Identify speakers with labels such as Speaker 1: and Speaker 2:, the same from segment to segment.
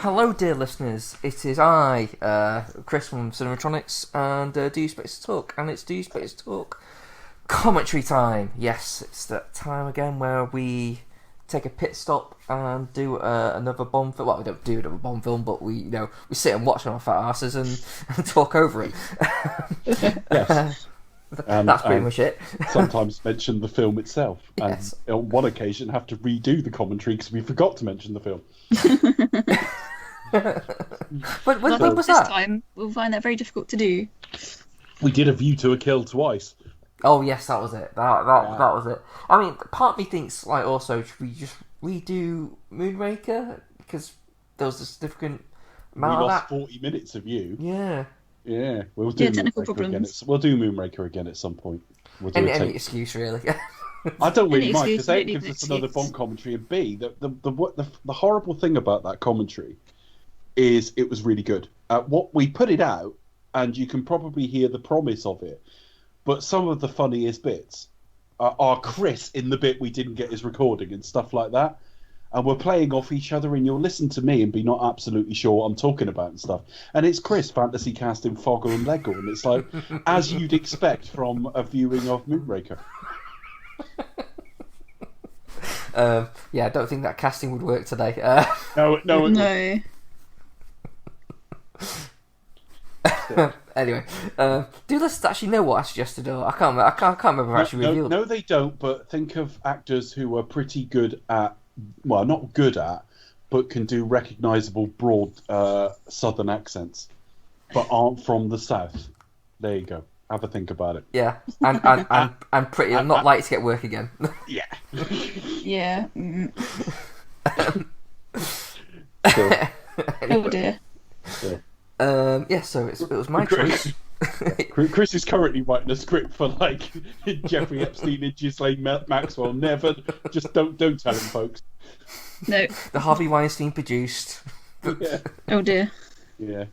Speaker 1: Hello, dear listeners. It is I, Chris from Cinematronics, and Do You Space to Talk, and it's Do You Space to Talk commentary time. Yes, it's that time again where we take a pit stop and do another Bond film. Well, we don't do another Bond film, but we sit and watch on our fat asses and talk over it.
Speaker 2: Yes.
Speaker 1: That's pretty much it.
Speaker 2: Sometimes mention the film itself,
Speaker 1: Yes.
Speaker 2: and on one occasion have to redo the commentary because we forgot to mention the film.
Speaker 1: When was
Speaker 3: This
Speaker 1: that?
Speaker 3: time we'll find that very difficult to do.
Speaker 2: We did A View to a Kill twice.
Speaker 1: Oh yes, that was it. That was it. I mean, part of me thinks like also should we just redo Moonraker because there was a significant
Speaker 2: We
Speaker 1: amount of
Speaker 2: lost
Speaker 1: that.
Speaker 2: 40 minutes of you.
Speaker 1: Yeah.
Speaker 2: Yeah, we'll do
Speaker 3: technical
Speaker 2: Moonraker again.
Speaker 3: problems.
Speaker 2: We'll do Moonraker again at some point. We'll do
Speaker 1: Any excuse really.
Speaker 2: I don't really
Speaker 3: Any
Speaker 2: mind
Speaker 3: excuse,
Speaker 2: because A,
Speaker 3: you don't
Speaker 2: gives
Speaker 3: need
Speaker 2: us
Speaker 3: an
Speaker 2: another
Speaker 3: excuse.
Speaker 2: Bond commentary, and B, the horrible thing about that commentary is it was really good. What we put it out, and you can probably hear the promise of it, but some of the funniest bits are Chris in the bit we didn't get his recording and stuff like that. And we're playing off each other, and you'll listen to me and be not absolutely sure what I'm talking about and stuff. And it's Chris fantasy casting Foggle and Lego, and it's like, as you'd expect from a viewing of Moonraker.
Speaker 1: Yeah, I don't think that casting would work today.
Speaker 2: No.
Speaker 1: Anyway, do listeners actually know what I suggested? Or I can't remember if I actually revealed.
Speaker 2: No, they don't. But think of actors who are pretty good at, well, not good at, but can do recognisable broad southern accents, but aren't from the south. There you go. Have a think about it.
Speaker 1: Yeah, and pretty not likely to get work again.
Speaker 2: Yeah.
Speaker 3: Yeah.
Speaker 2: So,
Speaker 3: Oh dear.
Speaker 1: Yeah, so it was my choice.
Speaker 2: Chris is currently writing a script for like Jeffrey Epstein and Ghislaine Maxwell. Never, just don't tell him, folks.
Speaker 3: No.
Speaker 1: The Harvey Weinstein produced.
Speaker 2: Yeah.
Speaker 3: Oh dear.
Speaker 2: Yeah.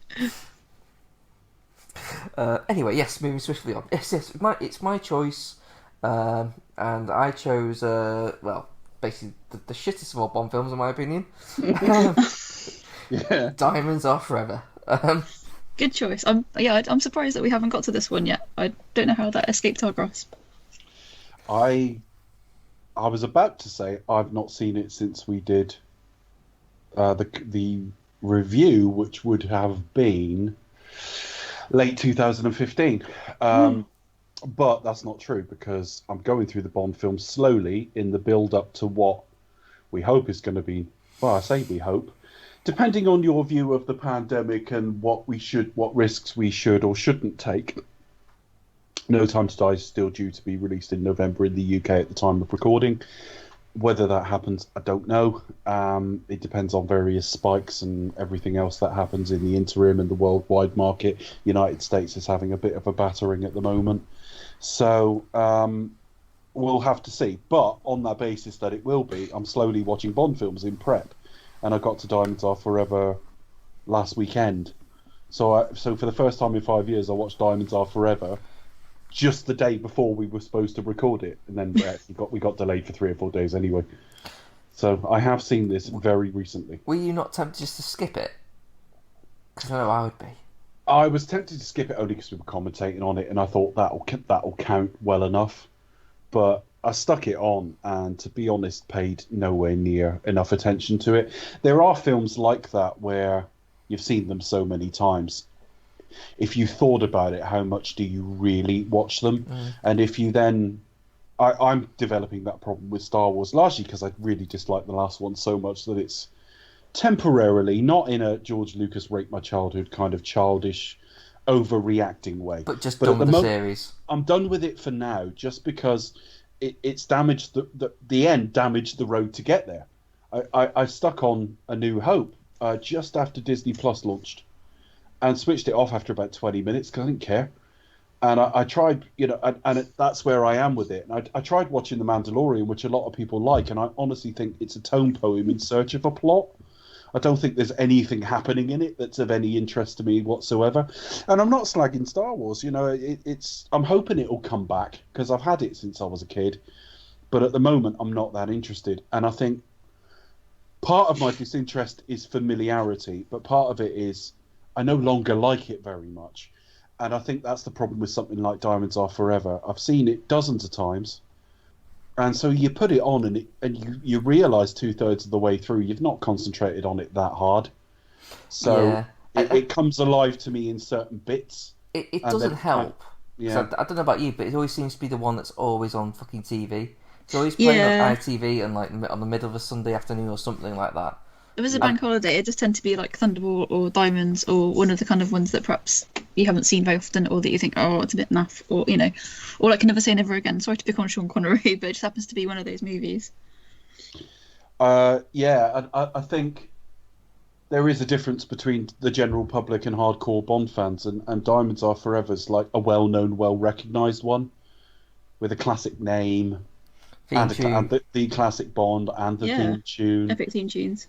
Speaker 1: Anyway, yes, moving swiftly on. Yes, it's my choice, and I chose well, basically the shittest of all Bond films in my opinion.
Speaker 2: Yeah.
Speaker 1: Diamonds Are Forever.
Speaker 3: Good choice. I'm surprised that we haven't got to this one yet. I don't know how that escaped our grasp.
Speaker 2: I was about to say I've not seen it since we did the review, which would have been late 2015. But that's not true because I'm going through the Bond films slowly in the build up to what we hope is going to be. Well, I say we hope. Depending on your view of the pandemic and what risks we should or shouldn't take, No Time to Die is still due to be released in November in the UK at the time of recording. Whether that happens, I don't know. It depends on various spikes and everything else that happens in the interim and the worldwide market. United States is having a bit of a battering at the moment. So we'll have to see. But on that basis that it will be, I'm slowly watching Bond films in prep. And I got to Diamonds Are Forever last weekend. So for the first time in 5 years, I watched Diamonds Are Forever just the day before we were supposed to record it. And then we got delayed for 3 or 4 days anyway. So I have seen this very recently.
Speaker 1: Were you not tempted just to skip it? Because I know I would be.
Speaker 2: I was tempted to skip it only because we were commentating on it, and I thought that'll count well enough. But I stuck it on, and to be honest, paid nowhere near enough attention to it. There are films like that where you've seen them so many times. If you thought about it, how much do you really watch them? And if you then... I'm developing that problem with Star Wars, largely because I really dislike the last one so much that it's temporarily, not in a George Lucas rape my childhood kind of childish, overreacting way.
Speaker 1: But done with the series.
Speaker 2: I'm done with it for now, just because it's damaged the end damaged the road to get there. I stuck on A New Hope just after Disney Plus launched, and switched it off after about 20 minutes because I didn't care. And I tried, that's where I am with it. And I tried watching The Mandalorian, which a lot of people like, and I honestly think it's a tone poem in search of a plot. I don't think there's anything happening in it that's of any interest to me whatsoever. And I'm not slagging Star Wars, I'm hoping it'll come back because I've had it since I was a kid. But at the moment, I'm not that interested. And I think part of my disinterest is familiarity, but part of it is I no longer like it very much. And I think that's the problem with something like Diamonds Are Forever. I've seen it dozens of times. And so you put it on and you realise 2/3 of the way through you've not concentrated on it that hard. So
Speaker 1: Yeah.
Speaker 2: it comes alive to me in certain bits.
Speaker 1: It
Speaker 2: And
Speaker 1: doesn't
Speaker 2: then
Speaker 1: help.
Speaker 2: yeah.
Speaker 1: I don't know about you, but it always seems to be the one that's always on fucking TV. It's always playing on
Speaker 3: Yeah.
Speaker 1: ITV and like on the middle of a Sunday afternoon or something like that.
Speaker 3: If it's a
Speaker 1: And
Speaker 3: bank holiday, it just tend to be like Thunderball or Diamonds or one of the kind of ones that perhaps you haven't seen very often or that you think, oh, it's a bit naff, or, or like Never Say Never Again. Sorry to pick on Sean Connery, but it just happens to be one of those movies.
Speaker 2: Yeah, and I think there is a difference between the general public and hardcore Bond fans, and Diamonds Are Forever's like a well-known, well-recognised one with a classic name
Speaker 1: theme
Speaker 2: and,
Speaker 1: tune.
Speaker 2: and the classic Bond and the
Speaker 3: Yeah.
Speaker 2: theme tune.
Speaker 3: Epic theme tunes.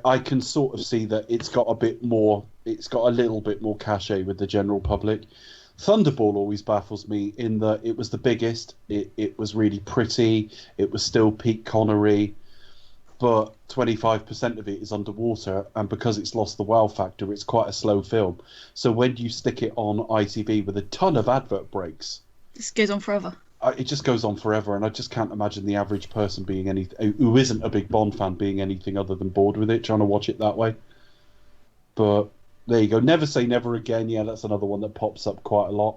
Speaker 2: I can sort of see that it's got a little bit more cachet with the general public. Thunderball always baffles me in that it was the biggest, it was really pretty, it was still peak Connery, but 25% of it is underwater, and because it's lost the wow factor, it's quite a slow film. So when you stick it on ITV with a ton of advert breaks,
Speaker 3: This goes on forever.
Speaker 2: it just goes on forever, and I just can't imagine the average person who isn't a big Bond fan being anything other than bored with it, trying to watch it that way. But there you go. Never Say Never Again. Yeah, that's another one that pops up quite a lot.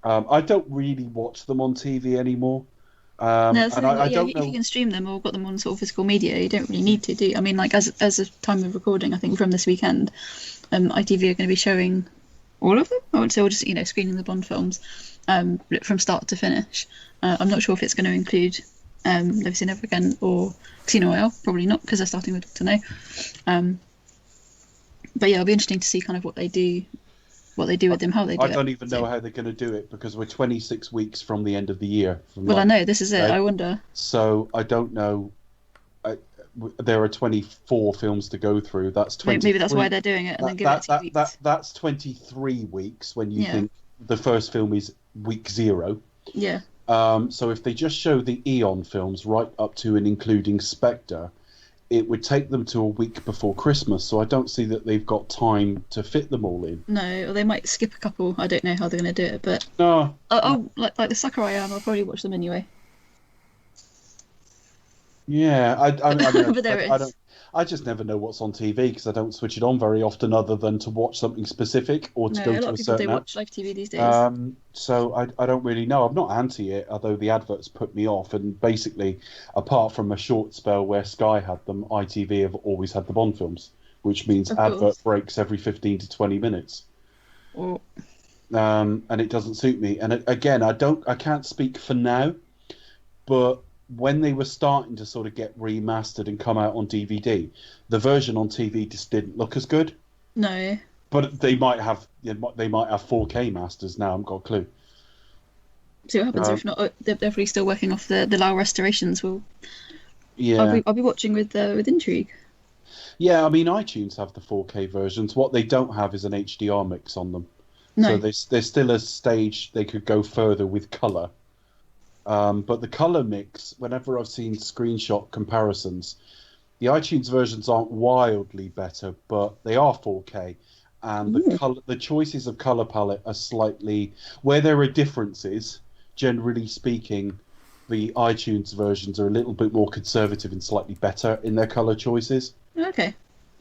Speaker 2: I don't really watch them on TV anymore.
Speaker 3: No, so,
Speaker 2: And I
Speaker 3: yeah,
Speaker 2: don't
Speaker 3: if
Speaker 2: know.
Speaker 3: you can stream them or got them on sort of physical media, you don't really need to, do you? I mean, like as a time of recording, I think from this weekend, ITV are going to be showing all of them. I would say, or just screening the Bond films from start to finish. I'm not sure if it's going to include Never Say Never Again or Casino Royale. Probably not, because they're starting with Dr. No. But yeah, it'll be interesting to see kind of what they do with them, how they do
Speaker 2: I
Speaker 3: it.
Speaker 2: don't even know
Speaker 3: So-
Speaker 2: how they're going to do it because we're 26 weeks from the end of the year.
Speaker 3: Well, I know this is it.
Speaker 2: Right.
Speaker 3: I wonder.
Speaker 2: So I don't know. There are 24 films to go through. That's 20.
Speaker 3: Maybe that's why they're doing it and then give it 2 weeks.
Speaker 2: That's 23 weeks when you
Speaker 3: Yeah.
Speaker 2: think the first film is week 0.
Speaker 3: Yeah.
Speaker 2: So if they just show the Eon films right up to and including Spectre, it would take them to a week before Christmas. So I don't see that they've got time to fit them all in.
Speaker 3: No, or they might skip a couple. I don't know how they're going to do it, but
Speaker 2: No,
Speaker 3: like the sucker I am, I'll probably watch them anyway.
Speaker 2: yeah, I mean,
Speaker 3: But there it
Speaker 2: I
Speaker 3: is.
Speaker 2: don't. I just never know what's on TV because I don't switch it on very often, other than to watch something specific or to
Speaker 3: No,
Speaker 2: go
Speaker 3: a lot
Speaker 2: to
Speaker 3: of
Speaker 2: a
Speaker 3: people
Speaker 2: certain
Speaker 3: don't
Speaker 2: app.
Speaker 3: watch live TV these days.
Speaker 2: So I don't really know. I'm not anti it, although the adverts put me off. And basically, apart from a short spell where Sky had them, ITV have always had the Bond films, which means
Speaker 3: Of
Speaker 2: advert
Speaker 3: course.
Speaker 2: breaks every 15 to 20 minutes.
Speaker 3: Or
Speaker 2: And it doesn't suit me. And again, I can't speak for now, but when they were starting to sort of get remastered and come out on DVD, the version on TV just didn't look as good.
Speaker 3: no,
Speaker 2: But they might have 4K masters now. I haven't got a clue.
Speaker 3: see what happens. If not, they're definitely still working off the Lao restorations.
Speaker 2: Yeah,
Speaker 3: I'll be watching with intrigue.
Speaker 2: yeah. I mean, iTunes have the 4K versions. What they don't have is an HDR mix on them.
Speaker 3: No,
Speaker 2: So there's still a stage they could go further with color. But the color mix, whenever I've seen screenshot comparisons, the iTunes versions aren't wildly better, but they are 4K, and the choices of color palette are slightly where there are differences. Generally speaking, the iTunes versions are a little bit more conservative and slightly better in their color choices.
Speaker 3: okay,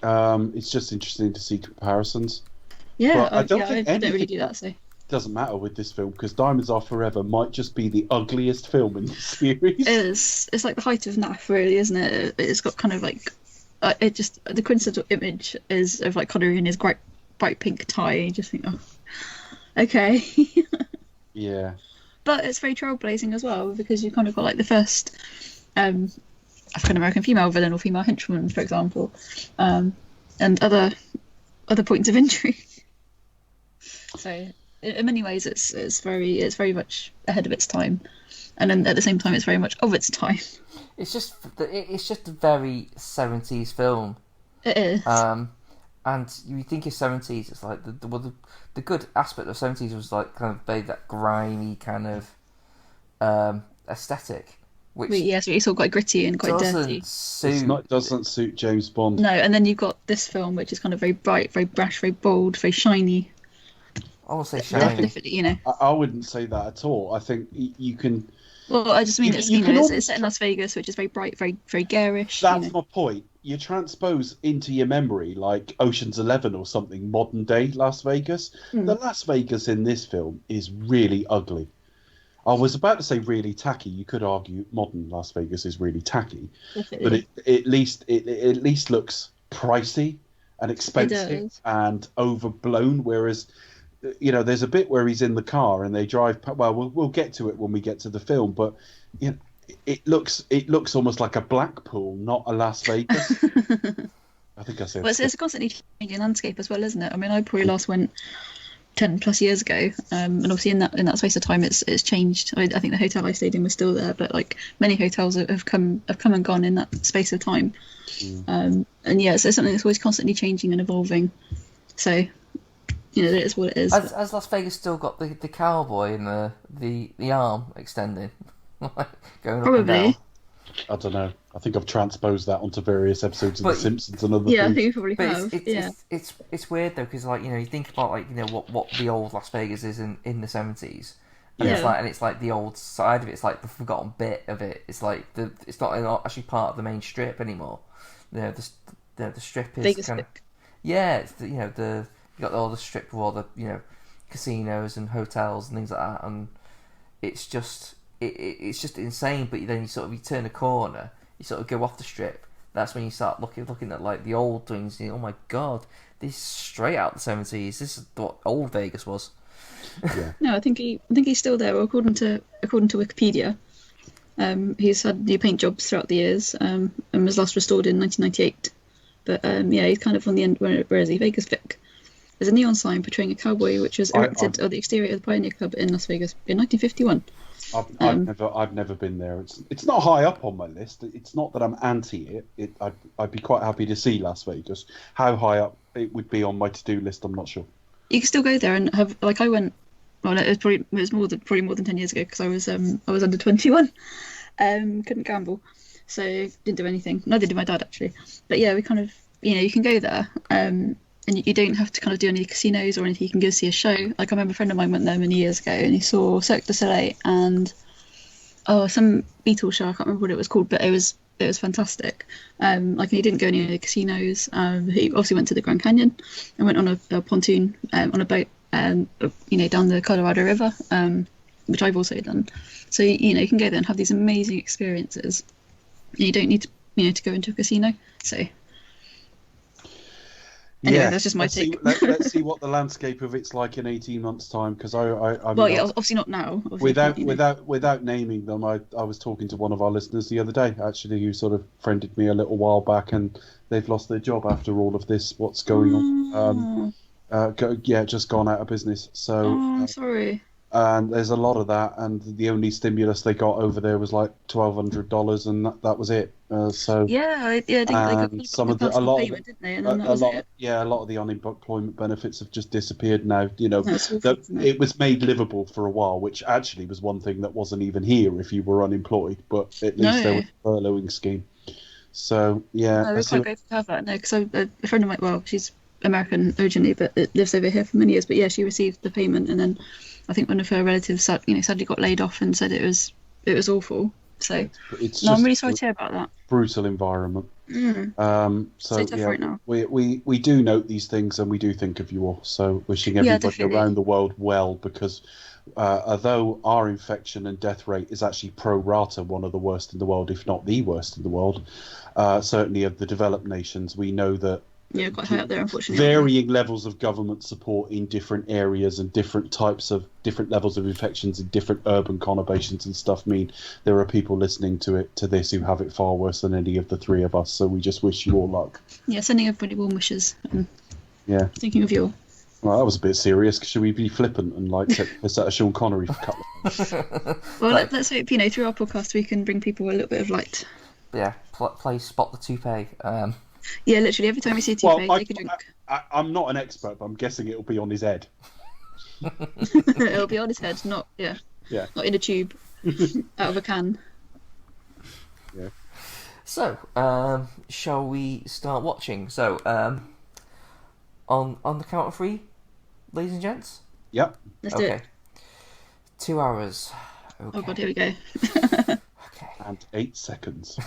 Speaker 2: It's just interesting to see comparisons.
Speaker 3: yeah,
Speaker 2: But I don't think
Speaker 3: I don't really
Speaker 2: anything-
Speaker 3: do that. So
Speaker 2: Doesn't matter with this film because Diamonds Are Forever might just be the ugliest film in the series.
Speaker 3: it's like the height of naff, really, isn't it? It's got kind of like the coincidental image is of like Connery in his bright pink tie. You just think, oh, okay.
Speaker 2: Yeah.
Speaker 3: But it's very trailblazing as well because you kind of got like the first African American female villain or female henchwoman, for example, and other points of intrigue. So in many ways, it's very much ahead of its time, and then at the same time, it's very much of its time.
Speaker 1: It's just a very 70s film.
Speaker 3: It is.
Speaker 1: And you think of 70s, it's like the good aspect of 70s was like kind of that grimy kind of aesthetic. which
Speaker 3: But yeah, so it's all quite gritty and quite dirty.
Speaker 1: doesn't suit.
Speaker 2: Doesn't suit James Bond.
Speaker 3: No, and then you've got this film, which is kind of very bright, very brash, very bold, very shiny.
Speaker 1: I won't say shiny.
Speaker 3: Definitely, you know.
Speaker 2: I wouldn't say that at all. I think you can.
Speaker 3: Well, I just mean it's
Speaker 2: you can
Speaker 3: it's set in Las Vegas, which is very bright, very very garish.
Speaker 2: That's my point. You transpose into your memory like Ocean's 11 or something, modern day Las Vegas. The Las Vegas in this film is really ugly. I was about to say really tacky. You could argue modern Las Vegas is really tacky,
Speaker 3: Definitely.
Speaker 2: but it at least looks pricey and expensive and overblown. Whereas, you know, there's a bit where he's in the car and they drive. Well, we'll get to it when we get to the film, but you know, it looks almost like a Blackpool, not a Las Vegas. I think I said.
Speaker 3: Well, it's a constantly changing landscape as well, isn't it? I mean, I probably last went 10 plus years ago, and obviously in that space of time, it's changed. I think the hotel I stayed in was still there, but like many hotels have come and gone in that space of time. And yeah, so it's something that's always constantly changing and evolving. So, you know, it is what it is.
Speaker 1: Has Las Vegas still got the cowboy and the arm extending, going up and down?
Speaker 2: I don't know. I think I've transposed that onto various episodes of The Simpsons and other
Speaker 3: yeah,
Speaker 2: things.
Speaker 3: I think you probably have.
Speaker 1: It's weird though, because like, you know, you think about like, you know, what the old Las Vegas is in the 70s, and it's like the old side of it. It's like the forgotten bit of it. It's like it's not actually part of the main strip anymore. You know, the strip is
Speaker 3: Vegas
Speaker 1: kind of it's you know, you got all the strip with all the, you know, casinos and hotels and things like that, and it's just it's just insane. But then you turn a corner, you sort of go off the strip. That's when you start looking at like the old things. You know, oh my god, this is straight out the 70s. This is what old Vegas was.
Speaker 2: Yeah.
Speaker 3: No, I think he's still there. Well, according to Wikipedia, he's had new paint jobs throughout the years, and was last restored in 1998. But yeah, he's kind of on the end. Where is he? Vegas Vic. There's a neon sign portraying a cowboy, which was erected on the exterior of the Pioneer Club in Las Vegas in 1951.
Speaker 2: I've never been there. It's not high up on my list. It's not that I'm anti it. I'd be quite happy to see Las Vegas. How high up it would be on my to-do list, I'm not sure.
Speaker 3: You can still go there and have, like, I went. Well, it was probably more than 10 years ago, because I was under 21, couldn't gamble, so didn't do anything. Neither did my dad, actually. But yeah, we kind of, you know, you can go there, and you don't have to kind of do any casinos or anything. You can go see a show. Like, I remember a friend of mine went there many years ago, and he saw Cirque du Soleil and some Beatles show. I can't remember what it was called, but it was fantastic. Like, he didn't go any of the casinos. He obviously went to the Grand Canyon and went on a pontoon on a boat, you know, down the Colorado River, which I've also done. So, you know, you can go there and have these amazing experiences. And you don't need to, you know, to go into a casino. So. Anyway, that's just my take.
Speaker 2: Let's see what the landscape of it's like in 18 months' time, because
Speaker 3: obviously not now.
Speaker 2: Without naming them, I was talking to one of our listeners the other day, actually, who sort of friended me a little while back, and they've lost their job after all of this. What's going on? Just gone out of business. So
Speaker 3: I'm sorry.
Speaker 2: And there's a lot of that, and the only stimulus they got over there was like $1,200, and that was it. I think they got a lot of the unemployment benefits have just disappeared now. You know, it was made livable for a while, which actually was one thing that wasn't even here if you were unemployed, but at least there was a furloughing scheme. So yeah,
Speaker 3: no, we're quite grateful to have that. No, because a friend of mine, well, she's American originally, but lives over here for many years. But yeah, she received the payment, and then I think one of her relatives, sadly got laid off and said it was awful. So I'm really sorry to hear about that.
Speaker 2: Brutal environment.
Speaker 3: So tough right now.
Speaker 2: We do note these things, and we do think of you all. So wishing everybody around the world well, because although our infection and death rate is actually pro rata one of the worst in the world, if not the worst in the world, certainly of the developed nations, we know that.
Speaker 3: Yeah, quite high up there, unfortunately.
Speaker 2: Varying levels of government support in different areas and different levels of infections in different urban conurbations and stuff mean there are people listening to this who have it far worse than any of the three of us. So we just wish you all luck. Yeah,
Speaker 3: sending everybody warm wishes.
Speaker 2: Yeah.
Speaker 3: Thinking of you all.
Speaker 2: Well, that was a bit serious. Should we be flippant and like let's set a Sean Connery for a couple of months?
Speaker 3: Well, let's hope, you know, through our podcast we can bring people a little bit of light.
Speaker 1: Yeah, play Spot the Toupee.
Speaker 3: Yeah, literally every time we see a toupee, take a drink.
Speaker 2: I'm not an expert, but I'm guessing it'll be on his head.
Speaker 3: It'll be on his head, not in a tube, out of a can.
Speaker 2: Yeah.
Speaker 1: So, shall we start watching? So, on the count of 3, ladies and gents.
Speaker 2: Yep.
Speaker 3: Let's do it.
Speaker 1: 2 hours. Okay.
Speaker 3: Oh god, here we go.
Speaker 1: Okay.
Speaker 2: And 8 seconds.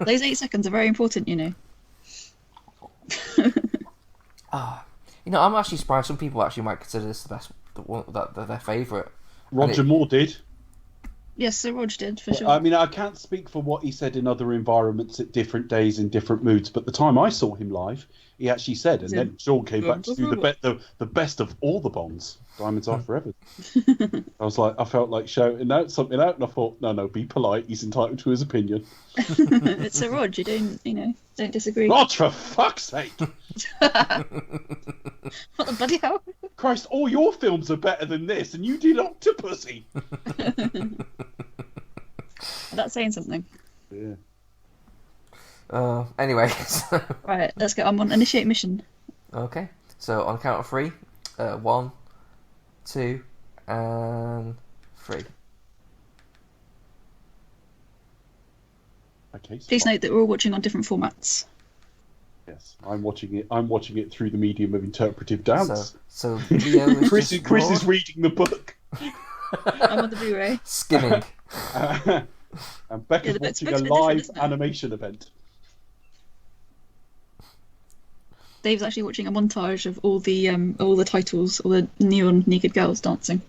Speaker 3: Those 8 seconds are very important, you know.
Speaker 1: I'm actually surprised. Some people actually might consider this the best, their favourite.
Speaker 2: Roger Moore did.
Speaker 3: Yes, Sir Rog did, for sure.
Speaker 2: I mean, I can't speak for what he said in other environments at different days in different moods, but the time I saw him live, he actually said, and then Sean came back to do the best of all the Bonds, Diamonds Are Forever. I felt like shouting out something out, and I thought, no, be polite. He's entitled to his opinion.
Speaker 3: It's Sir Rog. You don't disagree.
Speaker 2: Rog, for fuck's sake!
Speaker 3: What the bloody hell?
Speaker 2: Christ, all your films are better than this, and you did Octopussy.
Speaker 3: That's saying something.
Speaker 2: Yeah.
Speaker 1: Anyway.
Speaker 3: Right, let's go. I'm on initiate mission.
Speaker 1: Okay. So on count of 3, 1, 2, and 3.
Speaker 2: Okay. So
Speaker 3: Please note that we're all watching on different formats.
Speaker 2: Yes, I'm watching it through the medium of interpretive dance.
Speaker 1: So Leo is
Speaker 2: Chris
Speaker 1: just
Speaker 2: is reading the book.
Speaker 3: I'm on the Blu-ray.
Speaker 1: skimming.
Speaker 2: And Becca's
Speaker 3: the book's
Speaker 2: watching a
Speaker 3: a bit different,
Speaker 2: live
Speaker 3: isn't it?
Speaker 2: animation event.
Speaker 3: Dave's actually watching a montage of all the titles, all the neon naked girls dancing.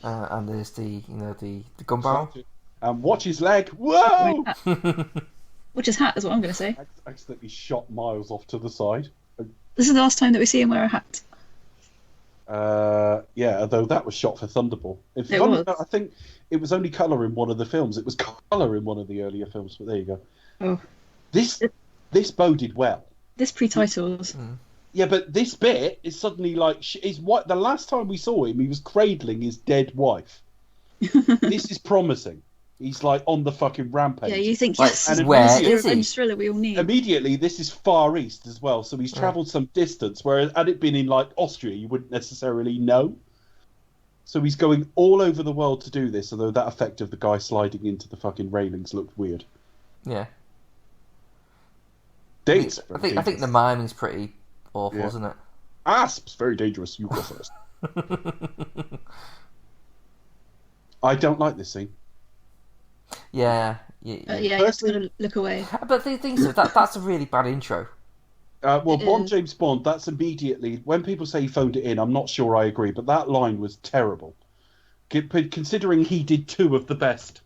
Speaker 1: And there's the gun barrel.
Speaker 2: And watch his leg. Whoa!
Speaker 3: Which is hat is what I'm going to say.
Speaker 2: I accidentally shot Miles off to the side.
Speaker 3: This is the last time that we see him wear a hat.
Speaker 2: Yeah, although that was shot for Thunderball.
Speaker 3: It was.
Speaker 2: I think it was only colour in one of the films. It was colour in one of the earlier films, but there you go.
Speaker 3: Oh.
Speaker 2: This boded well.
Speaker 3: This pre-titles.
Speaker 2: Yeah, but this bit is suddenly like the last time we saw him, he was cradling his dead wife. This is promising. He's like on the fucking rampage.
Speaker 3: Yeah, you think
Speaker 1: yes,
Speaker 2: and
Speaker 1: where
Speaker 3: this
Speaker 1: is
Speaker 3: the
Speaker 1: he?
Speaker 3: revenge thriller we all need.
Speaker 2: Immediately, this is Far East as well, so he's travelled some distance. Whereas had it been in like Austria, you wouldn't necessarily know. So he's going all over the world to do this. Although that effect of the guy sliding into the fucking railings looked weird.
Speaker 1: Yeah.
Speaker 2: Dates.
Speaker 1: I think the miming's pretty awful, isn't it?
Speaker 2: Asps, very dangerous. You go first. I don't like this scene.
Speaker 1: Yeah.
Speaker 3: You just got to look away.
Speaker 1: But the thing is, that's a really bad intro.
Speaker 2: Bond, James Bond, that's immediately... When people say he phoned it in, I'm not sure I agree, but that line was terrible. Considering he did 2 of the best.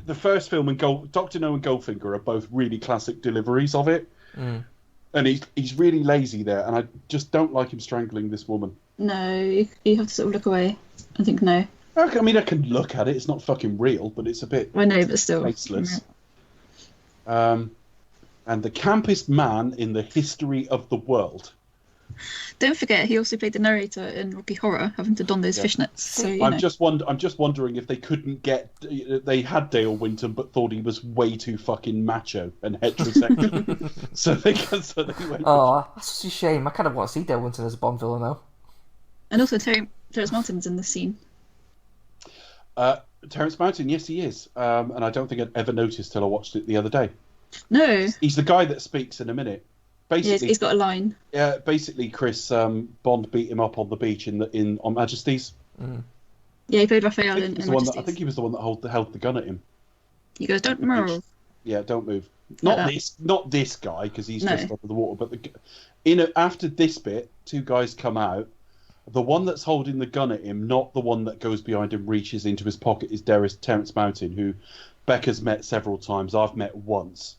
Speaker 2: The first film and Dr. No and Goldfinger are both really classic deliveries of it. And he's really lazy there, and I just don't like him strangling this woman.
Speaker 3: No, you have to sort of look away and think no.
Speaker 2: I mean, I can look at it. It's not fucking real, but it's a bit...
Speaker 3: I know, but still.
Speaker 2: Faceless. And the campest man in the history of the world.
Speaker 3: Don't forget, he also played the narrator in Rocky Horror, having to don those fishnets. So
Speaker 2: I'm just wondering if they couldn't get. They had Dale Winton, but thought he was way too fucking macho and heterosexual. so they went.
Speaker 1: Oh, that's such a shame. I kind of want to see Dale Winton as a Bond villain now.
Speaker 3: And also, Terrence Martin's in this scene.
Speaker 2: Terrence Martin, yes, he is. And I don't think I'd ever noticed till I watched it the other day.
Speaker 3: No.
Speaker 2: He's the guy that speaks in a minute. Basically,
Speaker 3: he's got a line.
Speaker 2: Yeah, basically, Chris Bond beat him up on the beach on Majesty's.
Speaker 3: Yeah, he played Raphael in Majesty's.
Speaker 2: I think he was the one that held the gun at him.
Speaker 3: He goes, "Don't move."
Speaker 2: Yeah, don't move. Not this guy, because he's just under the water. But after this bit, 2 guys come out. The one that's holding the gun at him, not the one that goes behind him, reaches into his pocket, is Terrence Martin, who Becca's met several times. I've met once.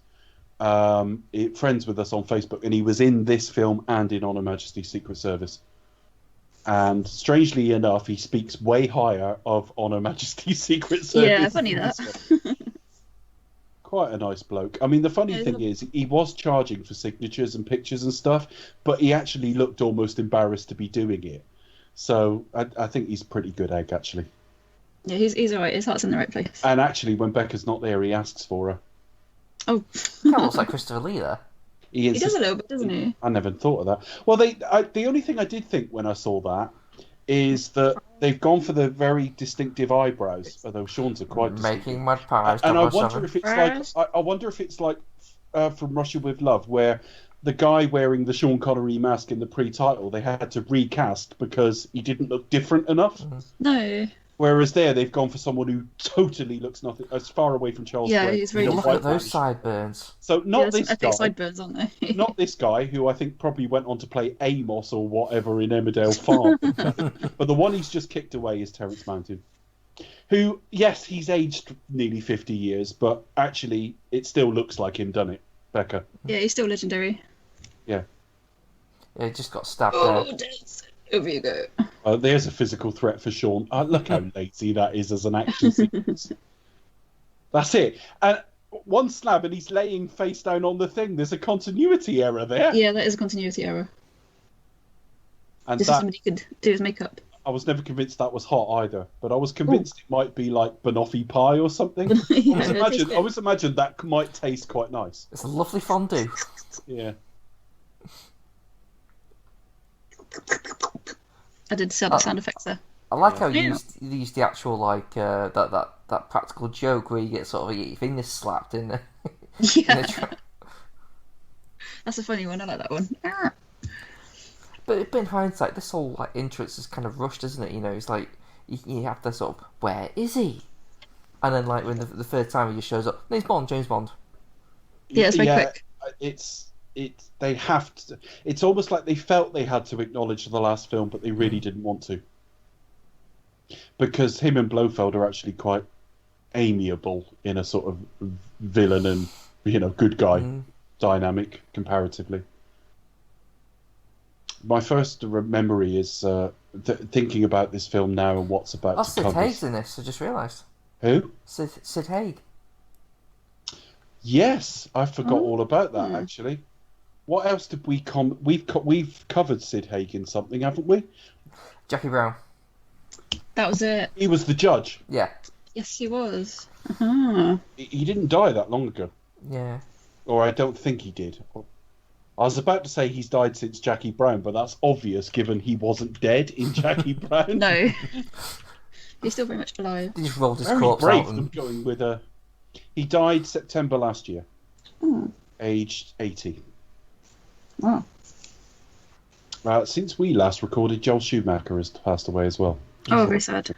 Speaker 2: Friends with us on Facebook, and he was in this film and in On Her Majesty's Secret Service. And strangely enough, he speaks way higher of On Her Majesty's Secret Service.
Speaker 3: Yeah, funny that.
Speaker 2: Quite a nice bloke. I mean, the funny thing is, he was charging for signatures and pictures and stuff, but he actually looked almost embarrassed to be doing it. So I think he's a pretty good egg, actually.
Speaker 3: Yeah, he's alright. His heart's in the right place.
Speaker 2: And actually, when Becca's not there, he asks for her.
Speaker 3: Oh.
Speaker 1: Kind of looks like Christopher Lee there.
Speaker 2: He
Speaker 3: does a little bit, doesn't he?
Speaker 2: I never thought of that. Well, the only thing I did think when I saw that is that they've gone for the very distinctive eyebrows, although Sean's are quite distinctive.
Speaker 1: Making mud pies.
Speaker 2: And I
Speaker 1: 007.
Speaker 2: wonder if it's I wonder if it's like from Russia with Love, where the guy wearing the Sean Connery mask in the pre-title, they had to recast because he didn't look different enough.
Speaker 3: No.
Speaker 2: Whereas there, they've gone for someone who totally looks nothing as far away from Charles.
Speaker 3: Yeah,
Speaker 2: Gray.
Speaker 3: he's really
Speaker 1: Look at those sideburns.
Speaker 2: So not this
Speaker 3: epic
Speaker 2: guy.
Speaker 3: sideburns, aren't they?
Speaker 2: Not this guy, who I think probably went on to play Amos or whatever in Emmerdale Farm. But the one he's just kicked away is Terence Mountain. Who, yes, he's aged nearly 50 years, but actually it still looks like him, doesn't it, Becca?
Speaker 3: Yeah, he's still legendary.
Speaker 2: Yeah.
Speaker 1: Yeah, he just got stabbed there.
Speaker 3: Des. Over you go.
Speaker 2: There's a physical threat for Sean. Look how lazy that is as an action sequence. That's it. And one slab and he's laying face down on the thing. There's a continuity error there.
Speaker 3: Yeah, that is a continuity error.
Speaker 2: And
Speaker 3: Just so somebody could do his makeup.
Speaker 2: I was never convinced that was hot either, but I was convinced it might be like banoffee pie or something.
Speaker 3: Yeah,
Speaker 2: I always imagined that might taste quite nice.
Speaker 1: It's a lovely fondue.
Speaker 2: Yeah.
Speaker 3: I did sell the sound effects there.
Speaker 1: I like how you used the actual like that practical joke where you get sort of your fingers slapped in the.
Speaker 3: Yeah. That's a funny one. I like that one.
Speaker 1: But in hindsight, this whole like entrance is kind of rushed, isn't it? You know, it's like you have to sort of, where is he? And then like when the third time he just shows up, no, it's Bond, James Bond.
Speaker 3: Yeah, it's very quick.
Speaker 2: They have to. It's almost like they felt they had to acknowledge the last film, but they really didn't want to, because him and Blofeld are actually quite amiable in a sort of villain and good guy dynamic comparatively. My first memory is thinking about this film now and what's about to
Speaker 1: Sid
Speaker 2: come.
Speaker 1: Haig's in this. I just realised.
Speaker 2: Who?
Speaker 1: Sid Haig.
Speaker 2: Yes, I forgot all about that actually. What else did we we've covered Sid Haig in something, haven't we?
Speaker 1: Jackie Brown.
Speaker 3: That was it.
Speaker 2: He was the judge.
Speaker 1: Yeah.
Speaker 3: Yes, he was. Uh-huh.
Speaker 2: He didn't die that long ago.
Speaker 1: Yeah.
Speaker 2: Or I don't think he did. I was about to say he's died since Jackie Brown, but that's obvious given he wasn't dead in Jackie Brown.
Speaker 3: No. He's still very much alive.
Speaker 1: He just rolled his
Speaker 2: Very
Speaker 1: corpse
Speaker 2: brave
Speaker 1: out.
Speaker 2: them going with a. He died September last year, aged 80.
Speaker 3: Wow.
Speaker 2: Since we last recorded, Joel Schumacher has passed away as well.
Speaker 3: Oh, very sad.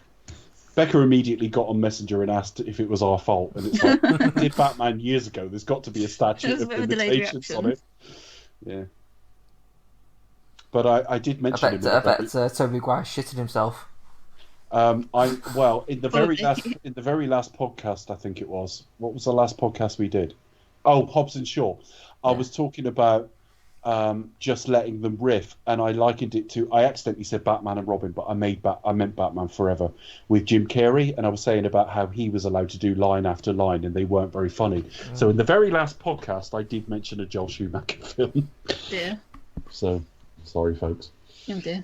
Speaker 2: Becca immediately got on Messenger and asked if it was our fault, and it's like, did Batman years ago. There's got to be a statute of limitations on it. Yeah. But I did mention him.
Speaker 1: I bet Tobey Maguire shitted himself.
Speaker 2: In the very last podcast, I think it was. What was the last podcast we did? Oh, Hobbs and Shaw. I was talking about just letting them riff, and I likened it to. I accidentally said Batman and Robin, but I meant Batman Forever with Jim Carrey, and I was saying about how he was allowed to do line after line, and they weren't very funny. So in the very last podcast, I did mention a Joel Schumacher film.
Speaker 3: Dear.
Speaker 2: So sorry, folks.
Speaker 3: Oh dear.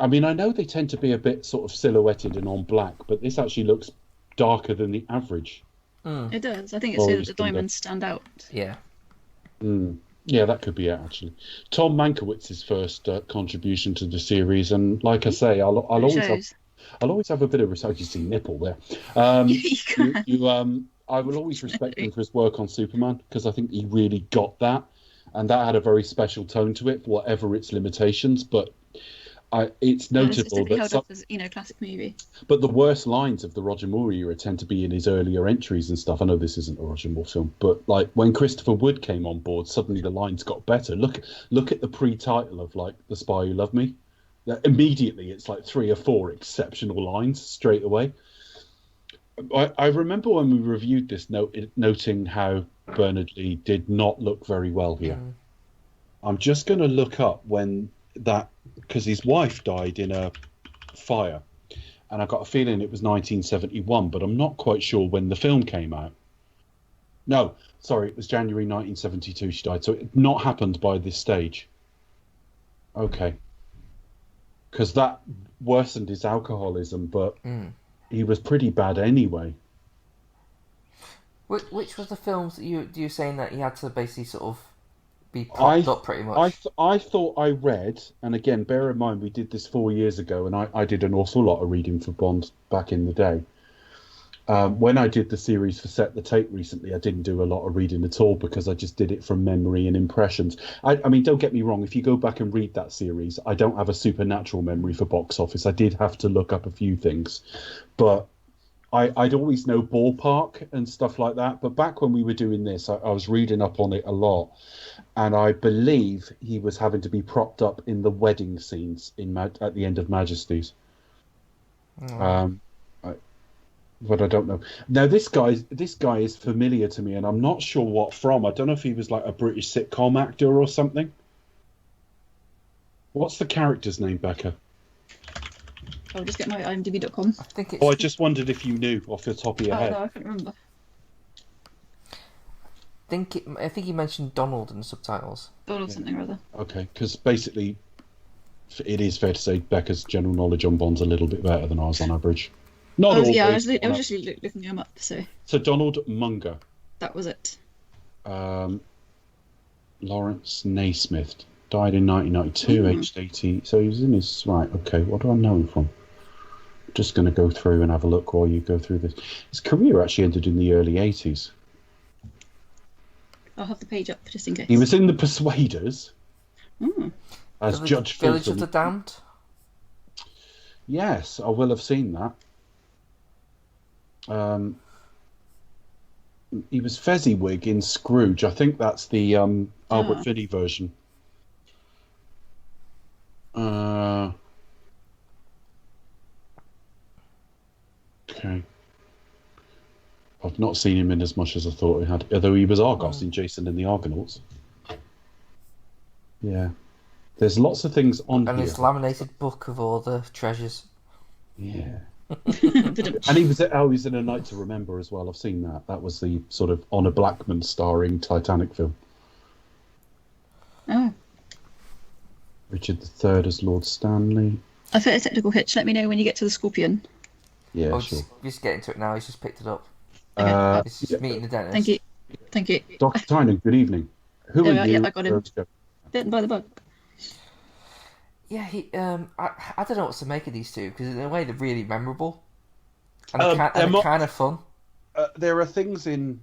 Speaker 2: I mean, I know they tend to be a bit sort of silhouetted and on black, but this actually looks darker than the average.
Speaker 3: It does. I think it's so that the diamonds stand out.
Speaker 1: Yeah.
Speaker 2: Yeah, that could be it, actually. Tom Mankiewicz's first contribution to the series, and like I say, I'll always have a bit of respect. You see nipple there. I will always respect him for his work on Superman, because I think he really got that, and that had a very special tone to it, whatever its limitations. But it's notable
Speaker 3: it's held
Speaker 2: that
Speaker 3: up as classic movie.
Speaker 2: But the worst lines of the Roger Moore era tend to be in his earlier entries and stuff. I know this isn't a Roger Moore film, but like when Christopher Wood came on board, suddenly the lines got better. Look at the pre-title of like The Spy Who Loved Me. Immediately, it's like 3 or 4 exceptional lines straight away. I remember when we reviewed this, noting how Bernard Lee did not look very well here. I'm just going to look up when that, because his wife died in a fire, and I got a feeling it was 1971, but I'm not quite sure when the film came out. No, sorry, it was January 1972 she died, so it had not happened by this stage. Okay. Because that worsened his alcoholism, but he was pretty bad anyway.
Speaker 1: Which was the films that you were saying that he had to basically sort of be propped up pretty much.
Speaker 2: I thought I read, and again, bear in mind we did this 4 years ago, and I did an awful lot of reading for Bond back in the day. When I did the series for Set the Tape recently, I didn't do a lot of reading at all because I just did it from memory and impressions. I mean, don't get me wrong, if you go back and read that series, I don't have a supernatural memory for box office. I did have to look up a few things, but I'd always know ballpark and stuff like that. But back when we were doing this, I was reading up on it a lot, and I believe he was having to be propped up in the wedding scenes at the end of Majesty's. But I don't know. Now this guy is familiar to me, and I'm not sure what from. I don't know if he was like a British sitcom actor or something. What's the character's name, Becca?
Speaker 3: I'll just get my IMDb.com.
Speaker 1: I think it's.
Speaker 2: Oh, I just wondered if you knew off the top of your head.
Speaker 3: No, I can't remember.
Speaker 1: I think he mentioned Donald in the subtitles.
Speaker 3: Donald something or other.
Speaker 2: Okay, because basically, it is fair to say Becca's general knowledge on Bond's a little bit better than ours on average. Not always.
Speaker 3: Yeah, I was just looking him up. So
Speaker 2: Donald Munger.
Speaker 3: that was it.
Speaker 2: Lawrence Naismith died in 1992, aged 80. So he was in his right. Okay, what do I know him from? Just going to go through and have a look while you go through this. His career actually ended in the early 80s.
Speaker 3: I'll have the page up just in case.
Speaker 2: He was in The Persuaders as Judge
Speaker 1: Village
Speaker 2: Fulton.
Speaker 1: of the Damned.
Speaker 2: Yes, I will have seen that. He was Fezziwig in Scrooge. I think that's the Albert Finney version. Okay. I've not seen him in as much as I thought he had, although he was Argos in Jason and the Argonauts. Yeah. There's lots of things on
Speaker 1: And
Speaker 2: here.
Speaker 1: his laminated book of all the treasures.
Speaker 2: Yeah. And he was in A Night to Remember as well. I've seen that. That was the sort of Honor Blackman starring Titanic film.
Speaker 3: Oh.
Speaker 2: Richard III as Lord Stanley.
Speaker 3: I've hit a technical hitch. Let me know when you get to the Scorpion.
Speaker 2: Yeah,
Speaker 1: Oh,
Speaker 2: sure.
Speaker 1: just getting to it now. He's just picked it up.
Speaker 3: Okay.
Speaker 1: He's just meeting the dentist.
Speaker 3: Thank you.
Speaker 2: Dr. Tynan, good evening. Who
Speaker 3: There
Speaker 2: are
Speaker 3: we
Speaker 2: you?
Speaker 3: are, I got him. Bitten by the bug.
Speaker 1: Yeah, I don't know what to make of these two because in a way they're really memorable and they're kind of fun.
Speaker 2: There are things in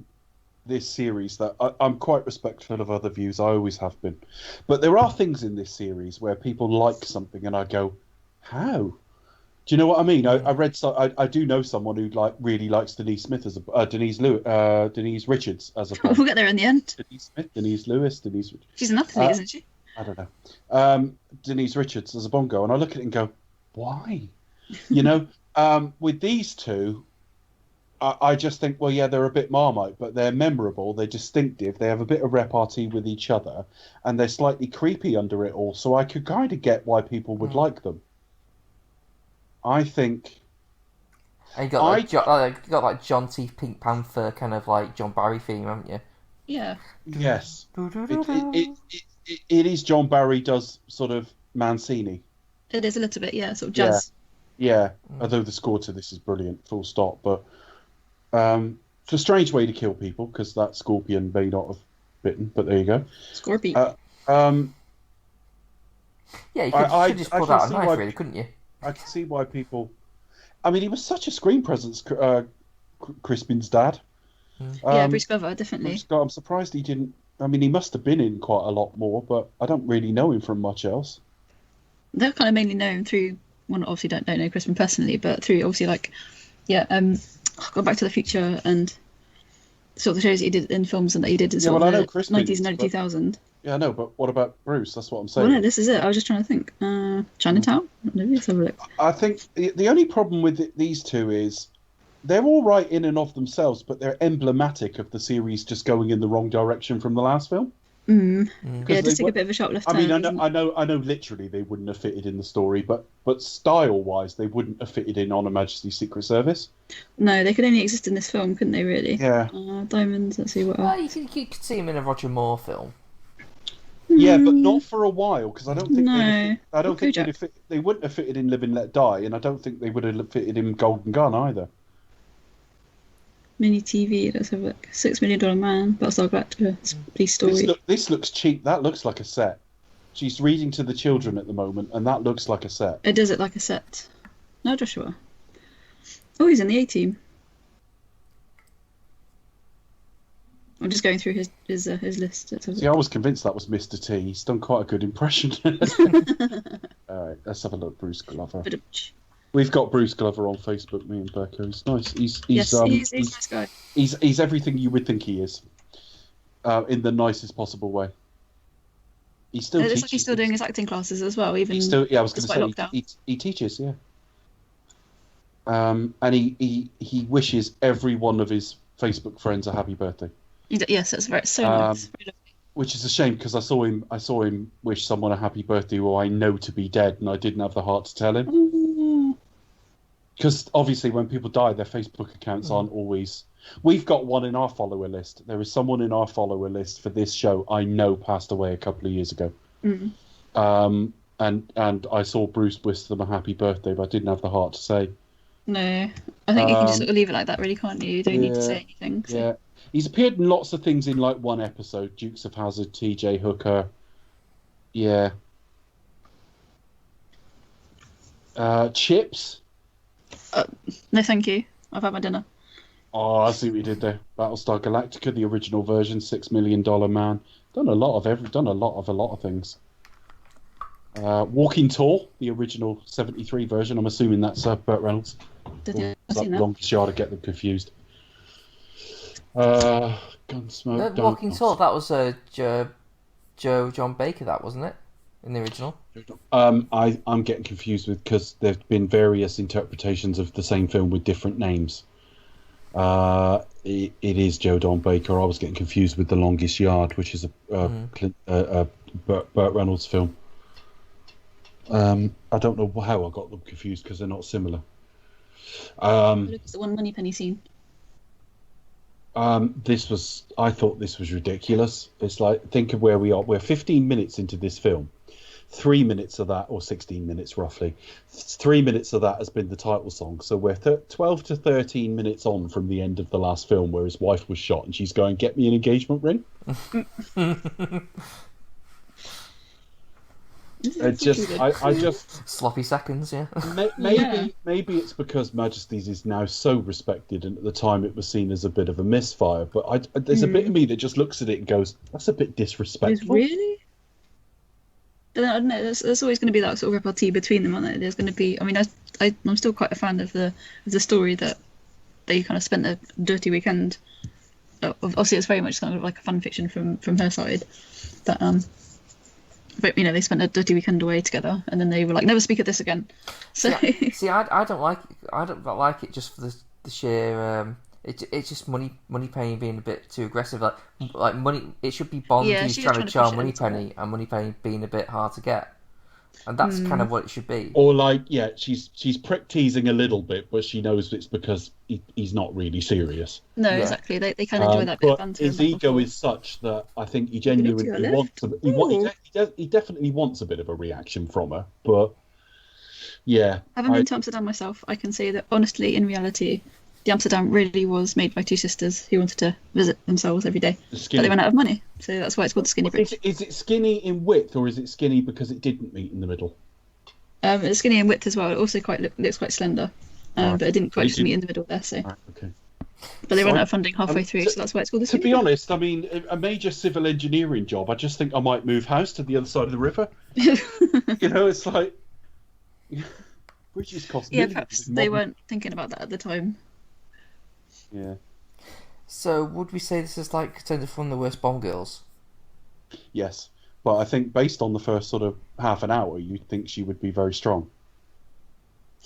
Speaker 2: this series that I'm quite respectful of other views. I always have been, but there are things in this series where people like something and I go, "How?" Do you know what I mean? I read. I do know someone who really likes Denise Smith as a Denise Richards as a.
Speaker 3: We'll get there in the end.
Speaker 2: Denise Smith, Denise Lewis, Denise.
Speaker 3: She's an athlete, isn't she?
Speaker 2: I don't know. Denise Richards as a Bongo, and I look at it and go, why? You know, with these two, I just think, well, yeah, they're a bit Marmite, but they're memorable, they're distinctive, they have a bit of repartee with each other, and they're slightly creepy under it all, so I could kind of get why people would like them. I think...
Speaker 1: And you got like John T. Pink Panther, kind of like John Barry theme, haven't you?
Speaker 3: Yeah.
Speaker 2: Yes. It is John Barry does sort of Mancini.
Speaker 3: It is a little bit, yeah, sort of jazz.
Speaker 2: Yeah. Although the score to this is brilliant, full stop. But it's a strange way to kill people because that scorpion may not have bitten. But there you go.
Speaker 3: Scorpion.
Speaker 1: Yeah, you could just pull out a knife, really, couldn't you?
Speaker 2: I can see why people. I mean, he was such a screen presence, Crispin's dad.
Speaker 3: Yeah, Bruce Glover, definitely.
Speaker 2: I'm surprised he didn't. I mean, he must have been in quite a lot more, but I don't really know him from much else.
Speaker 3: They're kind of mainly known through. Well, obviously don't know Crispin personally, but through obviously Go Back to the Future and sort of the shows that he did in films and that he did in sort of the 90s and early 2000.
Speaker 2: Yeah, I know, but what about Bruce? That's what I'm saying.
Speaker 3: Well, no, this is it. I was just trying to think. Chinatown? Maybe let's have a look.
Speaker 2: I think the only problem with these two is they're all right in and of themselves, but they're emblematic of the series just going in the wrong direction from the last film.
Speaker 3: Yeah, just take a bit of a sharp left turn.
Speaker 2: I mean, I know. Literally, they wouldn't have fitted in the story, but style-wise, they wouldn't have fitted in on Her Majesty's Secret Service.
Speaker 3: No, they could only exist in this film, couldn't they? Really?
Speaker 2: Yeah.
Speaker 3: Diamonds. Let's see what.
Speaker 1: Well, you could see him in a Roger Moore film.
Speaker 2: Yeah, but not for a while because I don't think they wouldn't have fitted in Live and Let Die, and I don't think they would have fitted in Live and Let Die, and I don't think they would have fitted in Golden Gun either.
Speaker 3: Mini TV. Let's have a look. $6 Million Man. Battlestar Galactica. Police Story.
Speaker 2: This looks cheap. That looks like a set. She's reading to the children at the moment, and that looks like a set.
Speaker 3: It does it like a set. No, Joshua. Oh, he's in the A-Team. I'm just going through his list.
Speaker 2: See, I was convinced that was Mr. T. He's done quite a good impression. All right, let's have a look. Bruce Glover. We've got Bruce Glover on Facebook. Me and Becca. He's nice. He's a nice guy. He's everything you would think he is, in the nicest possible way. He still. It looks like
Speaker 3: he's still doing his acting classes as well. Even
Speaker 2: I was going to say he teaches. Yeah. And he wishes every one of his Facebook friends a happy birthday.
Speaker 3: Yes, that's so nice.
Speaker 2: Which is a shame because I saw him wish someone a happy birthday who I know to be dead, and I didn't have the heart to tell him. Because obviously, when people die, their Facebook accounts aren't always. We've got one in our follower list. There is someone in our follower list for this show I know passed away a couple of years ago. And I saw Bruce wish them a happy birthday, but I didn't have the heart to say.
Speaker 3: No, I think you can just sort of leave it like that, really, can't you? You don't need to say anything. So.
Speaker 2: Yeah. He's appeared in lots of things in like one episode. Dukes of Hazzard, TJ Hooker. Yeah. Chips?
Speaker 3: No, thank you. I've had my dinner.
Speaker 2: Oh, I see what you did there. Battlestar Galactica, the original version, $6 Million Man. Done a lot of things. Walking Tall, the original 73 version. I'm assuming that's Burt Reynolds. Longest Yard, I get them confused. Gunsmoke.
Speaker 1: Walking Tall, that was Joe John Baker, that wasn't it? In the original?
Speaker 2: I'm getting confused with because there have been various interpretations of the same film with different names. It is Joe Don Baker. I was getting confused with The Longest Yard, which is a Burt Reynolds film. I don't know how I got them confused because they're not similar.
Speaker 3: It's the one Moneypenny scene.
Speaker 2: I thought this was ridiculous. It's like, think of where we are. We're 15 minutes into this film. 3 minutes of that, or 16 minutes roughly, 3 minutes of that has been the title song. So we're 12 to 13 minutes on from the end of the last film where his wife was shot and she's going, get me an engagement ring. I just
Speaker 1: sloppy seconds, yeah.
Speaker 2: Maybe it's because Majesty's is now so respected, and at the time it was seen as a bit of a misfire. But there's a bit of me that just looks at it and goes, "That's a bit disrespectful."
Speaker 3: Really? I don't know. There's always going to be that sort of repartee between them, aren't there? There's going to be. I mean, I'm still quite a fan of the story that they kind of spent a dirty weekend. Obviously, it's very much kind of like a fan fiction from her side, but they spent a dirty weekend away together, and then they were like, "Never speak of this again." So
Speaker 1: I don't like it. I don't like it just for the sheer. It's just Moneypenny being a bit too aggressive. Like money. It should be Bond who's trying to charm Moneypenny, and Moneypenny being a bit hard to get. And that's kind of what it should be.
Speaker 2: Or she's prick teasing a little bit, but she knows it's because he's not really serious.
Speaker 3: No, exactly. They kind of enjoy that bit of banter.
Speaker 2: His ego is such that I think he genuinely wants. He definitely wants a bit of a reaction from her, but yeah.
Speaker 3: Having been to Amsterdam myself, I can say that honestly, in reality, the Amsterdam really was made by two sisters who wanted to visit themselves every day, but they ran out of money, so that's why it's called the Skinny Bridge.
Speaker 2: Is it skinny in width, or is it skinny because it didn't meet in the middle?
Speaker 3: It's skinny in width as well. It also looks quite slender, but it didn't quite meet in the middle there. So,
Speaker 2: okay.
Speaker 3: But they ran out of funding halfway through, so that's why it's called the Skinny
Speaker 2: Bridge. To be honest, I mean, a major civil engineering job. I just think I might move house to the other side of the river. It's like bridges cost millions.
Speaker 3: Yeah, perhaps they weren't thinking about that at the time.
Speaker 2: Yeah.
Speaker 1: So, would we say this is like contender from the worst Bond girls?
Speaker 2: Yes, but I think based on the first sort of half an hour, you'd think she would be very strong.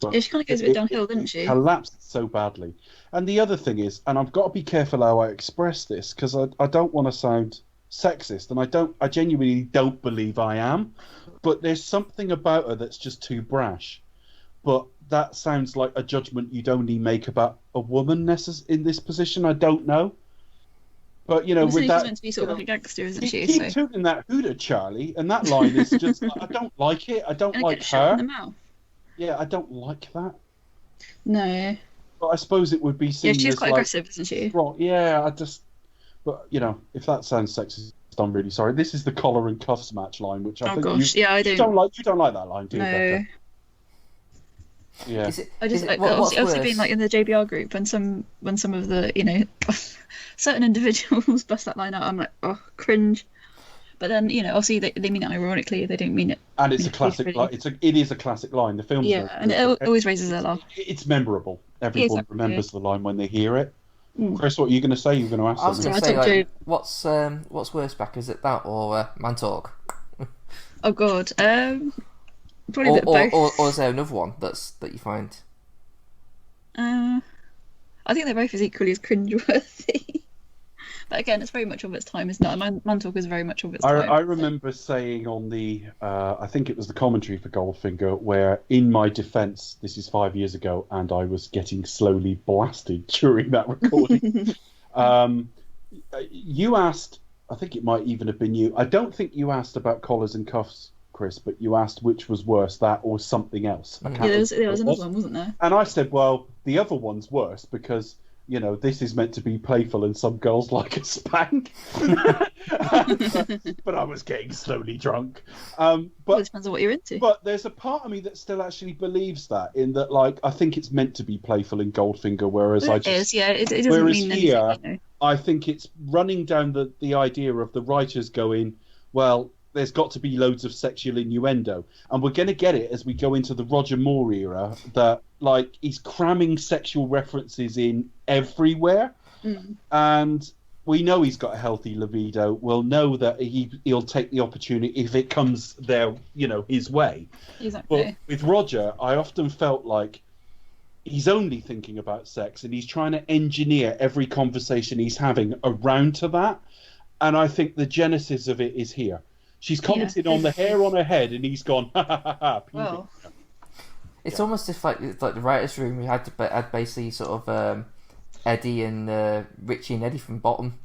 Speaker 3: But yeah, she kind of goes a bit downhill, doesn't she?
Speaker 2: Collapsed so badly. And the other thing is, and I've got to be careful how I express this because I don't want to sound sexist, and I genuinely don't believe I am. But there's something about her that's just too brash. But that sounds like a judgment you'd only make about a woman in this position. I don't know. But, with that... She's
Speaker 3: meant to be sort of like a gangster, isn't she?
Speaker 2: Keep tooting that hooter, Charlie, and that line is just... I don't like it. I don't like her.
Speaker 3: Shot in the mouth.
Speaker 2: Yeah, I don't like that.
Speaker 3: No.
Speaker 2: But I suppose it would be
Speaker 3: Yeah,
Speaker 2: seen
Speaker 3: she's
Speaker 2: as
Speaker 3: quite
Speaker 2: like,
Speaker 3: aggressive, isn't she?
Speaker 2: well, yeah, but if that sounds sexist, I'm really sorry. This is the collar and cuffs match line, which I
Speaker 3: Oh
Speaker 2: think
Speaker 3: gosh, yeah, I
Speaker 2: you
Speaker 3: don't.
Speaker 2: don't like that line, do you,
Speaker 3: No,
Speaker 2: Becca? Yeah.
Speaker 1: What's
Speaker 3: also being
Speaker 1: worse?
Speaker 3: like in the JBR group when some of the certain individuals bust that line out, I'm like, oh, cringe. But then obviously they mean it ironically, they don't mean it.
Speaker 2: And it's a classic,
Speaker 3: really.
Speaker 2: like it is a classic line. The film's
Speaker 3: Yeah, and it always raises a laugh.
Speaker 2: it's memorable. Everyone
Speaker 3: Exactly.
Speaker 2: remembers the line when they hear it.
Speaker 3: Mm.
Speaker 2: Chris, what are you going to say? You're going to ask
Speaker 1: I was
Speaker 2: something.
Speaker 1: going to say,
Speaker 3: I told
Speaker 1: like, what's worse, back? Is it that or Man Talk?
Speaker 3: Oh god, probably a bit of both.
Speaker 1: Or is there another one that you find?
Speaker 3: I think they're both as equally as cringeworthy. But again, it's very much of its time, isn't it? Man Talk is very much of its time.
Speaker 2: I remember saying on the, I think it was the commentary for Goldfinger, where in my defence, this is 5 years ago, and I was getting slowly blasted during that recording. You asked, I think it might even have been you. I don't think you asked about collars and cuffs, Chris, but you asked which was worse, that or something else.
Speaker 3: Yeah, there was another one, wasn't there?
Speaker 2: And I said, well, the other one's worse because, this is meant to be playful and some girls like a spank. But I was getting slowly drunk.
Speaker 3: Well, it depends on what you're into.
Speaker 2: But there's a part of me that still actually believes that, in that, like, I think it's meant to be playful in Goldfinger, whereas
Speaker 3: It doesn't
Speaker 2: whereas
Speaker 3: mean
Speaker 2: here,
Speaker 3: anything.
Speaker 2: I think it's running down the idea of the writers going, well, there's got to be loads of sexual innuendo. And we're going to get it as we go into the Roger Moore era, that, like, he's cramming sexual references in everywhere.
Speaker 3: Mm.
Speaker 2: And we know he's got a healthy libido. We'll know that he'll take the opportunity if it comes there, his way.
Speaker 3: Exactly.
Speaker 2: But with Roger, I often felt like he's only thinking about sex and he's trying to engineer every conversation he's having around to that. And I think the genesis of it is here. She's commented on the hair on her head, and he's gone, ha ha ha ha.
Speaker 3: Well,
Speaker 1: It's almost as if it's like the writers' room. We had basically sort of Eddie and Richie and Eddie from Bottom.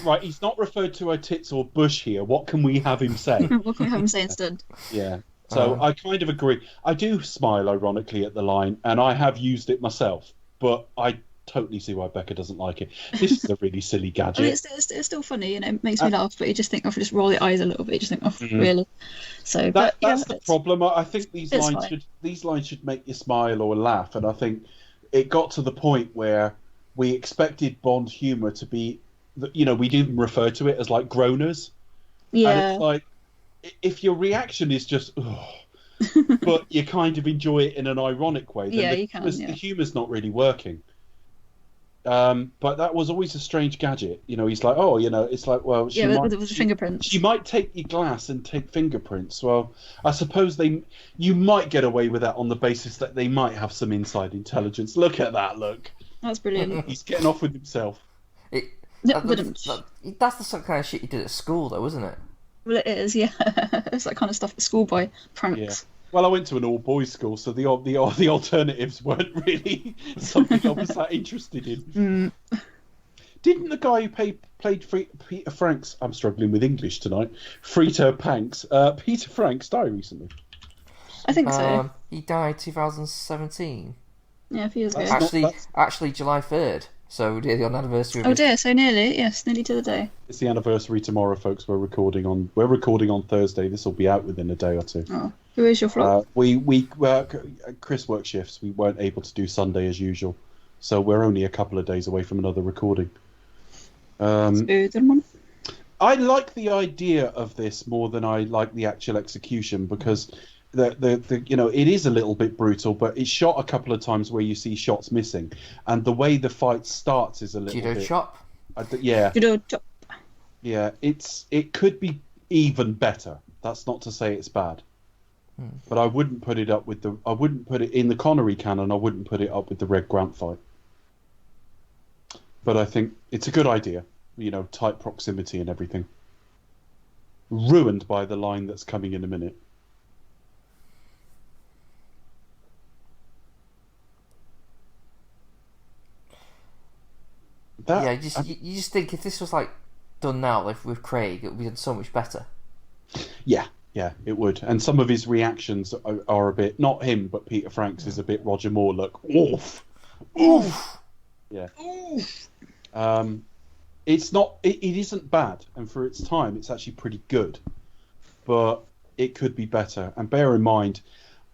Speaker 2: Right, he's not referred to her tits or bush here. What can we have him say?
Speaker 3: what can we have him say instead?
Speaker 2: Yeah. So I kind of agree. I do smile ironically at the line, and I have used it myself, but I totally see why Becca doesn't like it. This is a really silly gadget.
Speaker 3: I mean, it's still funny, it makes me laugh, but you just think, just roll your eyes a little bit. You just think, really? So,
Speaker 2: that's the problem. I think these lines should make you smile or laugh, and I think it got to the point where we expected Bond humour to be, we didn't refer to it as like groaners.
Speaker 3: Yeah.
Speaker 2: And it's like, if your reaction is just, but you kind of enjoy it in an ironic way, then
Speaker 3: you can.
Speaker 2: The humour's not really working. But that was always a strange gadget. He's like, it's like, well,
Speaker 3: with the fingerprints.
Speaker 2: She might take your glass and take fingerprints. Well, I suppose you might get away with that on the basis that they might have some inside intelligence. Look at that, look.
Speaker 3: That's brilliant.
Speaker 2: He's getting off with himself.
Speaker 1: That's the sort of kind of shit you did at school, though, isn't it?
Speaker 3: Well, it is, yeah. It's that kind of stuff, schoolboy pranks.
Speaker 2: Yeah. Well, I went to an all-boys school, so the alternatives weren't really something I was that interested in. Didn't the guy who played Peter Frank's... I'm struggling with English tonight. Peter Franks die recently?
Speaker 3: I think so.
Speaker 1: He died 2017.
Speaker 3: Yeah, a few years ago.
Speaker 1: Actually, July 3rd. So nearly on the anniversary.
Speaker 3: Oh dear, so nearly to the day.
Speaker 2: It's the anniversary tomorrow, folks. We're recording on Thursday. This will be out within a day or two.
Speaker 3: Oh, who is your flock?
Speaker 2: Chris work shifts. We weren't able to do Sunday as usual, so we're only a couple of days away from another recording. I like the idea of this more than I like the actual execution, because it is a little bit brutal, but it's shot a couple of times where you see shots missing, and the way the fight starts is a little
Speaker 1: Judo
Speaker 2: bit.
Speaker 1: chop.
Speaker 3: Judo chop.
Speaker 2: Yeah, it could be even better. That's not to say it's bad, but I wouldn't put it up with I wouldn't put it in the Connery canon. I wouldn't put it up with the Red Grant fight. But I think it's a good idea. Tight proximity and everything. Ruined by the line that's coming in a minute.
Speaker 1: You just think if this was like done now, like with Craig, it would be done so much better.
Speaker 2: Yeah, Yeah, it would. And some of his reactions are a bit, not him, but Peter Franks is a bit Roger Moore look. Oof. Oof. Yeah.
Speaker 3: Oof.
Speaker 2: It's not, it isn't bad. And for its time, it's actually pretty good. But it could be better. And bear in mind,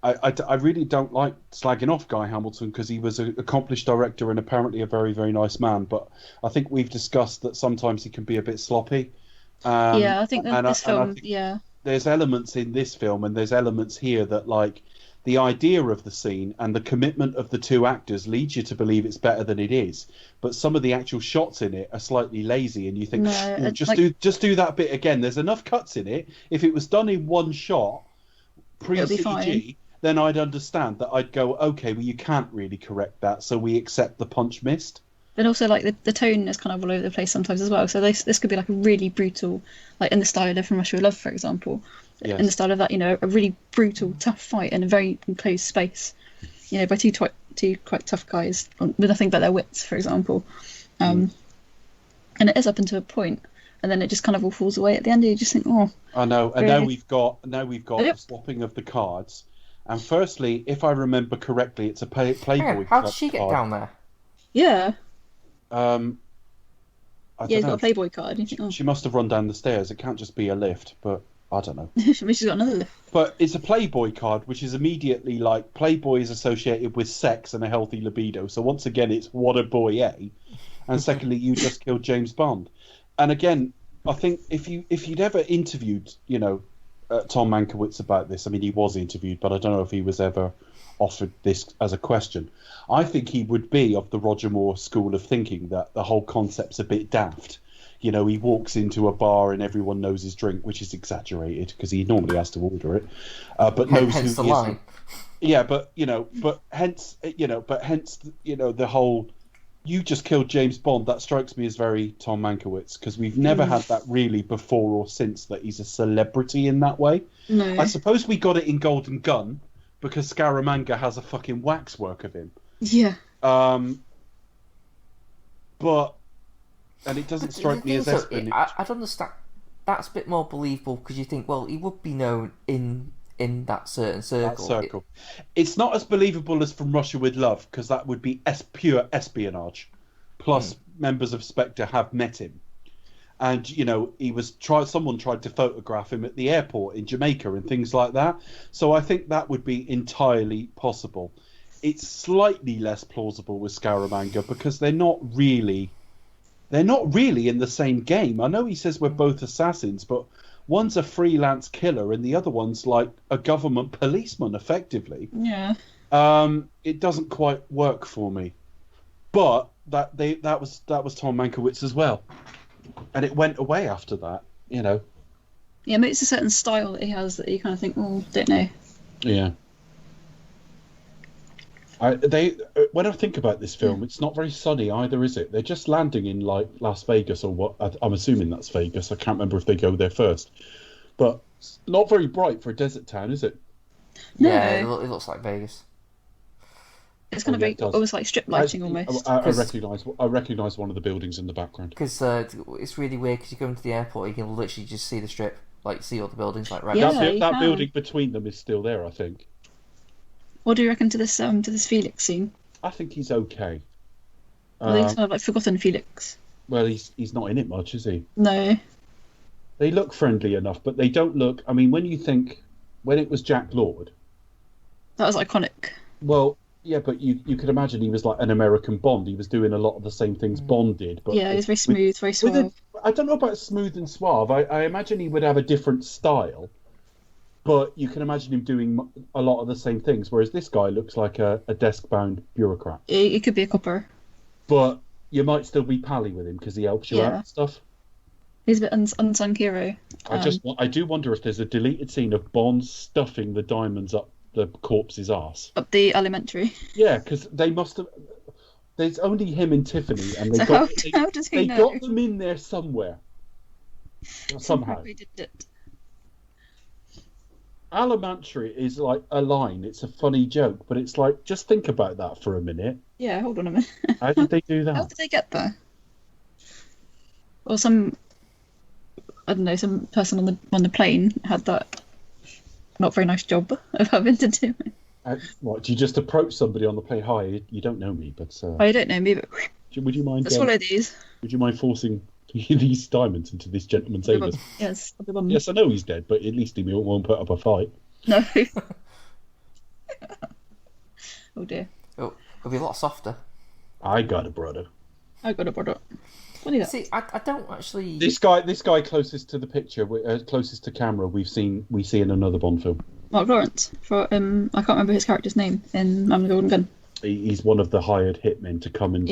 Speaker 2: I really don't like slagging off Guy Hamilton because he was an accomplished director and apparently a very, very nice man. But I think we've discussed that sometimes he can be a bit sloppy.
Speaker 3: Yeah, I think that this
Speaker 2: And I
Speaker 3: film,
Speaker 2: think
Speaker 3: yeah.
Speaker 2: there's elements in this film and there's elements here that, like, the idea of the scene and the commitment of the two actors leads you to believe it's better than it is. But some of the actual shots in it are slightly lazy, and you think,
Speaker 3: No,
Speaker 2: "Oh,
Speaker 3: it's like,
Speaker 2: just do that bit again." There's enough cuts in it. If it was done in one shot, pre
Speaker 3: it'll be fine.
Speaker 2: CG, then I'd understand that. I'd go, okay, well, you can't really correct that, so we accept the punch missed.
Speaker 3: But also, like, the tone is kind of all over the place sometimes as well. So this could be like a really brutal, like in the style of From Russia with Love, for example.
Speaker 2: Yes.
Speaker 3: In the style of that, a really brutal, tough fight in a very enclosed space, by two quite tough guys with nothing but their wits, for example. And it is up until a point, and then it just kind of all falls away at the end. And you just think, oh,
Speaker 2: I know, and
Speaker 3: really?
Speaker 2: now we've got the swapping of the cards. And firstly, if I remember correctly, it's a Playboy.
Speaker 1: How did she get down there?
Speaker 3: Yeah.
Speaker 2: I
Speaker 3: Yeah,
Speaker 2: don't
Speaker 3: he's
Speaker 2: know.
Speaker 3: got a Playboy card. And you think,
Speaker 2: She must have run down the stairs. It can't just be a lift, but I don't know.
Speaker 3: maybe she's got another lift.
Speaker 2: But it's a Playboy card, which is immediately like Playboy is associated with sex and a healthy libido. So once again, it's what a boy, eh? And secondly, you just killed James Bond. And again, I think if you'd ever interviewed, Tom Mankiewicz about this, I mean, he was interviewed, but I don't know if he was ever offered this as a question. I think he would be of the Roger Moore school of thinking that the whole concept's a bit daft. He walks into a bar and everyone knows his drink, which is exaggerated because he normally has to order it, but knows
Speaker 1: Hence
Speaker 2: who
Speaker 1: the
Speaker 2: he is.
Speaker 1: line.
Speaker 2: Yeah, but hence the whole you just killed James Bond. That strikes me as very Tom Mankiewicz because we've never had that really before or since that he's a celebrity in that way.
Speaker 3: No.
Speaker 2: I suppose we got it in Golden Gun because Scaramanga has a fucking waxwork of him.
Speaker 3: Yeah.
Speaker 2: But and it doesn't strike me as espionage.
Speaker 1: I'd understand. That's a bit more believable because you think, well, he would be known in that certain circle.
Speaker 2: It's not as believable as From Russia with Love because that would be pure espionage. Plus, members of Spectre have met him, and someone tried to photograph him at the airport in Jamaica and things like that. So I think that would be entirely possible. It's slightly less plausible with Scaramanga because they're not really in the same game. I know he says we're both assassins, but one's a freelance killer and the other one's like a government policeman, effectively.
Speaker 3: Yeah.
Speaker 2: It doesn't quite work for me. But that was Tom Mankiewicz as well, and it went away after that.
Speaker 3: Yeah, but it's a certain style that he has that you kind of think, oh, don't know.
Speaker 2: Yeah. When I think about this film, it's not very sunny either, is it? They're just landing in like Las Vegas or what? I'm assuming that's Vegas. I can't remember if they go there first, but it's not very bright for a desert town, is it?
Speaker 3: No.
Speaker 1: Yeah, it looks like Vegas.
Speaker 3: It's kind of almost like strip lighting almost.
Speaker 2: I recognise one of the buildings in the background.
Speaker 1: Because it's really weird because you go into the airport, you can literally just see the strip, like see all the buildings like right.
Speaker 3: Yeah,
Speaker 2: that building between them is still there, I think.
Speaker 3: What do you reckon to this Felix scene?
Speaker 2: I think he's okay.
Speaker 3: I think it's kind of like forgotten Felix.
Speaker 2: Well, he's not in it much, is he?
Speaker 3: No.
Speaker 2: They look friendly enough, but they don't look. I mean, when it was Jack Lord,
Speaker 3: That was iconic.
Speaker 2: Well, yeah, but you could imagine he was like an American Bond. He was doing a lot of the same things Bond did. But
Speaker 3: Yeah, he was very smooth, very suave.
Speaker 2: I don't know about smooth and suave. I imagine he would have a different style, but you can imagine him doing a lot of the same things. Whereas this guy looks like a desk-bound bureaucrat.
Speaker 3: He could be a copper.
Speaker 2: But you might still be pally with him because he helps you out and stuff.
Speaker 3: He's a bit unsung hero.
Speaker 2: I do wonder if there's a deleted scene of Bond stuffing the diamonds up the corpse's arse.
Speaker 3: Up the elementary.
Speaker 2: Yeah, because they must have. There's only him and Tiffany, and
Speaker 3: how does he know?
Speaker 2: got them in there somewhere. Somehow.
Speaker 3: He did it.
Speaker 2: Alimentary is like a line. It's a funny joke, but it's like, just think about that for a minute.
Speaker 3: Yeah, hold on a minute.
Speaker 2: How did they do that?
Speaker 3: How did they get there? Or some person on the plane had that not very nice job of having to do it.
Speaker 2: What, do you just approach somebody on the play? Hi, you don't know me, but
Speaker 3: Oh, you don't know me, but
Speaker 2: would you mind?
Speaker 3: let's swallow these.
Speaker 2: Would you mind forcing these diamonds into this gentleman's anus?
Speaker 3: Yes, I'll be bummed.
Speaker 2: Yes, I know he's dead, but at least he won't put up a fight.
Speaker 3: No. Oh dear.
Speaker 1: It'll be a lot softer.
Speaker 2: I got a brother.
Speaker 3: I got a product. What is that?
Speaker 1: See, I don't actually.
Speaker 2: This guy closest to the picture, closest to camera, we see in another Bond film.
Speaker 3: Mark Lawrence. For I can't remember his character's name in Man with the Golden Gun.
Speaker 2: He's one of the hired hitmen to come and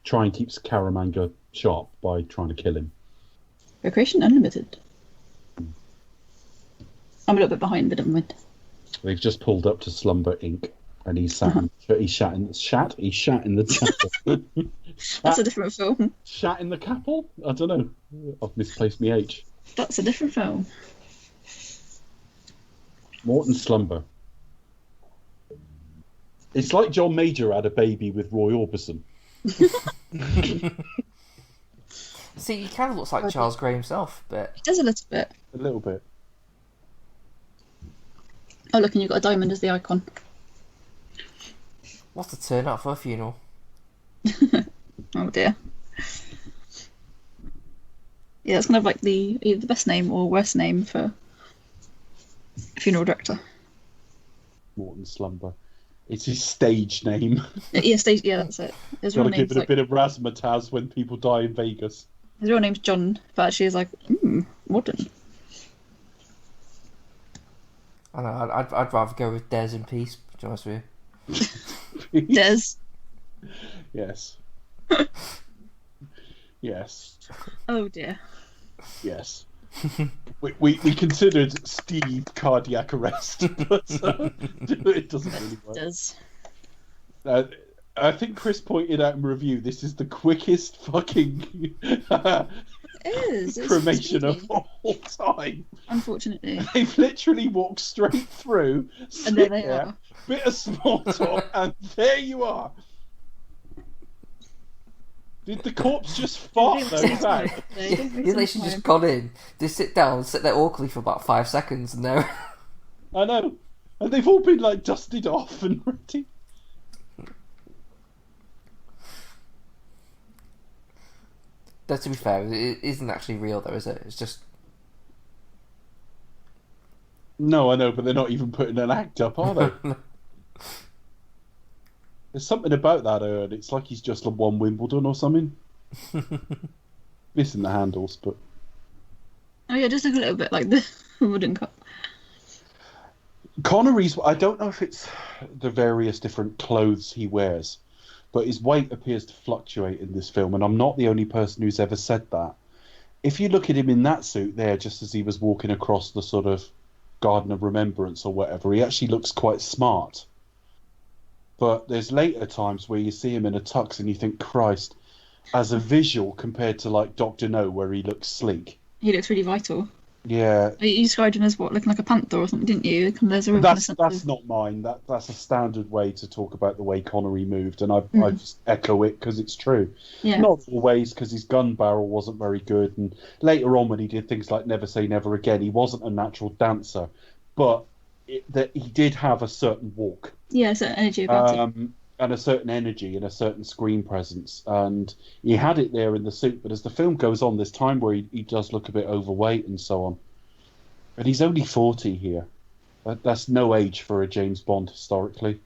Speaker 2: try and keep Scaramanga sharp by trying to kill him.
Speaker 3: Recreation Unlimited. I'm a little bit behind, but never mind.
Speaker 2: They've just pulled up to Slumber Inc. and he's shat in the chapel.
Speaker 3: That's a different film.
Speaker 2: Shat in the Capel? I don't know. I've misplaced my H.
Speaker 3: That's a different film.
Speaker 2: Morton Slumber. It's like John Major had a baby with Roy Orbison.
Speaker 1: See, he kind of looks like Charles Gray himself, but
Speaker 3: He does a little bit.
Speaker 2: A little bit.
Speaker 3: Oh, look, and you've got a diamond as the icon.
Speaker 1: what a turn out for a funeral.
Speaker 3: Oh dear. Yeah, it's kind of like either the best name or worst name for a funeral director.
Speaker 2: Morton Slumber. It's his stage name.
Speaker 3: Yeah, that's it. His real
Speaker 2: Gotta give
Speaker 3: name's
Speaker 2: it a bit of razzmatazz when people die in Vegas.
Speaker 3: his real name's John, but actually is like modern.
Speaker 1: I know. I'd rather go with Des in peace. To be honest with you.
Speaker 3: Des.
Speaker 2: Yes. Yes.
Speaker 3: Oh dear.
Speaker 2: Yes. we considered Steve cardiac arrest, but it doesn't really work.
Speaker 3: Des.
Speaker 2: I think Chris pointed out in review this is the quickest fucking
Speaker 3: It's
Speaker 2: cremation
Speaker 3: speedy.
Speaker 2: of all time.
Speaker 3: Unfortunately.
Speaker 2: They've literally walked straight through,
Speaker 3: And there
Speaker 2: sit
Speaker 3: they
Speaker 2: there,
Speaker 3: are.
Speaker 2: bit of small talk, and there you are. Did the corpse just fart those out?
Speaker 1: He's literally just gone in. They sit down, sit there awkwardly for about 5 seconds, and they're
Speaker 2: I know. And they've all been like dusted off and ready.
Speaker 1: to be fair, it isn't actually real though, is it? It's just
Speaker 2: No, I know, but they're not even putting an act up, are they? There's something about that I heard. It's like he's just won Wimbledon or something. Missing the handles, but
Speaker 3: Oh yeah, just look a little bit like the wooden cup.
Speaker 2: Connery's. I don't know if it's the various different clothes he wears, but his weight appears to fluctuate in this film, and I'm not the only person who's ever said that. If you look at him in that suit there, just as he was walking across the sort of Garden of Remembrance or whatever, he actually looks quite smart. But there's later times where you see him in a tux and you think, Christ, as a visual compared to like Dr. No, where he looks sleek.
Speaker 3: He looks really vital.
Speaker 2: Yeah.
Speaker 3: You described him as what, looking like a panther or something, didn't you? There's a real kind of sense
Speaker 2: That's
Speaker 3: of-
Speaker 2: not mine. That's a standard way to talk about the way Connery moved, and I just echo it because it's true.
Speaker 3: Yeah.
Speaker 2: Not always, because his gun barrel wasn't very good, and later on when he did things like Never Say Never Again, he wasn't a natural dancer, but he did have a certain walk.
Speaker 3: Yeah, certain energy about it.
Speaker 2: And a certain energy and a certain screen presence, and he had it there in the suit. But as the film goes on, there's time where he does look a bit overweight and so on. And he's only 40 here. That's no age for a James Bond historically.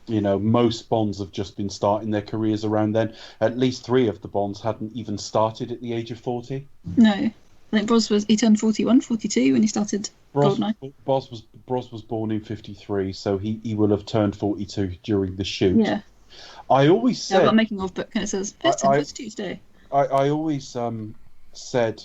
Speaker 2: You know, most Bonds have just been starting their careers around then. At least 3 of the Bonds hadn't even started at the age of 40.
Speaker 3: No. I think he turned 41, 42 when he started GoldenEye.
Speaker 2: Bros was born in 53, so he will have turned 42 during the shoot.
Speaker 3: Yeah.
Speaker 2: I always
Speaker 3: Yeah, I've
Speaker 2: said...
Speaker 3: got a making of book and it says, first turn 42 today.
Speaker 2: I always said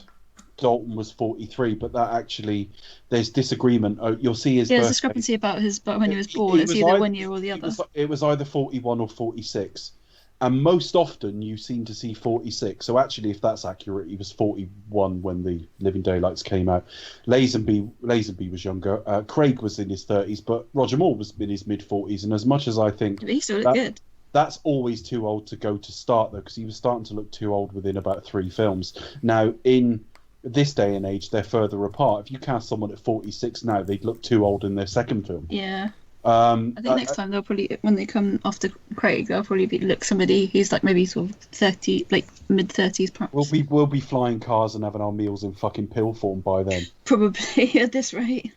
Speaker 2: Dalton was 43, but that actually... There's disagreement. You'll see his
Speaker 3: Yeah, there's
Speaker 2: birthday.
Speaker 3: discrepancy about when he was born. It's either 1 year or the other.
Speaker 2: It was either 41 or 46. And most often you seem to see 46. So actually, if that's accurate, he was 41 when the Living Daylights came out. Lazenby was younger. Craig was in his 30s, but Roger Moore was in his mid-40s. And as much as I think...
Speaker 3: But he still looked good.
Speaker 2: That's always too old to go to start, though, because he was starting to look too old within about 3 films. Now, in this day and age, they're further apart. If you cast someone at 46 now, they'd look too old in their second film.
Speaker 3: Yeah. I think next time they'll probably, when they come after Craig, they'll probably look somebody who's like maybe sort of 30, like mid-30s perhaps.
Speaker 2: We'll be flying cars and having our meals in fucking pill form by then.
Speaker 3: Probably at this rate.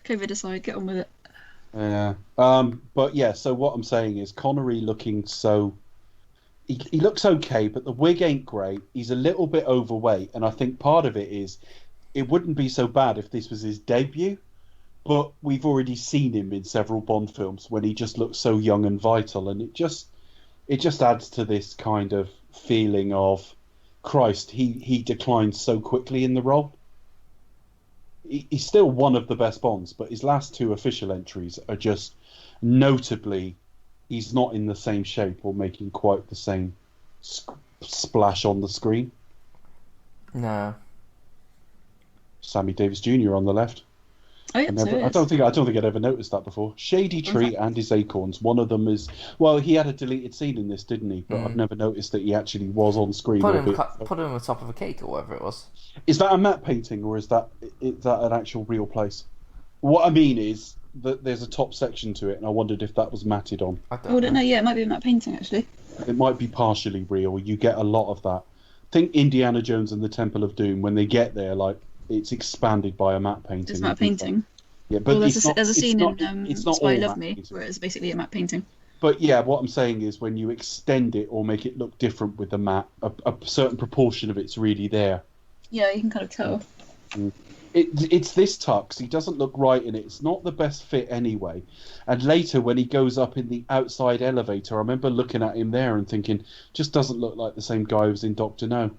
Speaker 3: COVID aside, get on with it.
Speaker 2: Yeah. But yeah, so what I'm saying is Connery looking so... He looks okay, but the wig ain't great. He's a little bit overweight, and I think part of it is it wouldn't be so bad if this was his debut. But we've already seen him in several Bond films when he just looks so young and vital, and it just adds to this kind of feeling of, Christ, he declined so quickly in the role. He's still one of the best Bonds, but his last two official entries are just notably, he's not in the same shape or making quite the same splash on the screen.
Speaker 1: No.
Speaker 2: Sammy Davis Jr. on the left.
Speaker 3: Oh, yeah,
Speaker 2: I don't think I'd ever noticed that before. Shady Tree and his Acorns. One of them is, well, he had a deleted scene in this, didn't he? But I've never noticed that he actually was on screen.
Speaker 1: Put him on the top of a cake or whatever it was.
Speaker 2: Is that a matte painting or is that an actual real place? What I mean is that there's a top section to it, and I wondered if that was matted on.
Speaker 3: I don't know. Yeah, it might be a matte painting actually.
Speaker 2: It might be partially real. You get a lot of that. Think Indiana Jones and the Temple of Doom. When they get there, like, it's expanded by a matte painting.
Speaker 3: It's a matte painting.
Speaker 2: Yeah, but
Speaker 3: there's a scene
Speaker 2: in
Speaker 3: Spy Love Me where it's basically a matte painting.
Speaker 2: But yeah, what I'm saying is when you extend it or make it look different with the matte, a certain proportion of it's really there.
Speaker 3: Yeah, you can kind of tell.
Speaker 2: It's this tux. He doesn't look right in it. It's not the best fit anyway. And later, when he goes up in the outside elevator, I remember looking at him there and thinking, just doesn't look like the same guy who was in Doctor No.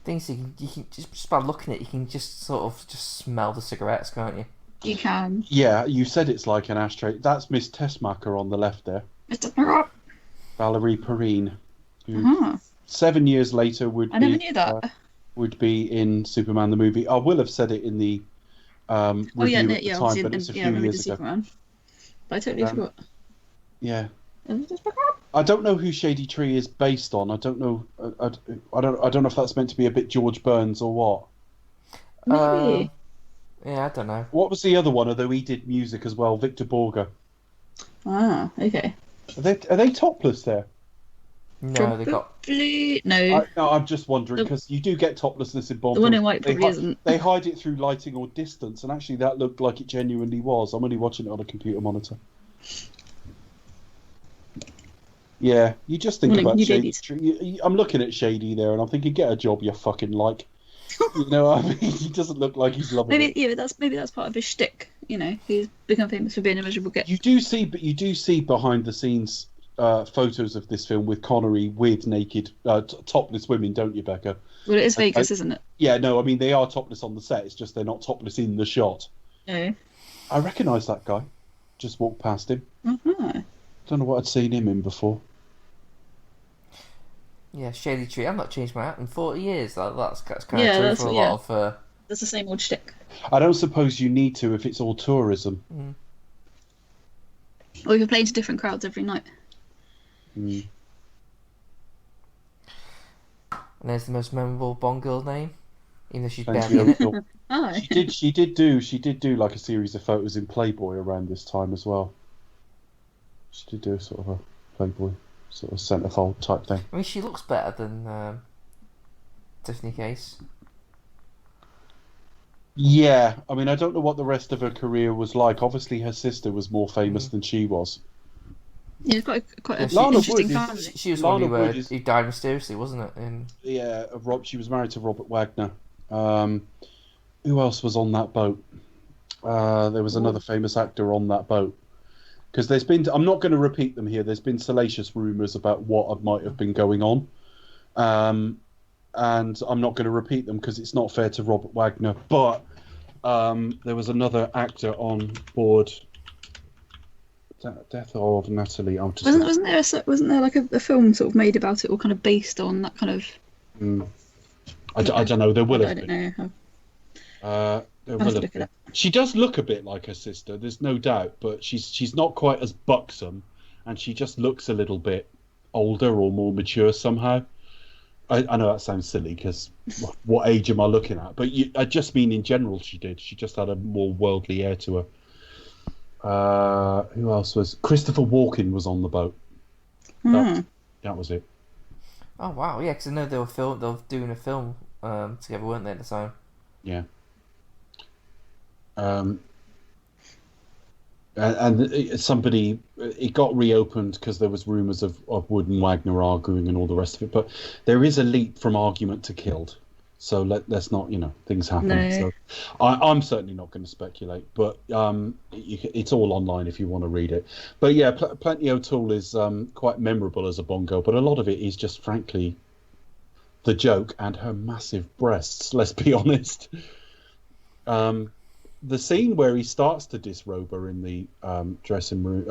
Speaker 1: Things you can just by looking at it, you can just sort of just smell the cigarettes, can't you?
Speaker 3: You can.
Speaker 2: Yeah, you said it's like an ashtray. That's Miss Tessmacher on the left there. Valerie Perrine, who 7 years later would
Speaker 3: I never knew that.
Speaker 2: Would be in Superman the movie. I will have said it in the review at the time, but it's a few years ago.
Speaker 3: Superman. But I totally forgot.
Speaker 2: Yeah. I don't know who Shady Tree is based on. I don't know. I don't know if that's meant to be a bit George Burns or what.
Speaker 3: Maybe.
Speaker 1: Yeah, I don't know.
Speaker 2: What was the other one? Although he did music as well, Victor Borger.
Speaker 3: Ah, okay.
Speaker 2: Are they topless there?
Speaker 1: No, they got.
Speaker 3: No.
Speaker 2: I'm just wondering because you do get toplessness in Bond.
Speaker 3: The one in white probably isn't.
Speaker 2: They hide it through lighting or distance, and actually that looked like it genuinely was. I'm only watching it on a computer monitor. Yeah, you just think about Shady Tree. I'm looking at Shady there, and I'm thinking, get a job you fucking like. You know what I mean? He doesn't look like he's loving it.
Speaker 3: Yeah, maybe that's part of his shtick. You know, he's become famous for being a miserable git.
Speaker 2: You do see behind the scenes photos of this film with Connery with naked, topless women, don't you, Becca?
Speaker 3: Well, it is Vegas, isn't it?
Speaker 2: Yeah, no, I mean they are topless on the set. It's just they're not topless in the shot.
Speaker 3: No.
Speaker 2: I recognise that guy. Just walked past him.
Speaker 3: Uh-huh.
Speaker 2: Don't know what I'd seen him in before.
Speaker 1: Yeah, Shady Tree. I've not changed my hat in 40 years. That's kind of true for a lot of...
Speaker 3: That's the same old shtick.
Speaker 2: I don't suppose you need to if it's all tourism.
Speaker 1: Mm.
Speaker 3: Or if you're playing to different crowds every night.
Speaker 2: Mm.
Speaker 1: And there's the most memorable Bond girl name, even though she's barely in it.
Speaker 3: Oh.
Speaker 2: She did do like a series of photos in Playboy around this time as well. She did do sort of a Playboy sort of centerfold type thing.
Speaker 1: I mean, she looks better than Tiffany Case.
Speaker 2: Yeah, I mean, I don't know what the rest of her career was like. Obviously, her sister was more famous than she was.
Speaker 3: Yeah, quite a
Speaker 2: Lana
Speaker 3: interesting
Speaker 2: Wood
Speaker 3: family.
Speaker 1: She was one who died mysteriously, wasn't it?
Speaker 2: Yeah, she was married to Robert Wagner. Who else was on that boat? There was another famous actor on that boat. Because there's been, I'm not going to repeat them here, there's been salacious rumours about what might have been going on. And I'm not going to repeat them because it's not fair to Robert Wagner. But there was another actor on board. Death of Natalie.
Speaker 3: Wasn't there like a film sort of made about it, or kind of based on that kind of?
Speaker 2: I don't know. There will have
Speaker 3: been.
Speaker 2: I don't know. There will have been. She does look a bit like her sister. There's no doubt, but she's not quite as buxom, and she just looks a little bit older or more mature somehow. I know that sounds silly because what age am I looking at? But I just mean in general she did. She just had a more worldly air to her. Who else was? Christopher Walken was on the boat. That was it.
Speaker 1: Oh wow, yeah, because I know they were doing a film together, weren't they, at the time?
Speaker 2: Yeah. And it got reopened because there was rumours of Wood and Wagner arguing and all the rest of it. But there is a leap from argument to killed. So let's not, things happen.
Speaker 3: No.
Speaker 2: So I'm certainly not going to speculate. But it's all online if you want to read it. But yeah, Plenty O'Toole is quite memorable as a Bond girl. But a lot of it is just, frankly, the joke and her massive breasts, let's be honest. The scene where he starts to disrobe her in the dressing room,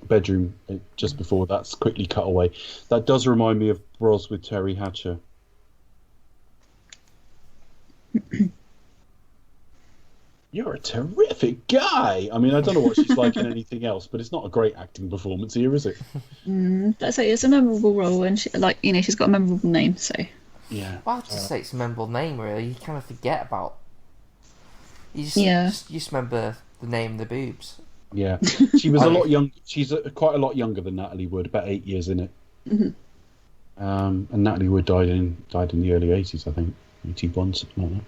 Speaker 2: bedroom, just before that's quickly cut away. That does remind me of Bros with Terry Hatcher. You're a terrific guy. I mean, I don't know what she's like in anything else, but it's not a great acting performance here, is it?
Speaker 3: Let's say it's a memorable role, and she's got a memorable name. So
Speaker 2: yeah,
Speaker 1: well, I'd just say it's a memorable name. Really, you kind of forget about. You just remember the name, the boobs.
Speaker 2: Yeah, she was a lot young. She's quite a lot younger than Natalie Wood, about 8 years in it.
Speaker 3: Mm-hmm.
Speaker 2: And Natalie Wood died in the early 80s, I think, 81, something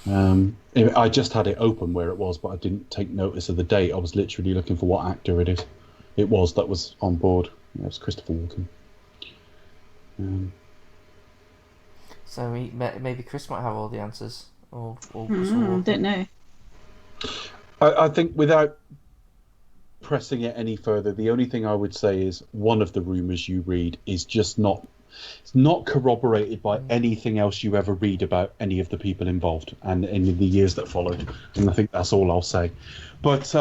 Speaker 2: like that. I just had it open where it was, but I didn't take notice of the date. I was literally looking for what actor that was on board. Yeah, it was Christopher Walken.
Speaker 1: So maybe Chris might have all the answers. Or
Speaker 3: don't know.
Speaker 2: I think without pressing it any further, the only thing I would say is one of the rumours you read is just not corroborated by anything else you ever read about any of the people involved and in the years that followed. And I think that's all I'll say. But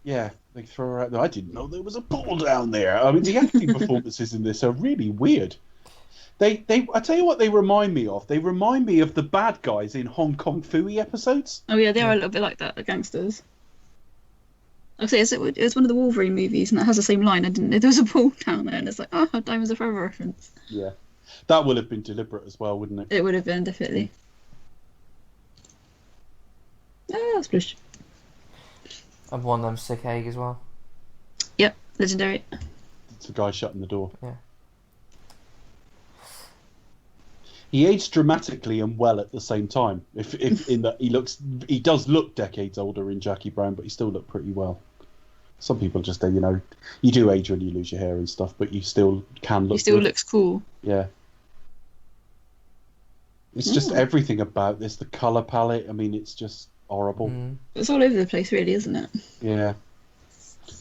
Speaker 2: yeah, they throw her out there. I didn't know there was a pool down there. I mean, the acting performances in this are really weird. I tell you what they remind me of. They remind me of the bad guys in Hong Kong Phooey episodes.
Speaker 3: Oh yeah, they are a little bit like that, the gangsters. I say it was one of the Wolverine movies, and it has the same line. I didn't know there was a pool down there, and it's like, Diamonds Are Forever reference.
Speaker 2: Yeah, that would have been deliberate as well, wouldn't it?
Speaker 3: It would have been, definitely. That's blush.
Speaker 1: And one of them sick egg as well.
Speaker 3: Yep, legendary.
Speaker 2: It's the guy shutting the door.
Speaker 1: Yeah.
Speaker 2: He aged dramatically and well at the same time. If in that he does look decades older in Jackie Brown, but he still looked pretty well. Some people just say, you do age when you lose your hair and stuff, but you still can look.
Speaker 3: He still
Speaker 2: good.
Speaker 3: looks cool.
Speaker 2: Yeah. It's just everything about this, the colour palette. I mean, it's just horrible.
Speaker 3: It's all over the place, really, isn't it?
Speaker 2: Yeah.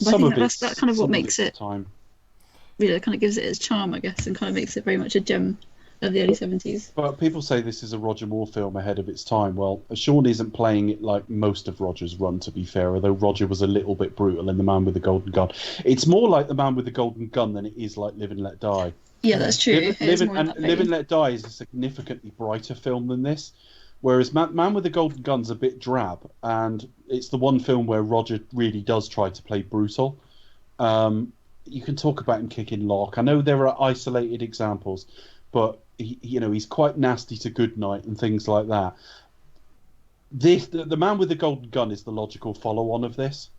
Speaker 3: But I think that's kind of what makes it.
Speaker 2: Time.
Speaker 3: It kind of gives it its charm, I guess, and kind of makes it very much a gem of the early 70s.
Speaker 2: But people say this is a Roger Moore film ahead of its time. Well, Sean isn't playing it like most of Roger's run, to be fair, although Roger was a little bit brutal in The Man with the Golden Gun. It's more like The Man with the Golden Gun than it is like Live and Let Die.
Speaker 3: Yeah, that's true.
Speaker 2: Live and Let Die is a significantly brighter film than this, whereas Man with the Golden Gun's a bit drab, and it's the one film where Roger really does try to play brutal. You can talk about him kicking lock. I know there are isolated examples, but he's quite nasty to Goodnight and things like that. The Man with the Golden Gun is the logical follow-on of this,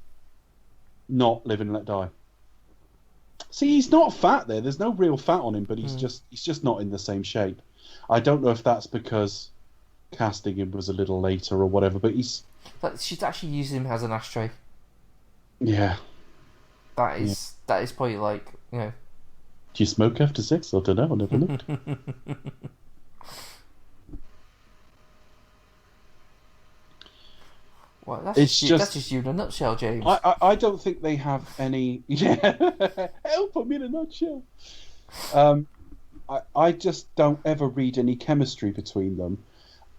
Speaker 2: not Live and Let Die. See, he's not fat there. There's no real fat on him, but he's just not in the same shape. I don't know if that's because casting him was a little later or whatever, but
Speaker 1: she's actually using him as an ashtray.
Speaker 2: Yeah.
Speaker 1: That is probably like,
Speaker 2: Do you smoke after sex? I don't know. I never looked.
Speaker 1: Well, that's just you in a nutshell, James.
Speaker 2: I don't think they have any. Yeah, help them in a nutshell. I just don't ever read any chemistry between them,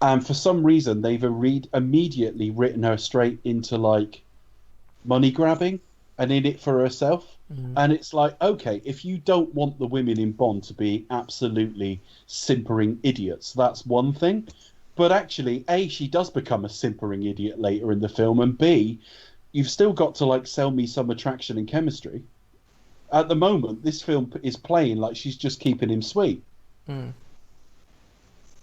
Speaker 2: and for some reason they've immediately written her straight into like money grabbing and in it for herself. And it's like, okay, if you don't want the women in Bond to be absolutely simpering idiots, that's one thing. But actually, A, she does become a simpering idiot later in the film, and B, you've still got to like sell me some attraction and chemistry. At the moment, this film is playing like she's just keeping him sweet.
Speaker 1: Mm.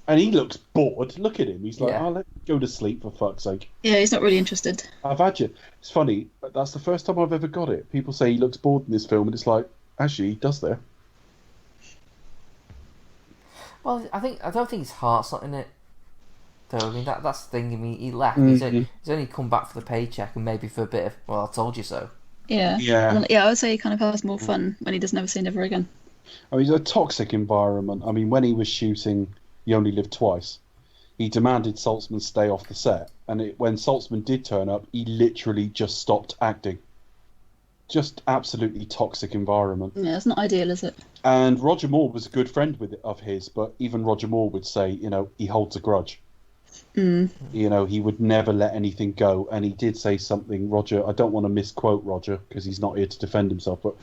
Speaker 2: And he looks bored. Look at him. He's like,
Speaker 1: Yeah.
Speaker 2: oh, let's go to sleep, for fuck's sake.
Speaker 3: Yeah, he's not really interested.
Speaker 2: I've had you. It's funny. That's the first time I've ever got it. People say he looks bored in this film, and it's like, actually, he does there.
Speaker 1: Well, I don't think his heart's not in it. Though I mean that's the thing. I mean he left.
Speaker 2: Mm-hmm.
Speaker 1: He's only come back for the paycheck and maybe for a bit of I told you so.
Speaker 3: Yeah.
Speaker 2: Yeah.
Speaker 3: Well, yeah, I would say he kind of has more fun when he does Never Say Never Again.
Speaker 2: I mean, it's a toxic environment. I mean, when he was shooting You Only Live Twice, he demanded Saltzman stay off the set. And when Saltzman did turn up, he literally just stopped acting. Just absolutely toxic environment.
Speaker 3: Yeah, it's not ideal, is it?
Speaker 2: And Roger Moore was a good friend of his, but even Roger Moore would say, he holds a grudge.
Speaker 3: Mm.
Speaker 2: He would never let anything go. And he did say something, Roger, I don't want to misquote Roger because he's not here to defend himself, but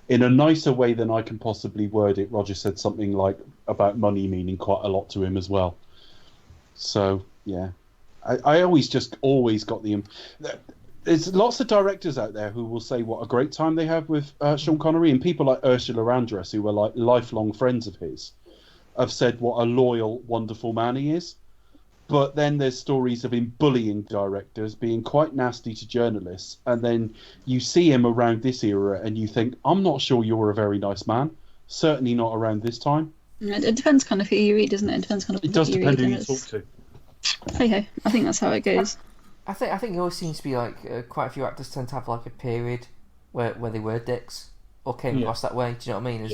Speaker 2: in a nicer way than I can possibly word it, Roger said something like about money meaning quite a lot to him as well. So, yeah. I always got there's lots of directors out there who will say what a great time they have with Sean Connery, and people like Ursula Andress, who were like lifelong friends of his, have said what a loyal, wonderful man he is. But then there's stories of him bullying directors, being quite nasty to journalists, and then you see him around this era and you think, I'm not sure you're a very nice man. Certainly not around this time.
Speaker 3: Yeah, it depends kind of who you read, doesn't it? It depends kind of
Speaker 2: It
Speaker 3: what
Speaker 2: does
Speaker 3: you
Speaker 2: depend
Speaker 3: read,
Speaker 2: who
Speaker 3: and
Speaker 2: you talk to.
Speaker 3: Hey ho, I think that's how it goes.
Speaker 1: I think it always seems to be like quite a few actors tend to have like a period where they were dicks or came across that way. Do you know what I mean?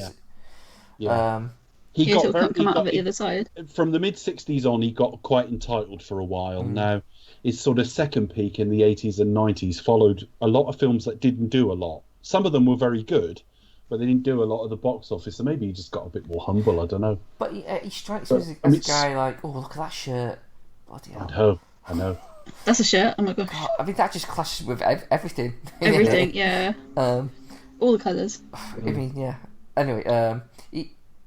Speaker 2: Yeah.
Speaker 3: He sort of come out of it the other side.
Speaker 2: From the mid-60s on, he got quite entitled for a while. Now, his sort of second peak in the 80s and 90s followed a lot of films that didn't do a lot. Some of them were very good, but they didn't do a lot of the box office, so maybe he just got a bit more humble, I don't know.
Speaker 1: But he strikes me as a guy like, oh, look at that shirt. Bloody hell.
Speaker 2: I know.
Speaker 3: That's a shirt, oh my gosh.
Speaker 1: God, I mean, that just clashes with everything.
Speaker 3: Everything, yeah. All the colours.
Speaker 1: I mean, yeah. Anyway,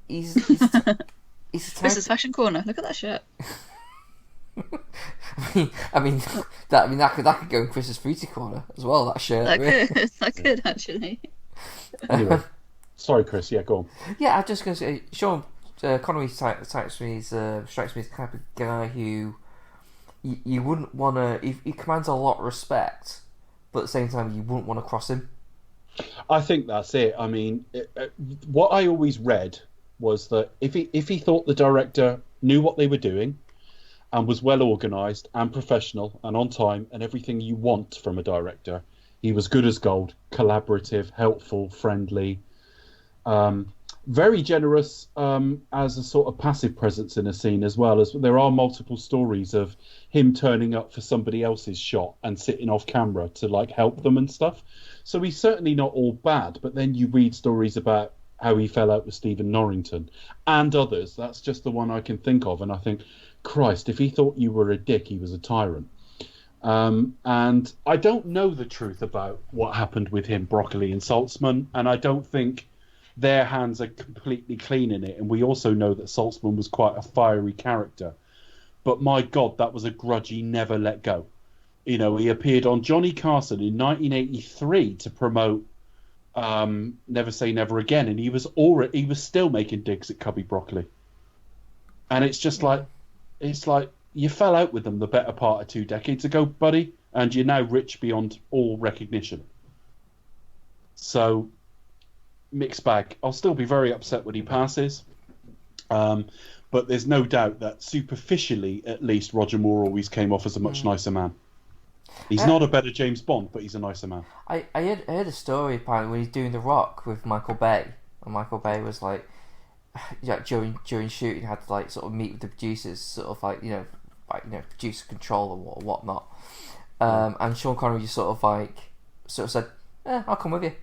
Speaker 1: he's the type...
Speaker 3: This is Fashion Corner. Look at that shirt.
Speaker 1: I mean that could go in Chris's Fruity Corner as well. That shirt.
Speaker 3: That could actually.
Speaker 2: Anyway, sorry, Chris. Yeah, go on.
Speaker 1: Yeah, I'm just going to say, Sean Connery strikes me as the type of guy who you wouldn't want to. He commands a lot of respect, but at the same time, you wouldn't want to cross him.
Speaker 2: I think that's it. I mean, what I always read was that if he thought the director knew what they were doing and was well organised and professional and on time and everything you want from a director, he was good as gold, collaborative, helpful, friendly, very generous as a sort of passive presence in a scene as well. As there are multiple stories of him turning up for somebody else's shot and sitting off camera to like help them and stuff. So he's certainly not all bad, but then you read stories about how he fell out with Stephen Norrington and others. That's just the one I can think of. And I think, Christ, if he thought you were a dick, he was a tyrant. And I don't know the truth about what happened with him, Broccoli and Saltzman, and I don't think their hands are completely clean in it. And we also know that Saltzman was quite a fiery character. But my God, that was a grudge he never let go. You know, he appeared on Johnny Carson in 1983 to promote Never Say Never Again, and he was still making digs at Cubby Broccoli. And it's just like you fell out with them the better part of 2 decades ago, buddy, and you're now rich beyond all recognition. So, mixed bag. I'll still be very upset when he passes, but there's no doubt that superficially, at least, Roger Moore always came off as a much nicer man. He's not a better James Bond, but he's a nicer man.
Speaker 1: I heard a story apparently when he's doing The Rock with Michael Bay, and Michael Bay was like, yeah, during shooting had to like sort of meet with the producers, sort of like producer control or whatnot, and Sean Connery just sort of said, I'll come with you,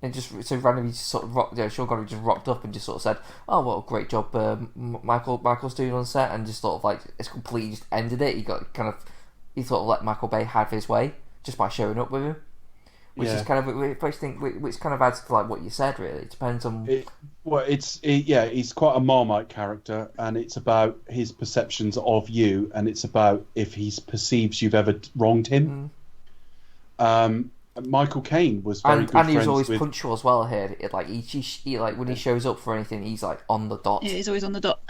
Speaker 1: and just so randomly just sort of Sean Connery just rocked up and just sort of said, oh, what a great job Michael's doing on set, and just sort of like it's completely just ended it. He thought of let Michael Bay have his way just by showing up with him, which is kind of which kind of adds to like what you said. Really, it depends on.
Speaker 2: He's quite a Marmite character, and it's about his perceptions of you, and it's about if he perceives you've ever wronged him. Michael Caine was very good
Speaker 1: and he was
Speaker 2: friends
Speaker 1: always
Speaker 2: with.
Speaker 1: punctual as well here. Like he like when he shows up for anything, he's like on the dot.
Speaker 3: Yeah, he's always on the dot.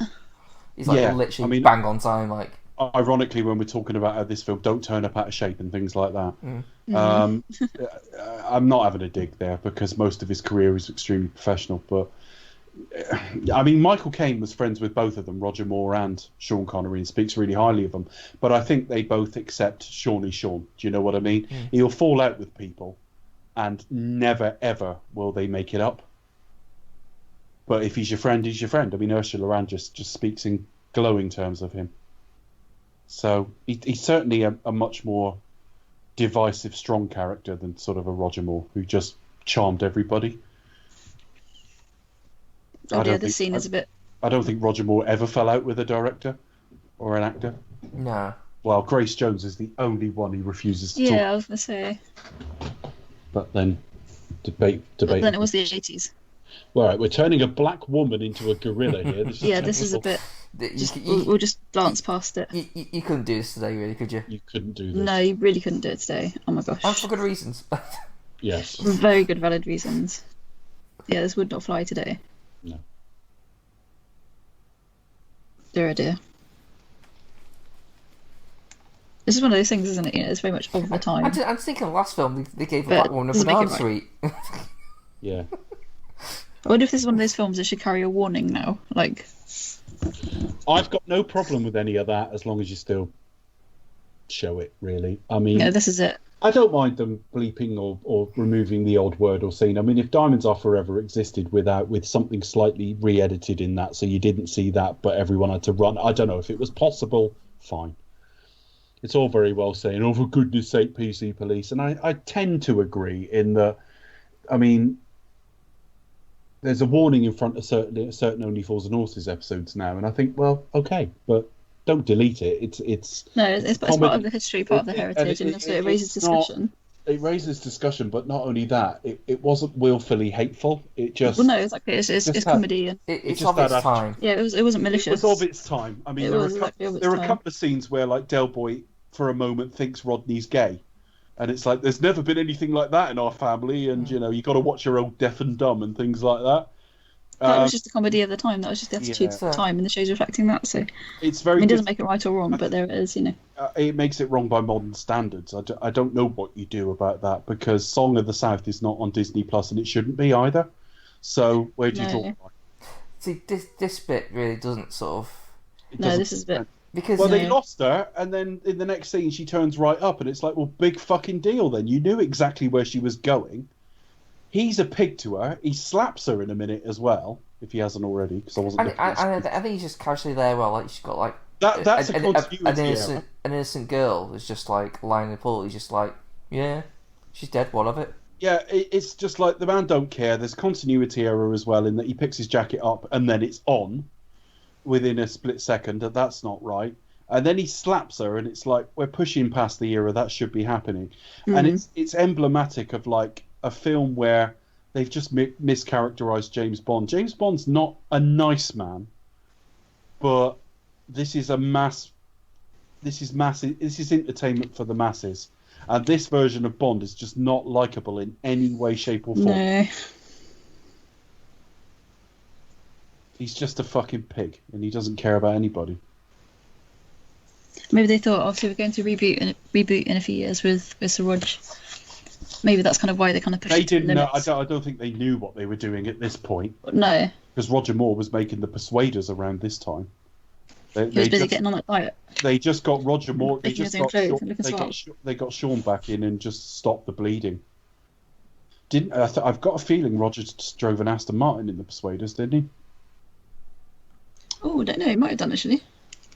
Speaker 1: He's like
Speaker 2: Yeah,
Speaker 1: literally
Speaker 2: I mean-
Speaker 1: bang on time. Like
Speaker 2: Ironically, when we're talking about how this film don't turn up out of shape and things like that, I'm not having a dig there because most of his career is extremely professional. But I mean, Michael Caine was friends with both of them, Roger Moore and Sean Connery, and speaks really highly of them. But I think they both accept Shawnee Sean. Do you know what I mean? He'll fall out with people, and never ever will they make it up. But if he's your friend, he's your friend. I mean, Ursula Andress just speaks in glowing terms of him. So he's certainly a much more divisive, strong character than sort of a Roger Moore who just charmed everybody.
Speaker 3: Oh, yeah, this scene is a bit.
Speaker 2: I don't think Roger Moore ever fell out with a director or an actor.
Speaker 1: no,
Speaker 2: Well, Grace Jones is the only one he refuses to
Speaker 3: Yeah, I
Speaker 2: talk.
Speaker 3: was gonna say.
Speaker 2: But then debate.
Speaker 3: But then it was the 80s.
Speaker 2: All right, we're turning a black woman into a gorilla here.
Speaker 3: This is a bit. We'll just glance past it.
Speaker 1: You couldn't do this today, really, could you?
Speaker 2: You couldn't do this.
Speaker 3: No, you really couldn't do it today. Oh my gosh.
Speaker 1: And for good reasons.
Speaker 2: Yes.
Speaker 3: For very good, valid reasons. Yeah, this would not fly today.
Speaker 2: No.
Speaker 3: Dear, oh dear. This is one of those things, isn't it? You know, it's very much of the time.
Speaker 1: I'm thinking the last film they gave a
Speaker 3: But
Speaker 1: black woman a
Speaker 3: doesn't make it
Speaker 1: banana
Speaker 3: right.
Speaker 1: sweet.
Speaker 2: Yeah.
Speaker 3: I wonder if this is one of those films that should carry a warning now. Like,
Speaker 2: I've got no problem with any of that as long as you still show it, really. I mean,
Speaker 3: yeah, this is it.
Speaker 2: I don't mind them bleeping or removing the odd word or scene. I mean, if Diamonds Are Forever existed with something slightly re-edited in that, so you didn't see that, but everyone had to run, I don't know if it was possible. Fine. It's all very well saying, "Oh, for goodness sake, PC police," and I tend to agree in that. I mean, there's a warning in front of certain Only Fools and Horses episodes now, and I think, well, okay, but don't delete it. It's
Speaker 3: part of the history, part of the heritage, and also it raises discussion.
Speaker 2: It raises discussion, but not only that, it wasn't willfully hateful. It just
Speaker 3: Well, no, exactly. It's comedy, and
Speaker 1: It's
Speaker 2: just
Speaker 1: of its
Speaker 2: that
Speaker 1: time.
Speaker 3: yeah, it wasn't malicious.
Speaker 2: It was of its time. I mean,
Speaker 3: It
Speaker 2: there
Speaker 3: was
Speaker 2: are
Speaker 3: exactly of its
Speaker 2: there are a
Speaker 3: time.
Speaker 2: couple of scenes where, like, Del Boy, for a moment, thinks Rodney's gay. And it's like, there's never been anything like that in our family, and, you know, you got to watch your old Deaf and Dumb and things like that.
Speaker 3: That was just the comedy of the time. That was just the attitude of the time, and the show's reflecting that. So,
Speaker 2: It's very
Speaker 3: I mean, it doesn't make it right or wrong, but there it is, you know.
Speaker 2: it makes it wrong by modern standards. I don't know what you do about that, because Song of the South is not on Disney Plus, and it shouldn't be either. So where do you draw the line?
Speaker 1: See, this bit really doesn't sort of
Speaker 2: It
Speaker 3: No,
Speaker 2: doesn't-
Speaker 3: this is a bit.
Speaker 1: because
Speaker 2: Well, they lost her, and then in the next scene she turns right up, and it's like, well, big fucking deal then. You knew exactly where she was going. He's a pig to her. He slaps her in a minute as well, if he hasn't already, because I wasn't.
Speaker 1: I think he's just casually there. Well, like she's got like
Speaker 2: That's a
Speaker 1: an
Speaker 2: continuity
Speaker 1: innocent girl who's just like lying in the pool. He's just like, yeah, she's dead. What of it?
Speaker 2: Yeah, it's just like the man don't care. There's continuity error as well in that he picks his jacket up and then it's on within a split second. That's not right. And then he slaps her, and it's like, we're pushing past the era that should be happening. And it's emblematic of like a film where they've just mischaracterized James Bond. James Bond's not a nice man, but this is this is entertainment for the masses. And this version of Bond is just not likable in any way, shape, or form.
Speaker 3: No.
Speaker 2: He's just a fucking pig, and he doesn't care about anybody.
Speaker 3: Maybe they thought, obviously, we're going to reboot in a few years with Sir Rog. Maybe that's kind of why they kind of pushed
Speaker 2: They
Speaker 3: it to the
Speaker 2: didn't know.
Speaker 3: limits.
Speaker 2: I don't think they knew what they were doing at this point,
Speaker 3: No,
Speaker 2: because Roger Moore was making The Persuaders around this time.
Speaker 3: he was busy getting on that diet.
Speaker 2: They just got Roger Moore. They
Speaker 3: Making
Speaker 2: just
Speaker 3: his own
Speaker 2: got
Speaker 3: clothes and looking swell.
Speaker 2: they got Sean back in and just stopped the bleeding. Didn't I've got a feeling Roger just drove an Aston Martin in The Persuaders, didn't he?
Speaker 3: Oh, I don't know. He might have done actually.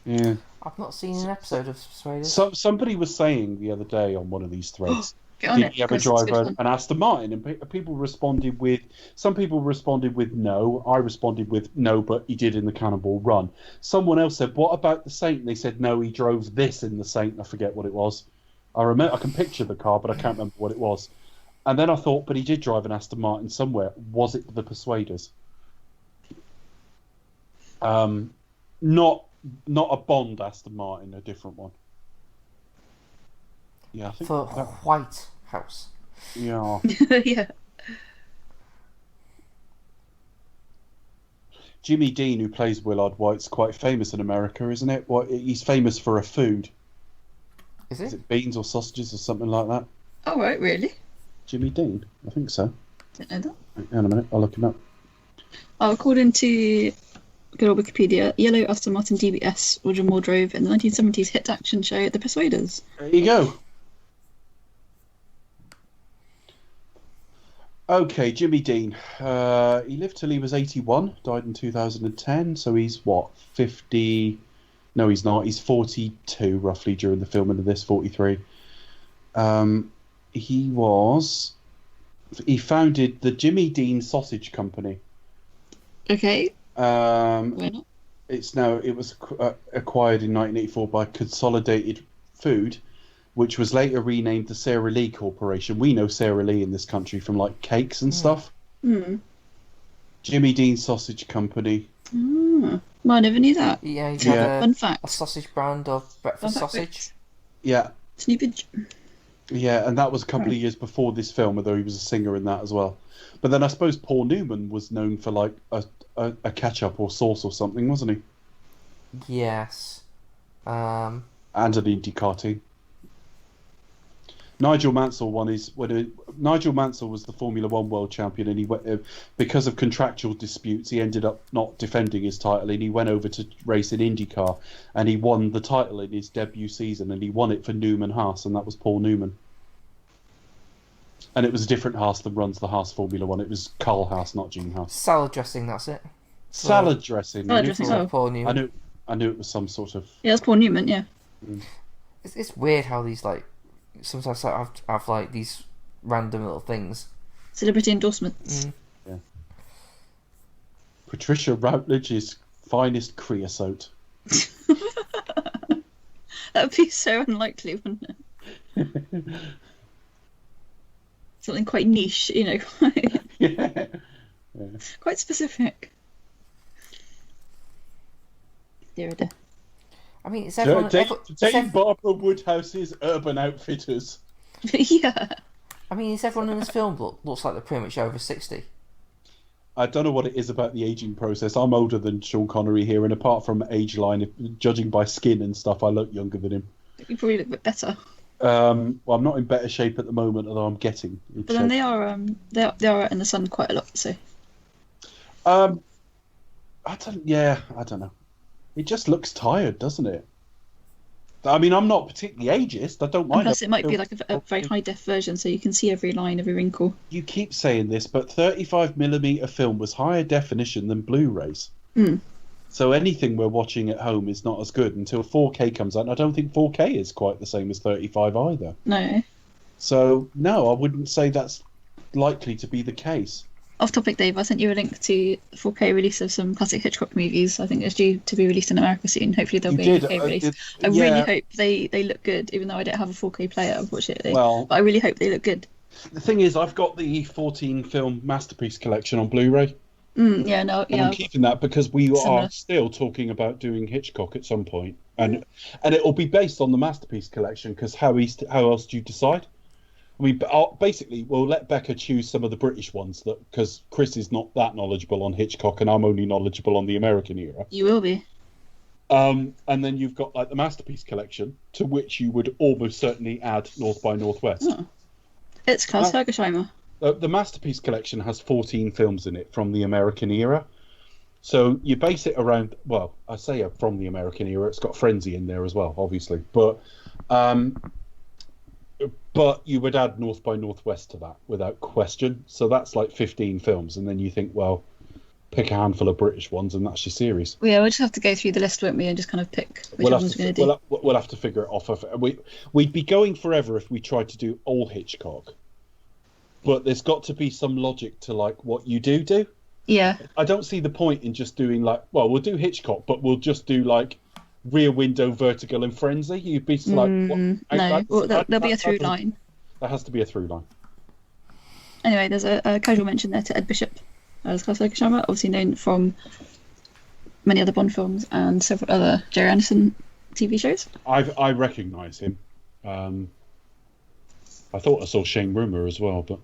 Speaker 2: Yeah.
Speaker 1: I've not seen an episode of Persuaders.
Speaker 2: Somebody was saying the other day on one of these threads.
Speaker 3: Get on
Speaker 2: Did
Speaker 3: it.
Speaker 2: he ever
Speaker 3: Chris, it's
Speaker 2: drive
Speaker 3: good fun.
Speaker 2: an Aston Martin? And some people responded with no. I responded with no, but he did in the Cannonball Run. Someone else said, what about the Saint? And they said, no, he drove this in the Saint. I forget what it was. I can picture the car, but I can't remember what it was. And then I thought, but he did drive an Aston Martin somewhere. Was it The Persuaders? Not a Bond Aston Martin, a different one. Yeah, I think
Speaker 1: For White House.
Speaker 2: Yeah.
Speaker 3: Yeah.
Speaker 2: Jimmy Dean, who plays Willard White's quite famous in America, isn't it? What he's famous for a food.
Speaker 1: Is
Speaker 2: Is
Speaker 1: it?
Speaker 2: it beans or sausages or something like that?
Speaker 3: Oh, right, really?
Speaker 2: Jimmy Dean, I think so.
Speaker 3: Didn't know that.
Speaker 2: Hang on a minute, I'll look him up.
Speaker 3: Oh, according to good old Wikipedia, Yellow Aston Martin DBS Roger Moore drove in the 1970s hit action show The Persuaders.
Speaker 2: There you go. Okay, Jimmy Dean. He lived till he was 81, died in 2010, so he's what, 50? No, he's not. He's 42 roughly during the filming of this, 43. He founded the Jimmy Dean Sausage Company.
Speaker 3: Okay. Why not?
Speaker 2: It was acquired in 1984 by Consolidated Food, which was later renamed the Sara Lee Corporation. We know Sara Lee in this country from like cakes and stuff.
Speaker 3: Hmm.
Speaker 2: Jimmy Dean Sausage Company.
Speaker 3: Well, I never knew that.
Speaker 1: Yeah, he's
Speaker 2: Yeah.
Speaker 1: had
Speaker 3: Fun
Speaker 1: a
Speaker 3: fact.
Speaker 1: sausage brand of breakfast
Speaker 3: Fun fact,
Speaker 1: sausage.
Speaker 2: Yeah,
Speaker 3: Snoopage.
Speaker 2: yeah, and that was a couple of years before this film, although he was a singer in that as well. But then I suppose Paul Newman was known for like a ketchup or sauce or something, wasn't he?
Speaker 1: Yes.
Speaker 2: And an IndyCar team. Nigel Mansell Nigel Mansell was the Formula One world champion, and he went because of contractual disputes. He ended up not defending his title, and he went over to race in IndyCar, and he won the title in his debut season, and he won it for Newman Haas, and that was Paul Newman. And it was a different Haas that runs the Haas Formula One. It was Carl Haas, not Gene Haas.
Speaker 1: Salad dressing, that's it.
Speaker 2: Salad dressing.
Speaker 3: Salad dressing.
Speaker 1: For
Speaker 3: Oh.
Speaker 1: Paul Newman.
Speaker 2: I knew it was some sort of.
Speaker 3: Yeah, that's Paul Newman, yeah.
Speaker 1: It's weird how these like sometimes like have like these random little things.
Speaker 3: Celebrity endorsements.
Speaker 2: Yeah. Patricia Routledge's finest creosote.
Speaker 3: That would be so unlikely, wouldn't it? Something quite niche, you know,
Speaker 2: Yeah.
Speaker 3: quite specific. Dear, dear.
Speaker 1: I mean, it's everyone.
Speaker 2: Dave Barbara Woodhouse's Urban Outfitters.
Speaker 3: Yeah.
Speaker 1: I mean, is everyone in this film looks like they're pretty much over 60?
Speaker 2: I don't know what it is about the aging process. I'm older than Sean Connery here, and apart from age line, judging by skin and stuff, I look younger than him.
Speaker 3: You probably look a bit better.
Speaker 2: Well, I'm not in better shape at the moment, although I'm getting.
Speaker 3: But then they are out in the sun quite a lot, so.
Speaker 2: I don't know. It just looks tired, doesn't it? I mean, I'm not particularly ageist. I don't
Speaker 3: And
Speaker 2: mind.
Speaker 3: plus, it might be like a very high def version, so you can see every line, every wrinkle.
Speaker 2: You keep saying this, but 35mm film was higher definition than Blu-rays.
Speaker 3: Mm.
Speaker 2: So anything we're watching at home is not as good until 4K comes out. And I don't think 4K is quite the same as 35 either.
Speaker 3: No.
Speaker 2: So, no, I wouldn't say that's likely to be the case.
Speaker 3: Off topic, Dave, I sent you a link to the 4K release of some classic Hitchcock movies. I think it's due to be released in America soon. Hopefully they'll
Speaker 2: You
Speaker 3: be
Speaker 2: did,
Speaker 3: 4K released. I
Speaker 2: yeah.
Speaker 3: really hope they look good, even though I don't have a 4K player, unfortunately.
Speaker 2: Well,
Speaker 3: But I really hope they look good.
Speaker 2: the thing is, I've got the 14-film Masterpiece collection on Blu-ray.
Speaker 3: Yeah, no,
Speaker 2: And
Speaker 3: yeah.
Speaker 2: I'm keeping that because we
Speaker 3: Similar.
Speaker 2: are still talking about doing Hitchcock at some point. And it will be based on the Masterpiece collection, because how else do you decide? I mean, basically, we'll let Becca choose some of the British ones, because Chris is not that knowledgeable on Hitchcock, and I'm only knowledgeable on the American era.
Speaker 3: You will be.
Speaker 2: And then you've got like the Masterpiece collection, to which you would almost certainly add North by Northwest.
Speaker 3: Oh. It's Klaus Hergesheimer.
Speaker 2: The Masterpiece collection has 14 films in it from the American era. So you base it around, well, I say from the American era, it's got Frenzy in there as well, obviously. But you would add North by Northwest to that without question. So that's like 15 films. And then you think, well, pick a handful of British ones and that's your series.
Speaker 3: Well, yeah, we'll just have to go through the list, won't we, and just kind of pick which ones we're going to do.
Speaker 2: We'll have to figure it off. We'd be going forever if we tried to do all Hitchcock. But there's got to be some logic to like what you do.
Speaker 3: Yeah.
Speaker 2: I don't see the point in just doing like, well, we'll do Hitchcock, but we'll just do like Rear Window, Vertical, and Frenzy. You'd be like, what?
Speaker 3: No, there'll be a through line.
Speaker 2: There has to be a through line.
Speaker 3: Anyway, there's a casual mention there to Ed Bishop as Klaus Hergesheimer, obviously known from many other Bond films and several other Jerry Anderson TV shows.
Speaker 2: I recognise him. I thought I saw Shane Rimmer as well, but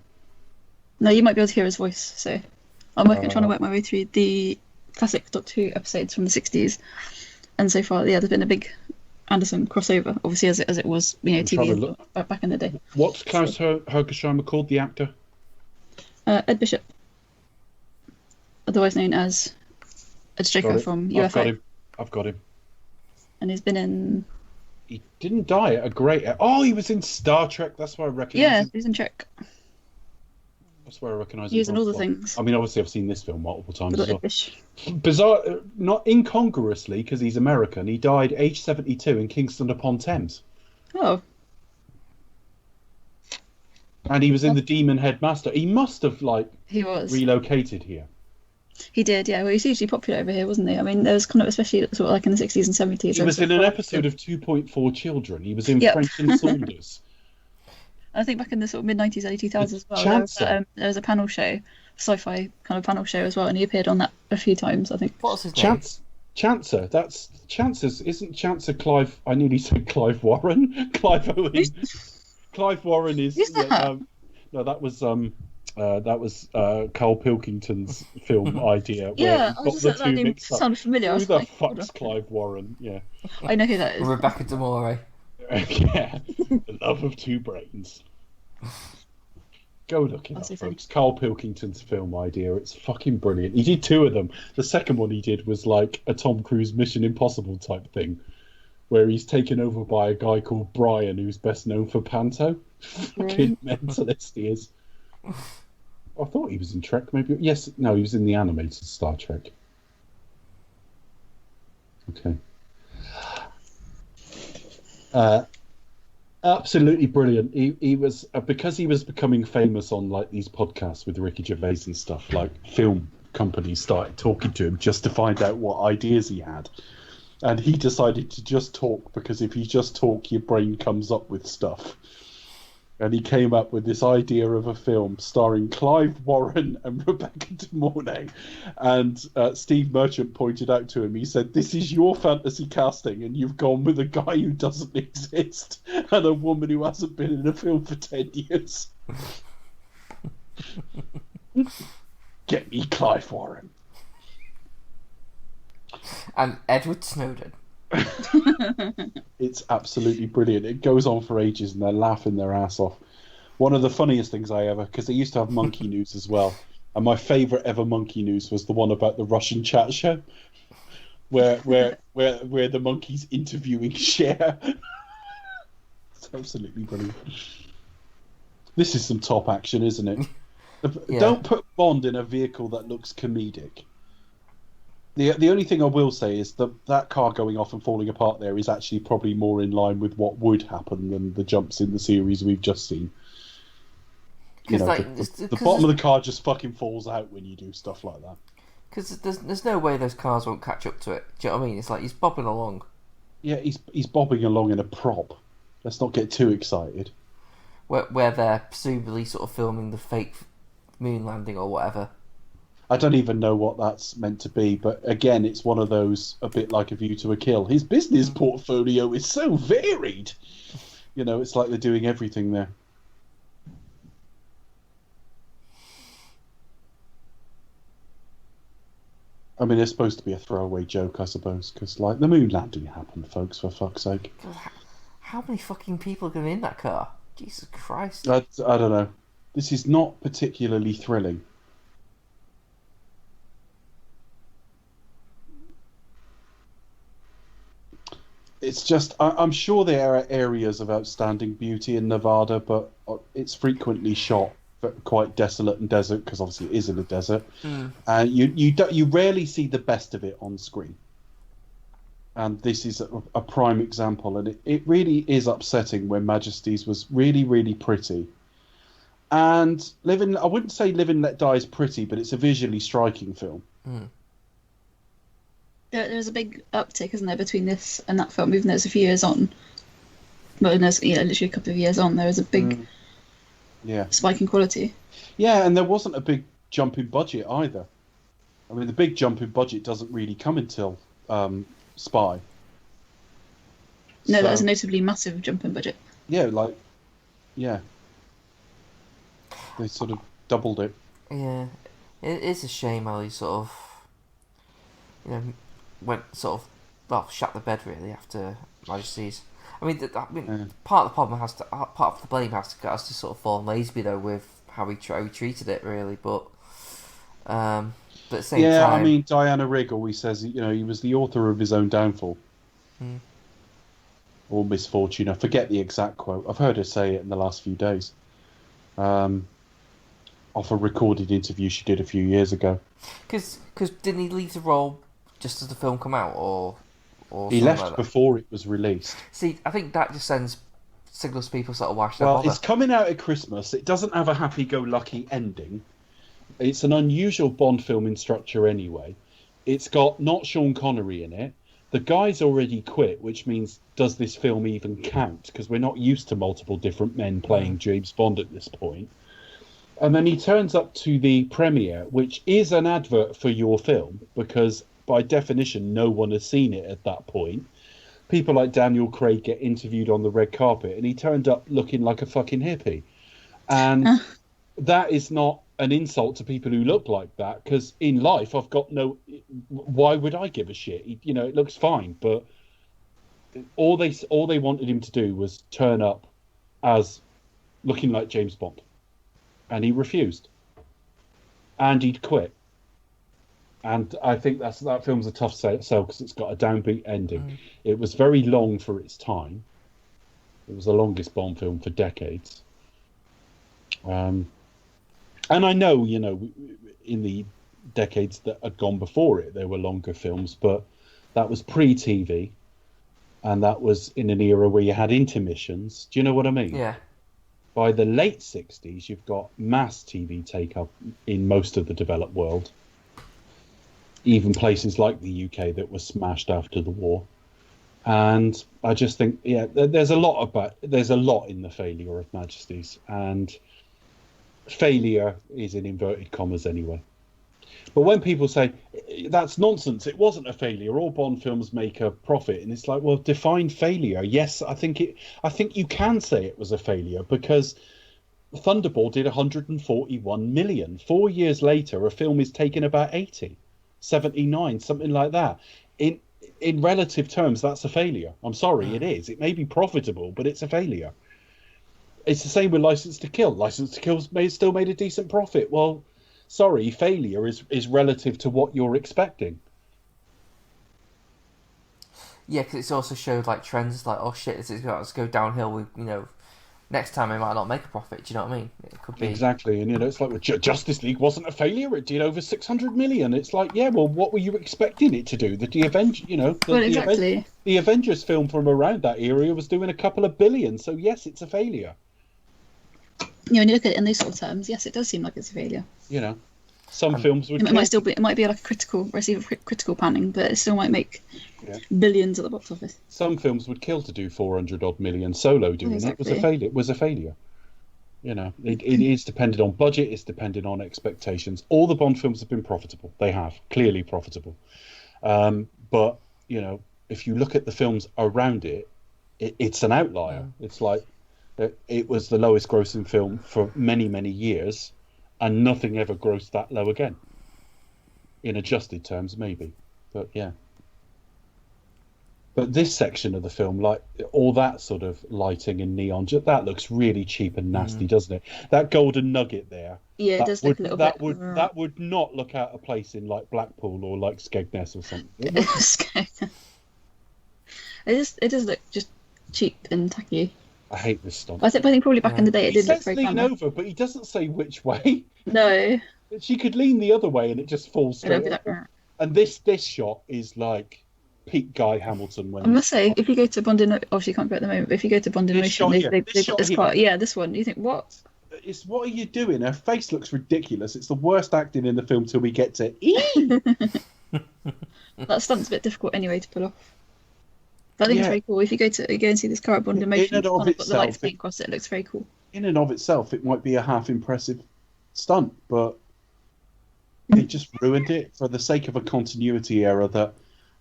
Speaker 3: No, you might be able to hear his voice. So I'm trying to work my way through the classic Doctor Who episodes from the 60s, and so far, yeah, there's been a big Anderson crossover, obviously as it was, TV back in the day.
Speaker 2: What's Klaus Hergesheimer called, the actor?
Speaker 3: Ed Bishop, otherwise known as Ed Straker from UFO.
Speaker 2: I've got him.
Speaker 3: And he's been in...
Speaker 2: He didn't die at a great... Oh, he was in Star Trek. That's why I recognise him.
Speaker 3: Yeah, he's in Trek.
Speaker 2: That's where I recognise him.
Speaker 3: He's in all the things.
Speaker 2: I mean, obviously, I've seen this film multiple times as well.
Speaker 3: Fish.
Speaker 2: Bizarre, not incongruously, because he's American, he died age 72 in Kingston upon Thames.
Speaker 3: Oh.
Speaker 2: And he was in The Demon Headmaster. He must have,
Speaker 3: he was
Speaker 2: relocated here.
Speaker 3: He did, yeah. Well, he's hugely popular over here, wasn't he? I mean, there was kind of, especially sort of like in the 60s and 70s.
Speaker 2: He was in an episode of 2.4 Children. He was in French and Saunders.
Speaker 3: I think back in the sort of mid-90s, early 2000s as well, there was a panel show, sci-fi kind of panel show as well, and he appeared on that a few times, I think.
Speaker 1: What's his name?
Speaker 2: Chancer. That's Chancer's. Isn't Chancer Clive? I nearly said Clive Warren. Clive Owen. Clive Warren is.
Speaker 3: Who's that?
Speaker 2: No, that was Carl Pilkington's film idea.
Speaker 3: Yeah, I was just that name sounded familiar.
Speaker 2: Who the fuck's Clive Warren? Yeah.
Speaker 3: I know who that is.
Speaker 1: Rebecca De Morey.
Speaker 2: Yeah, The Love of Two Brains. Go look it up, folks. Carl Pilkington's film idea. It's fucking brilliant. He did 2 of them. The second one he did was like a Tom Cruise Mission Impossible type thing, where he's taken over by a guy called Brian, who's best known for Panto. Fucking mentalist he is. I thought he was in Trek, maybe. Yes, no, he was in the animated Star Trek. Okay. Absolutely brilliant. He was because he was becoming famous on these podcasts with Ricky Gervais and stuff. Film companies started talking to him just to find out what ideas he had, and he decided to just talk, because if you just talk, your brain comes up with stuff. And he came up with this idea of a film starring Clive Warren and Rebecca De Mornay. And Steve Merchant pointed out to him, he said, "This is your fantasy casting, and you've gone with a guy who doesn't exist and a woman who hasn't been in a film for 10 years. Get me Clive Warren."
Speaker 1: And Edward Snowden.
Speaker 2: It's absolutely brilliant. It goes on for ages and they're laughing their ass off. One of the funniest things I ever, because they used to have Monkey News as well, and my favourite ever Monkey News was the one about the Russian chat show, where the monkey's interviewing Cher. It's absolutely brilliant. This is some top action, isn't it? Yeah. Don't put Bond in a vehicle that looks comedic. The only thing I will say is that car going off and falling apart there is actually probably more in line with what would happen than the jumps in the series we've just seen. The bottom of the car just fucking falls out when you do stuff like that.
Speaker 1: Because there's no way those cars won't catch up to it. Do you know what I mean? It's like he's bobbing along.
Speaker 2: Yeah, he's bobbing along in a prop. Let's not get too excited.
Speaker 1: Where they're presumably sort of filming the fake moon landing or whatever.
Speaker 2: I don't even know what that's meant to be, but again, it's one of those, a bit like A View to a Kill. His business portfolio is so varied. It's like they're doing everything there. I mean, it's supposed to be a throwaway joke, I suppose, because, the moon landing happened, folks, for fuck's sake.
Speaker 1: How many fucking people are going in that car? Jesus Christ.
Speaker 2: I don't know. This is not particularly thrilling. It's just, I'm sure there are areas of outstanding beauty in Nevada, but it's frequently shot quite desolate and desert, because obviously it is in a desert. And you rarely see the best of it on screen. And this is a prime example, and it really is upsetting when Majesty's was really, really pretty. And I wouldn't say Live and Let Die is pretty, but it's a visually striking film.
Speaker 3: There's a big uptick, isn't there, between this and that film, even though it's a few years on. But there's literally a couple of years on, there was a big spike in quality.
Speaker 2: Yeah, and there wasn't a big jump in budget either. I mean, the big jump in budget doesn't really come until Spy.
Speaker 3: No, that was a notably massive jump in budget.
Speaker 2: Yeah, yeah. They sort of doubled it.
Speaker 1: Yeah, it is a shame how he sort of, went sort of, well, shut the bed really after Majesty's. I mean, part of the problem part of the blame has to sort of fall on Lazenby though with how he treated it really, but at the same time.
Speaker 2: Yeah, I mean, Diana Rigg always says he was the author of his own downfall. Or misfortune. I forget the exact quote. I've heard her say it in the last few days. Off a recorded interview she did a few years ago.
Speaker 1: Because didn't he leave the role just as the film come out, or
Speaker 2: he left before it was released?
Speaker 1: See, I think that just signals people sort of watch that.
Speaker 2: Well, it's coming out at Christmas. It doesn't have a happy-go-lucky ending. It's an unusual Bond film in structure anyway. It's got not Sean Connery in it. The guy's already quit, which means does this film even count? Because we're not used to multiple different men playing James Bond at this point. And then he turns up to the premiere, which is an advert for your film, because by definition, no one has seen it at that point. People like Daniel Craig get interviewed on the red carpet, and he turned up looking like a fucking hippie. And that is not an insult to people who look like that, because in life, I've got no... Why would I give a shit? It looks fine, but all they wanted him to do was turn up as looking like James Bond. And he refused. And he'd quit. And I think that film's a tough sell because it's got a downbeat ending. It was very long for its time. It was the longest Bond film for decades. And I know, in the decades that had gone before it, there were longer films, but that was pre-TV. And that was in an era where you had intermissions. Do you know what I mean?
Speaker 1: Yeah.
Speaker 2: By the late 60s, you've got mass TV take-up in most of the developed world. Even places like the UK that were smashed after the war. And I just think, there's a lot in the failure of Majesty's. And failure is in inverted commas anyway. But when people say, that's nonsense, it wasn't a failure, all Bond films make a profit, and it's like, well, define failure. Yes, I think you can say it was a failure, because Thunderball did 141 million. 4 years later, a film is taking about 80, 79, something like that. In relative terms, that's a failure. I'm sorry, it is. It may be profitable, but it's a failure. It's the same with License to Kill. License to Kill still made a decent profit. Well, sorry, failure is relative to what you're expecting.
Speaker 1: Yeah, because it's also showed like trends, like, oh shit, it's got to go downhill. With next time it might not make a profit. Do you know what I mean? It could be
Speaker 2: exactly, and it's like, well, Justice League wasn't a failure. It did over 600 million. It's like, yeah, well, what were you expecting it to do? The Avengers film from around that era was doing a couple of billion. So yes, it's a failure.
Speaker 3: When you look at it in these sort of terms, yes, it does seem like it's a failure.
Speaker 2: Some films would.
Speaker 3: It might be like a critical panning, but it still might make billions at the box office.
Speaker 2: Some films would kill to do 400 odd million. Solo doing it was a failure. It was a failure. It is dependent on budget. It's dependent on expectations. All the Bond films have been profitable. They have clearly profitable. But if you look at the films around it, it's an outlier. It's like it was the lowest grossing film for many, many years, and nothing ever grossed that low again. In adjusted terms, maybe. But yeah. But this section of the film, like all that sort of lighting and neon, that looks really cheap and nasty, doesn't it? That golden nugget there.
Speaker 3: Yeah, it does look a little bit.
Speaker 2: That would not look out of place in like Blackpool or like Skegness or something.
Speaker 3: It does look just cheap and tacky.
Speaker 2: I hate this stunt.
Speaker 3: I think probably back in the day it did look very
Speaker 2: lean over, but he doesn't say which way.
Speaker 3: No.
Speaker 2: She could lean the other way and it just falls straight. And this shot is like peak Guy Hamilton.
Speaker 3: I must say, if you go to Bond in obviously you can't go at the moment, but if you go to Bond in Motion, they've got this part. Yeah, this one. You think what?
Speaker 2: What are you doing? Her face looks ridiculous. It's the worst acting in the film till we get to
Speaker 3: That stunt's a bit difficult anyway to pull off. But I think it's very cool. If you go and see this car at Bond in Motion, it's got the lights playing across it. It looks very cool.
Speaker 2: In and of itself, it might be a half impressive stunt, but it just ruined it for the sake of a continuity error that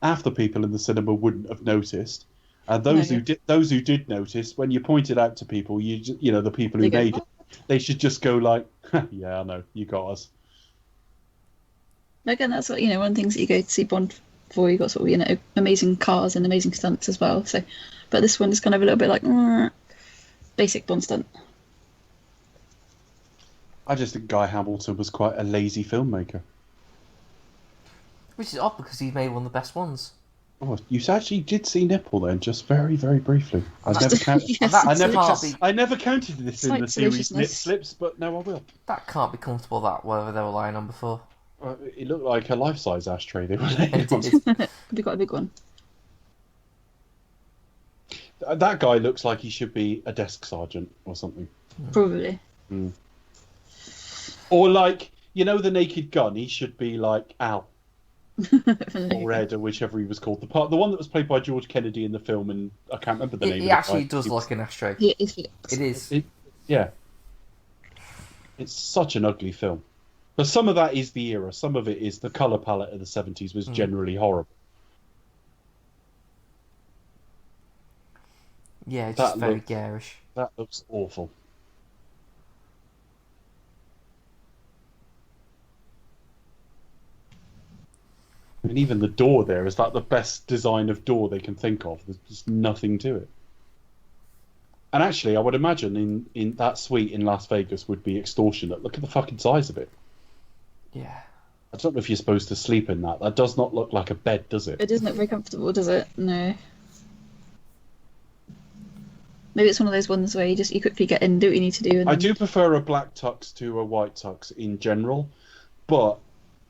Speaker 2: half the people in the cinema wouldn't have noticed, and those who did notice, when you pointed out to people, the people who made it, They should just go like, yeah, I know, you got us.
Speaker 3: But again, that's what, one of the things that you go to see Bond for. You got sort of, amazing cars and amazing stunts as well. So, but this one is kind of a little bit like basic Bond stunt.
Speaker 2: I just think Guy Hamilton was quite a lazy filmmaker.
Speaker 1: Which is odd because he made one of the best ones.
Speaker 2: Oh, you actually did see nipple then, just very, very briefly. I never counted.
Speaker 3: Yes,
Speaker 2: I never counted this in the series nip
Speaker 3: deliciousness.
Speaker 2: slips, but no, I will.
Speaker 1: That can't be comfortable, that, whatever they were lying on before.
Speaker 2: It looked like a life-size ashtray they were laying on.
Speaker 3: Could be quite a big one.
Speaker 2: That guy looks like he should be a desk sergeant or something.
Speaker 3: Probably.
Speaker 2: Mm. Or like, the Naked Gun, he should be like Al. Or Ed, or whichever he was called. The one that was played by George Kennedy in the film, and I can't remember the name.
Speaker 1: He actually does look like an ashtray.
Speaker 3: Yeah, it
Speaker 1: is.
Speaker 2: Yeah. It's such an ugly film. But some of that is the era. Some of it is the colour palette of the 70s was generally horrible.
Speaker 1: Yeah, it's just very garish.
Speaker 2: That looks awful. I mean, even the door there is like the best design of door they can think of. There's just nothing to it. And actually, I would imagine in that suite in Las Vegas would be extortionate. Look at the fucking size of it.
Speaker 1: Yeah.
Speaker 2: I don't know if you're supposed to sleep in that. That does not look like a bed, does it?
Speaker 3: It doesn't look very comfortable, does it? No. Maybe it's one of those ones where you quickly get in, do what you need to do. And
Speaker 2: I do prefer a black tux to a white tux in general, but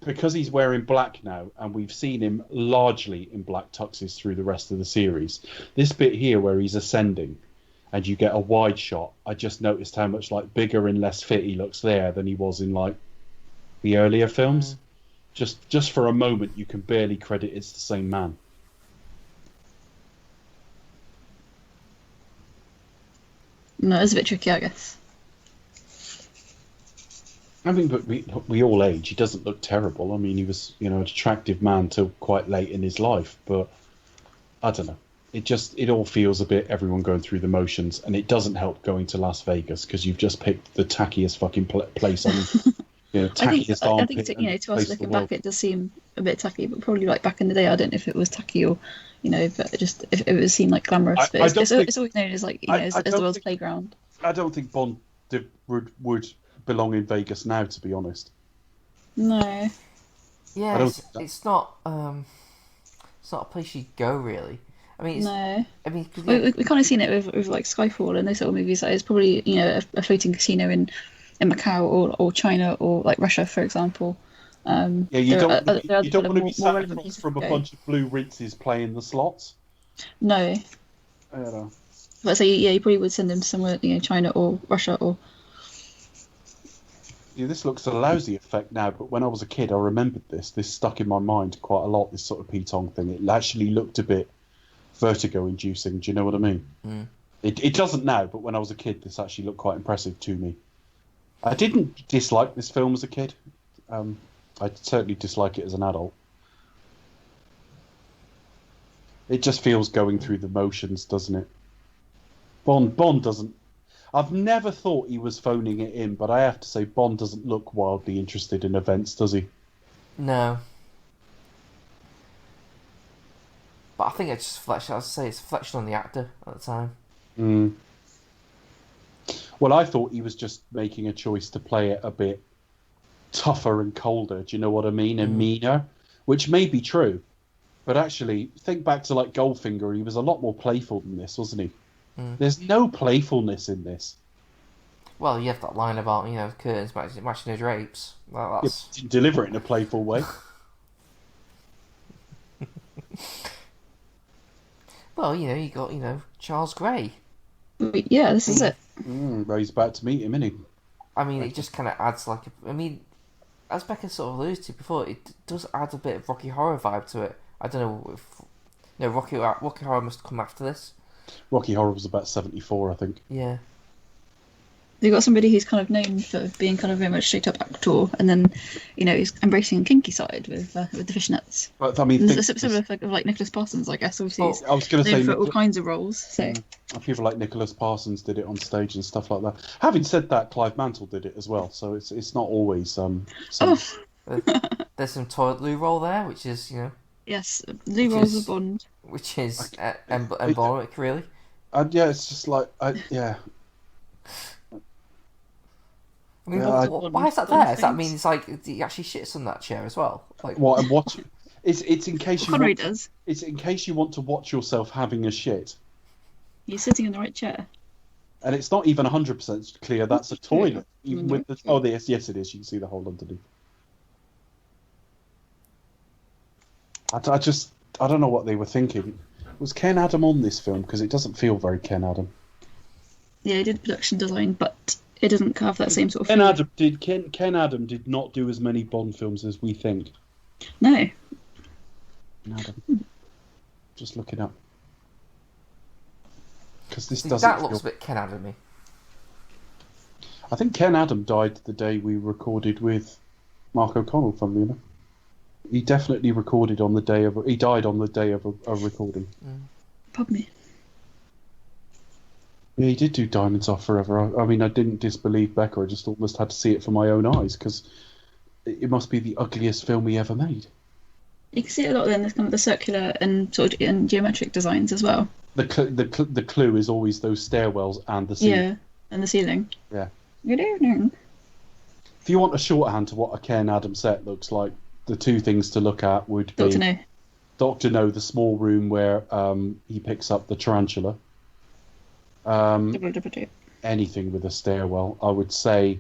Speaker 2: because he's wearing black now, and we've seen him largely in black tuxes through the rest of the series, this bit here where he's ascending, and you get a wide shot, I just noticed how much like bigger and less fit he looks there than he was in like the earlier films. Just for a moment, you can barely credit it's the same man.
Speaker 3: No, it's a bit tricky, I guess.
Speaker 2: I mean, but we all age. He doesn't look terrible. I mean, he was, an attractive man till quite late in his life. But I don't know. It all feels a bit everyone going through the motions, and it doesn't help going to Las Vegas because you've just picked the tackiest fucking place on. Tackiest armpit.
Speaker 3: I think to us looking back, it does seem a bit tacky. But probably like back in the day, I don't know if it was tacky or, but just if it was seemed like glamorous. But it's always known as like as the world's playground.
Speaker 2: I don't think Bond would belong in Vegas now, to be honest.
Speaker 3: No.
Speaker 1: Yeah, it's not a place you go really. I mean,
Speaker 3: no.
Speaker 1: I mean,
Speaker 3: we kind of seen it with like Skyfall and those sort of movies. Like it's probably a floating casino in Macau or China or like Russia, for example.
Speaker 2: You don't want to be sat across from a bunch of blue rinses playing the slots.
Speaker 3: No.
Speaker 2: I don't know.
Speaker 3: But so you probably would send them to somewhere, China or Russia or.
Speaker 2: Yeah, this looks a lousy effect now, but when I was a kid, I remembered this. This stuck in my mind quite a lot. This sort of Pitong thing. It actually looked a bit vertigo-inducing. Do you know what I mean?
Speaker 1: Mm.
Speaker 2: It doesn't now, but when I was a kid, this actually looked quite impressive to me. I didn't dislike this film as a kid. I certainly dislike it as an adult. It just feels going through the motions, doesn't it? Bond doesn't. I've never thought he was phoning it in, but I have to say Bond doesn't look wildly interested in events, does he?
Speaker 1: No. But I think it's just reflection. I'd say it's a reflection on the actor at the time.
Speaker 2: Mm. Well, I thought he was just making a choice to play it a bit tougher and colder. Do you know what I mean? And meaner, which may be true, but actually, think back to like Goldfinger. He was a lot more playful than this, wasn't he? Mm. There's no playfulness in this.
Speaker 1: Well, you have that line about curtains matching the drapes. That's...
Speaker 2: You didn't deliver it in a playful way.
Speaker 1: Well, you got Charles Gray.
Speaker 3: Yeah, this is it.
Speaker 2: Ray's about to meet him, isn't he?
Speaker 1: I mean, it just kind of adds as Becca sort of alluded to before, it does add a bit of Rocky Horror vibe to it. I don't know if Rocky Horror must come after this.
Speaker 2: Rocky Horror was about 74, I think.
Speaker 1: Yeah.
Speaker 3: They've got somebody who's kind of known for being kind of very much straight up actor, and then, he's embracing a kinky side with the fishnets.
Speaker 2: But I mean,
Speaker 3: And it's sort of like Nicholas Parsons, I guess. Obviously, he's
Speaker 2: I was going to say
Speaker 3: known for all kinds of roles. So
Speaker 2: people like Nicholas Parsons did it on stage and stuff like that. Having said that, Clive Mantle did it as well, so it's not always
Speaker 1: There's some toilet loo roll there, which is
Speaker 3: yes, Lou rolls the Bond,
Speaker 1: which is embolic, really.
Speaker 2: Yeah, it's just like yeah.
Speaker 1: I mean, why is that there? Does that mean it's like he actually shits on that chair as well? Like
Speaker 2: what? And watch it. It's in case you.
Speaker 3: Connery does.
Speaker 2: It's in case you want to watch yourself having a shit.
Speaker 3: You're sitting in the right chair.
Speaker 2: And it's not even 100% clear that's a toilet. Even with the yes, it is. You can see the hole underneath. I don't know what they were thinking. Was Ken Adam on this film? Because it doesn't feel very Ken Adam.
Speaker 3: Yeah, he did production design, but it doesn't have that same sort of.
Speaker 2: Ken Adam did not do as many Bond films as we think.
Speaker 3: No.
Speaker 2: Ken Adam. Just look it up. Because this
Speaker 1: that looks a bit Ken Adam-y.
Speaker 2: I think Ken Adam died the day we recorded with Mark O'Connell, funnily enough. He definitely recorded on the day of. He died on the day of a recording.
Speaker 3: Pardon me.
Speaker 2: Yeah, he did do Diamonds Are Forever. I mean, I didn't disbelieve Becca. I just almost had to see it for my own eyes because it must be the ugliest film he ever made.
Speaker 3: You can see it a lot then. There's kind of the circular and sort of and geometric designs as well.
Speaker 2: The clue is always those stairwells and the ceiling.
Speaker 3: Yeah, and the ceiling.
Speaker 2: Yeah.
Speaker 3: Good evening.
Speaker 2: If you want a shorthand to what a Ken Adam set looks like, the two things to look at would be
Speaker 3: Dr. No.
Speaker 2: Dr. No, the small room where he picks up the tarantula. Anything with a stairwell, I would say.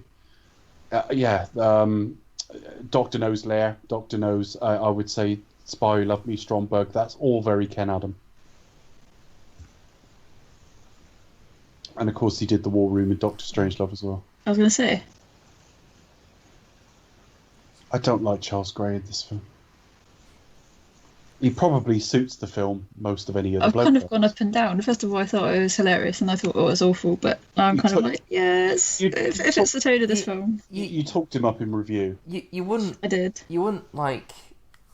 Speaker 2: Dr. No's lair, Dr. No's. I would say Spy Who Loved Me, Stromberg. That's all very Ken Adam. And of course, he did the War Room in Doctor Strangelove as well.
Speaker 3: I was going to say.
Speaker 2: I don't like Charles Gray in this film. He probably suits the film most of any other
Speaker 3: I've
Speaker 2: bloke.
Speaker 3: kind of gone up and down. First of all, I thought it was hilarious, and I thought it was awful. But now I'm kind of like, yes, if it's the tone of this film.
Speaker 2: You talked him up in review.
Speaker 1: You wouldn't.
Speaker 3: I did.
Speaker 1: You wouldn't like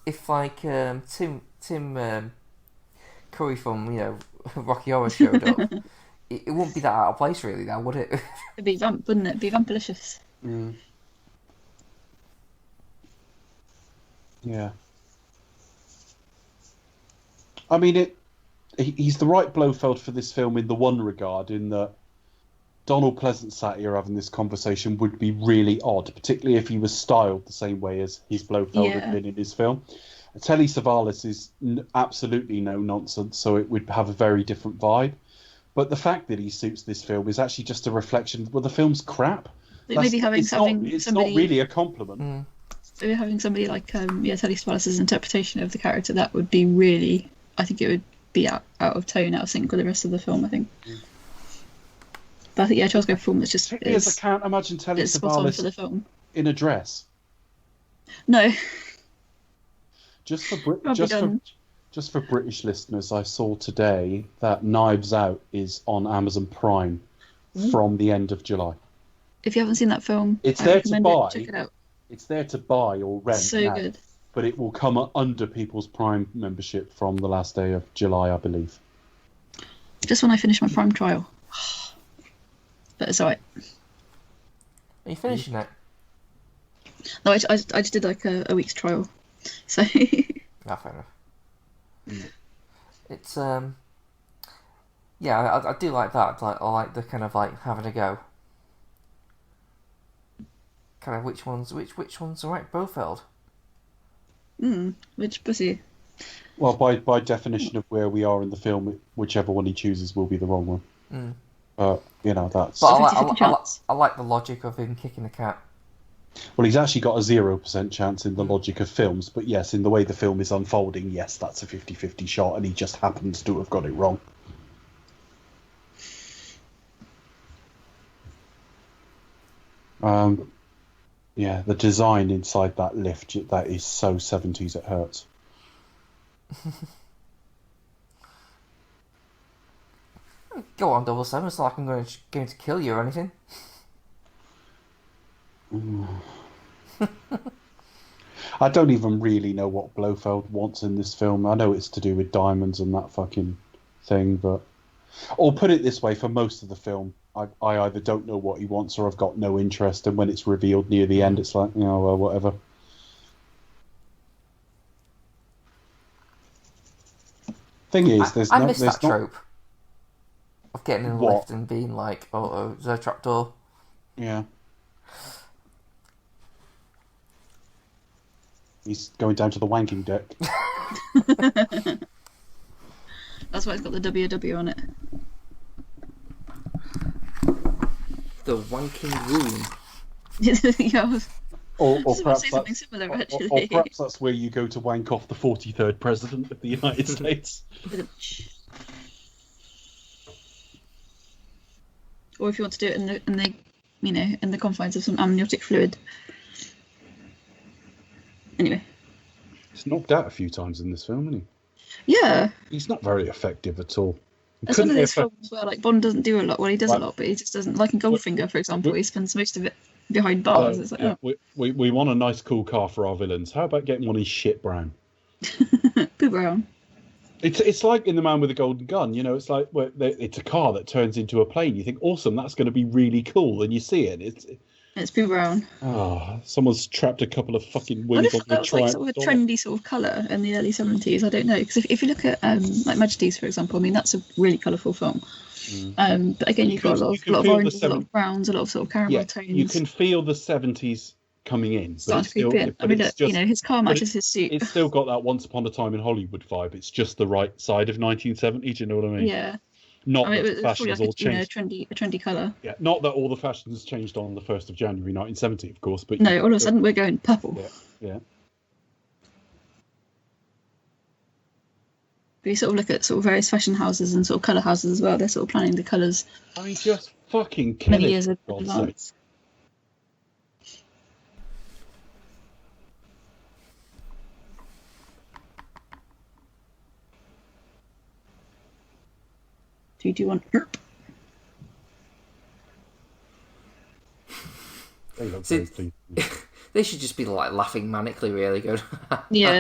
Speaker 1: if like Tim Curry from Rocky Horror showed up. It wouldn't be that out of place really, now, would it?
Speaker 3: It'd be vamp, wouldn't it? It'd be vampalicious.
Speaker 2: Mm. Yeah. I mean, he's the right Blofeld for this film in the one regard, in that Donald Pleasant sat here having this conversation would be really odd, particularly if he was styled the same way as his Blofeld had been in his film. Telly Savalas is absolutely no nonsense, so it would have a very different vibe. But the fact that he suits this film is actually just a reflection. Well, the film's crap.
Speaker 3: Maybe
Speaker 2: it's
Speaker 3: somebody,
Speaker 2: not really a compliment.
Speaker 3: Maybe having somebody like Telly Savalas' interpretation of the character, that would be really. I think it would be out of tone, out of sync with the rest of the film. I think. But I think Charles Gray performance just.
Speaker 2: I can't imagine Telly Savalas in a dress.
Speaker 3: No.
Speaker 2: Just for British listeners, I saw today that Knives Out is on Amazon Prime from the end of July.
Speaker 3: If you haven't seen that film,
Speaker 2: it's there to buy.
Speaker 3: Check it out.
Speaker 2: It's there to buy or rent.
Speaker 3: So
Speaker 2: now,
Speaker 3: good.
Speaker 2: But it will come under people's Prime membership from the last day of July, I believe.
Speaker 3: Just when I finish my Prime trial. But it's alright.
Speaker 1: Are you finishing it?
Speaker 3: No, I just did like a week's trial. So.
Speaker 1: Fair enough. It's yeah, I do like that. Like I like the kind of like having a go. Kind of which one's the right Blofeld?
Speaker 3: Which pussy?
Speaker 2: Well, by definition of where we are in the film, whichever one he chooses will be the wrong one. But that's.
Speaker 1: But I like the logic of him kicking the cat.
Speaker 2: Well, he's actually got a 0% chance in the logic of films, but yes, in the way the film is unfolding, yes, that's a 50-50 shot, and he just happens to have got it wrong. Yeah, the design inside that lift, that is so 70s it hurts.
Speaker 1: Go on, 007, it's not like I'm going to kill you or anything.
Speaker 2: I don't even really know what Blofeld wants in this film. I know it's to do with diamonds and that fucking thing, but... Or put it this way, for most of the film, I either don't know what he wants or I've got no interest, and when it's revealed near the end, it's like, well, whatever. Thing is,
Speaker 1: I miss that trope of getting in a lift and being like, oh, is there a trapdoor?
Speaker 2: Yeah. He's going down to the wanking deck.
Speaker 3: That's why it's got the WW on it.
Speaker 2: The
Speaker 1: wanking room.
Speaker 3: Yeah,
Speaker 2: or
Speaker 3: perhaps say something similar, actually.
Speaker 2: Or perhaps that's where you go to wank off the 43rd President of the United States.
Speaker 3: Or if you want to do it in the confines of some amniotic fluid. Anyway.
Speaker 2: He's knocked out a few times in this film, isn't
Speaker 3: he? Yeah.
Speaker 2: He's not very effective at all.
Speaker 3: It's one of those films where Bond doesn't do a lot. Well, he does a lot, but he just doesn't. Like in Goldfinger, for example, he spends most of it behind bars. It's like,
Speaker 2: we want a nice, cool car for our villains. How about getting one in shit brown?
Speaker 3: Poo brown.
Speaker 2: It's like in The Man with the Golden Gun. It's like it's a car that turns into a plane. You think, awesome, that's going to be really cool, and you see it.
Speaker 3: It's poo brown.
Speaker 2: Oh, someone's trapped a couple of fucking wings on the
Speaker 3: that was like sort of a trendy sort of colour in the early 70s. I don't know, because if you look at like Majesty's, for example, I mean that's a really colourful film. But again, you've got a lot of oranges, a lot of browns, a lot of sort of caramel tones.
Speaker 2: You can feel the 70s coming in.
Speaker 3: Starting to creep in. I mean, look, his car matches his suit.
Speaker 2: It's still got that Once Upon a Time in Hollywood vibe. It's just the right side of 1970. Do you know what I mean?
Speaker 3: Yeah.
Speaker 2: Not that the fashions all changed.
Speaker 3: A trendy colour.
Speaker 2: Yeah, not that all the fashions changed on the 1st of January 1970, of course. But
Speaker 3: no, all of a sudden we're going purple.
Speaker 2: Yeah.
Speaker 3: But you sort of look at sort of various fashion houses and sort of colour houses as well. They're sort of planning the colours.
Speaker 2: I mean, just fucking kill
Speaker 3: many
Speaker 2: it,
Speaker 3: years in advance. Do you want herp?
Speaker 1: They should just be like laughing manically, really good.
Speaker 3: Yeah.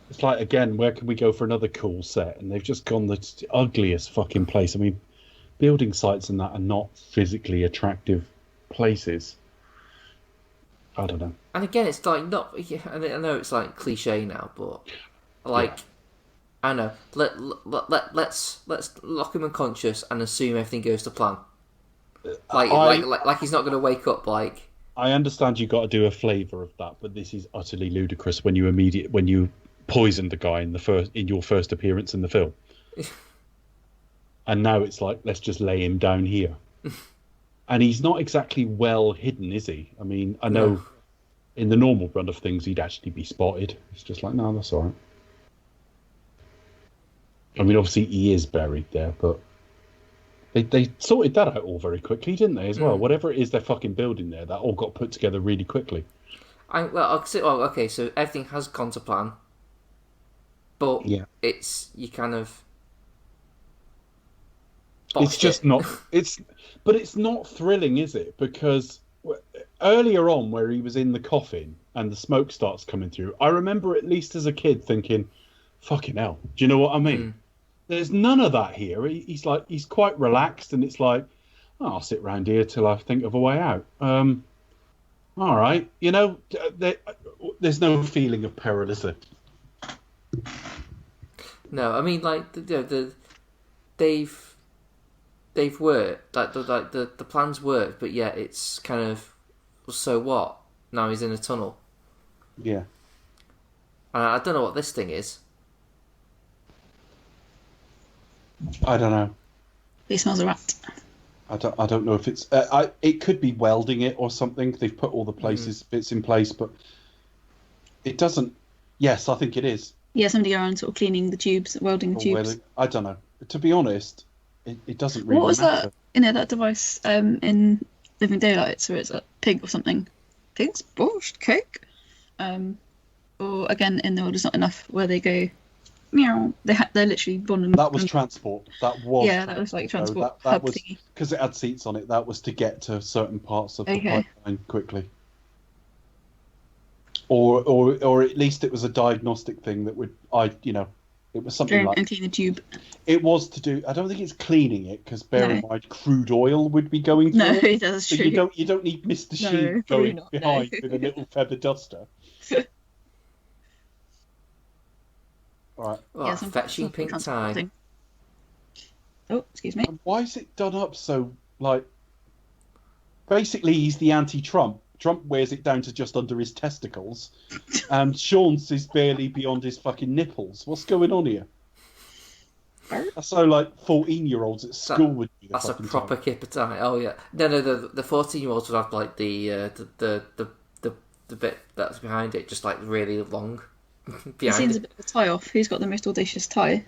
Speaker 2: It's like, again, where can we go for another cool set? And they've just gone the ugliest fucking place. I mean, building sites and that are not physically attractive places. I don't know.
Speaker 1: And again, it's like not. I know it's like cliche now, but like. Yeah. I know. Let's lock him unconscious and assume everything goes to plan. Like he's not going to wake up. Like,
Speaker 2: I understand you got to do a flavour of that, but this is utterly ludicrous when you poisoned the guy in your first appearance in the film, and now it's like, let's just lay him down here, and he's not exactly well hidden, is he? I mean, I know in the normal run of things he'd actually be spotted. It's just like, no, that's all right. I mean, obviously he is buried there, but they sorted that out all very quickly, didn't they, as well? Whatever it is they're fucking building there, that all got put together really quickly.
Speaker 1: Okay, so everything has gone to plan, but it's just
Speaker 2: not. But it's not thrilling, is it? Because earlier on, where he was in the coffin and the smoke starts coming through, I remember at least as a kid thinking, "Fucking hell!" Do you know what I mean? There's none of that here. He's quite relaxed, and it's like, I'll sit round here till I think of a way out. All right, there's no feeling of peril, is there?
Speaker 1: No, I mean, like they've worked, like the plans worked, but yeah, it's kind of, so what? Now he's in a tunnel.
Speaker 2: Yeah.
Speaker 1: And I don't know what this thing is.
Speaker 2: I don't know.
Speaker 3: He smells a rat.
Speaker 2: I don't know if it's. It could be welding it or something. They've put all the bits in place, but it doesn't. Yes, I think it is.
Speaker 3: Yeah, somebody around sort of cleaning the tubes, welding the tubes.
Speaker 2: I don't know. To be honest, it doesn't really matter.
Speaker 3: What was that? That device in Living Daylights, where it's a pig or something. Pig's borscht cake. Or again in The World Is Not Enough, where they go meow. They're literally Bond.
Speaker 2: That was transport. That was
Speaker 3: that was like transport
Speaker 2: that
Speaker 3: hub
Speaker 2: was
Speaker 3: thingy.
Speaker 2: because it had seats on it. That was to get to certain parts of the
Speaker 3: Okay.
Speaker 2: pipeline quickly. Or at least it was a diagnostic thing that would it was something like
Speaker 3: And clean the tube.
Speaker 2: it was to do. I don't think it's cleaning it because bear in mind crude oil would be going through.
Speaker 3: No,
Speaker 2: it.
Speaker 3: that's
Speaker 2: So
Speaker 3: true.
Speaker 2: you don't need Mr.
Speaker 3: No,
Speaker 2: Sheen
Speaker 3: probably
Speaker 2: going
Speaker 3: not,
Speaker 2: behind
Speaker 3: no.
Speaker 2: with a little feather duster. Right.
Speaker 1: Oh, fetching pink time.
Speaker 3: Oh, excuse me.
Speaker 2: And why is it done up so like? Basically, he's the anti-Trump. Trump wears it down to just under his testicles, and Sean's is barely beyond his fucking nipples. What's going on here? That's so like 14-year-olds at school would do.
Speaker 1: That's a proper kipper tie. Oh yeah, no, the 14-year-olds would have like the bit that's behind it, just like really long.
Speaker 3: It seems a bit of a tie off. Who's got the most audacious tie?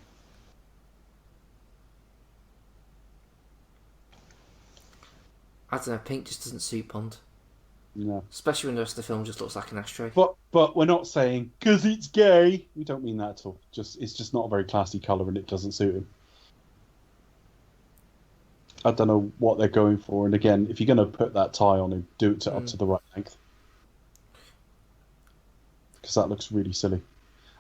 Speaker 1: I don't know. Pink just doesn't suit Bond.
Speaker 2: No.
Speaker 1: Especially when the rest of the film just looks like an ashtray.
Speaker 2: But we're not saying because it's gay. We don't mean that at all. It's just not a very classy colour and it doesn't suit him. I don't know what they're going for. And again, if you're going to put that tie on him, do it up to the right length. Because that looks really silly.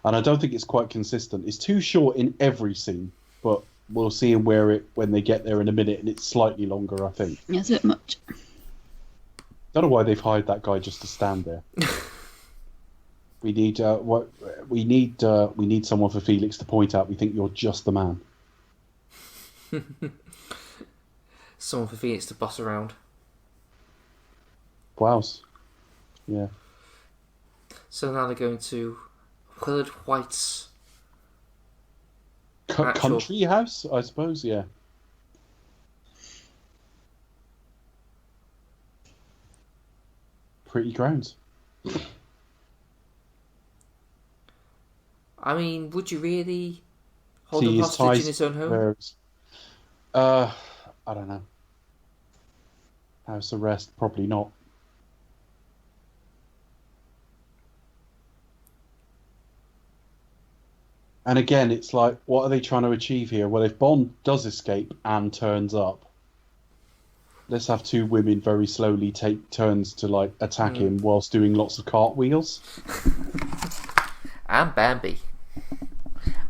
Speaker 2: And I don't think it's quite consistent. It's too short in every scene, but we'll see him wear it when they get there in a minute, and it's slightly longer, I think.
Speaker 3: Yeah, it's a bit much.
Speaker 2: Don't know why they've hired that guy just to stand there. We need someone for Felix to point out. We think you're just the man.
Speaker 1: Someone for Phoenix to boss around.
Speaker 2: Wows. Yeah.
Speaker 1: So now they're going to Willard White's
Speaker 2: country house, I suppose. Yeah. Pretty grounds.
Speaker 1: I mean, would you really hold him hostage in his own home?
Speaker 2: I don't know. House arrest, probably not. And again, it's like, what are they trying to achieve here? Well, if Bond does escape and turns up, let's have two women very slowly take turns to like attack him whilst doing lots of cartwheels.
Speaker 1: I'm Bambi.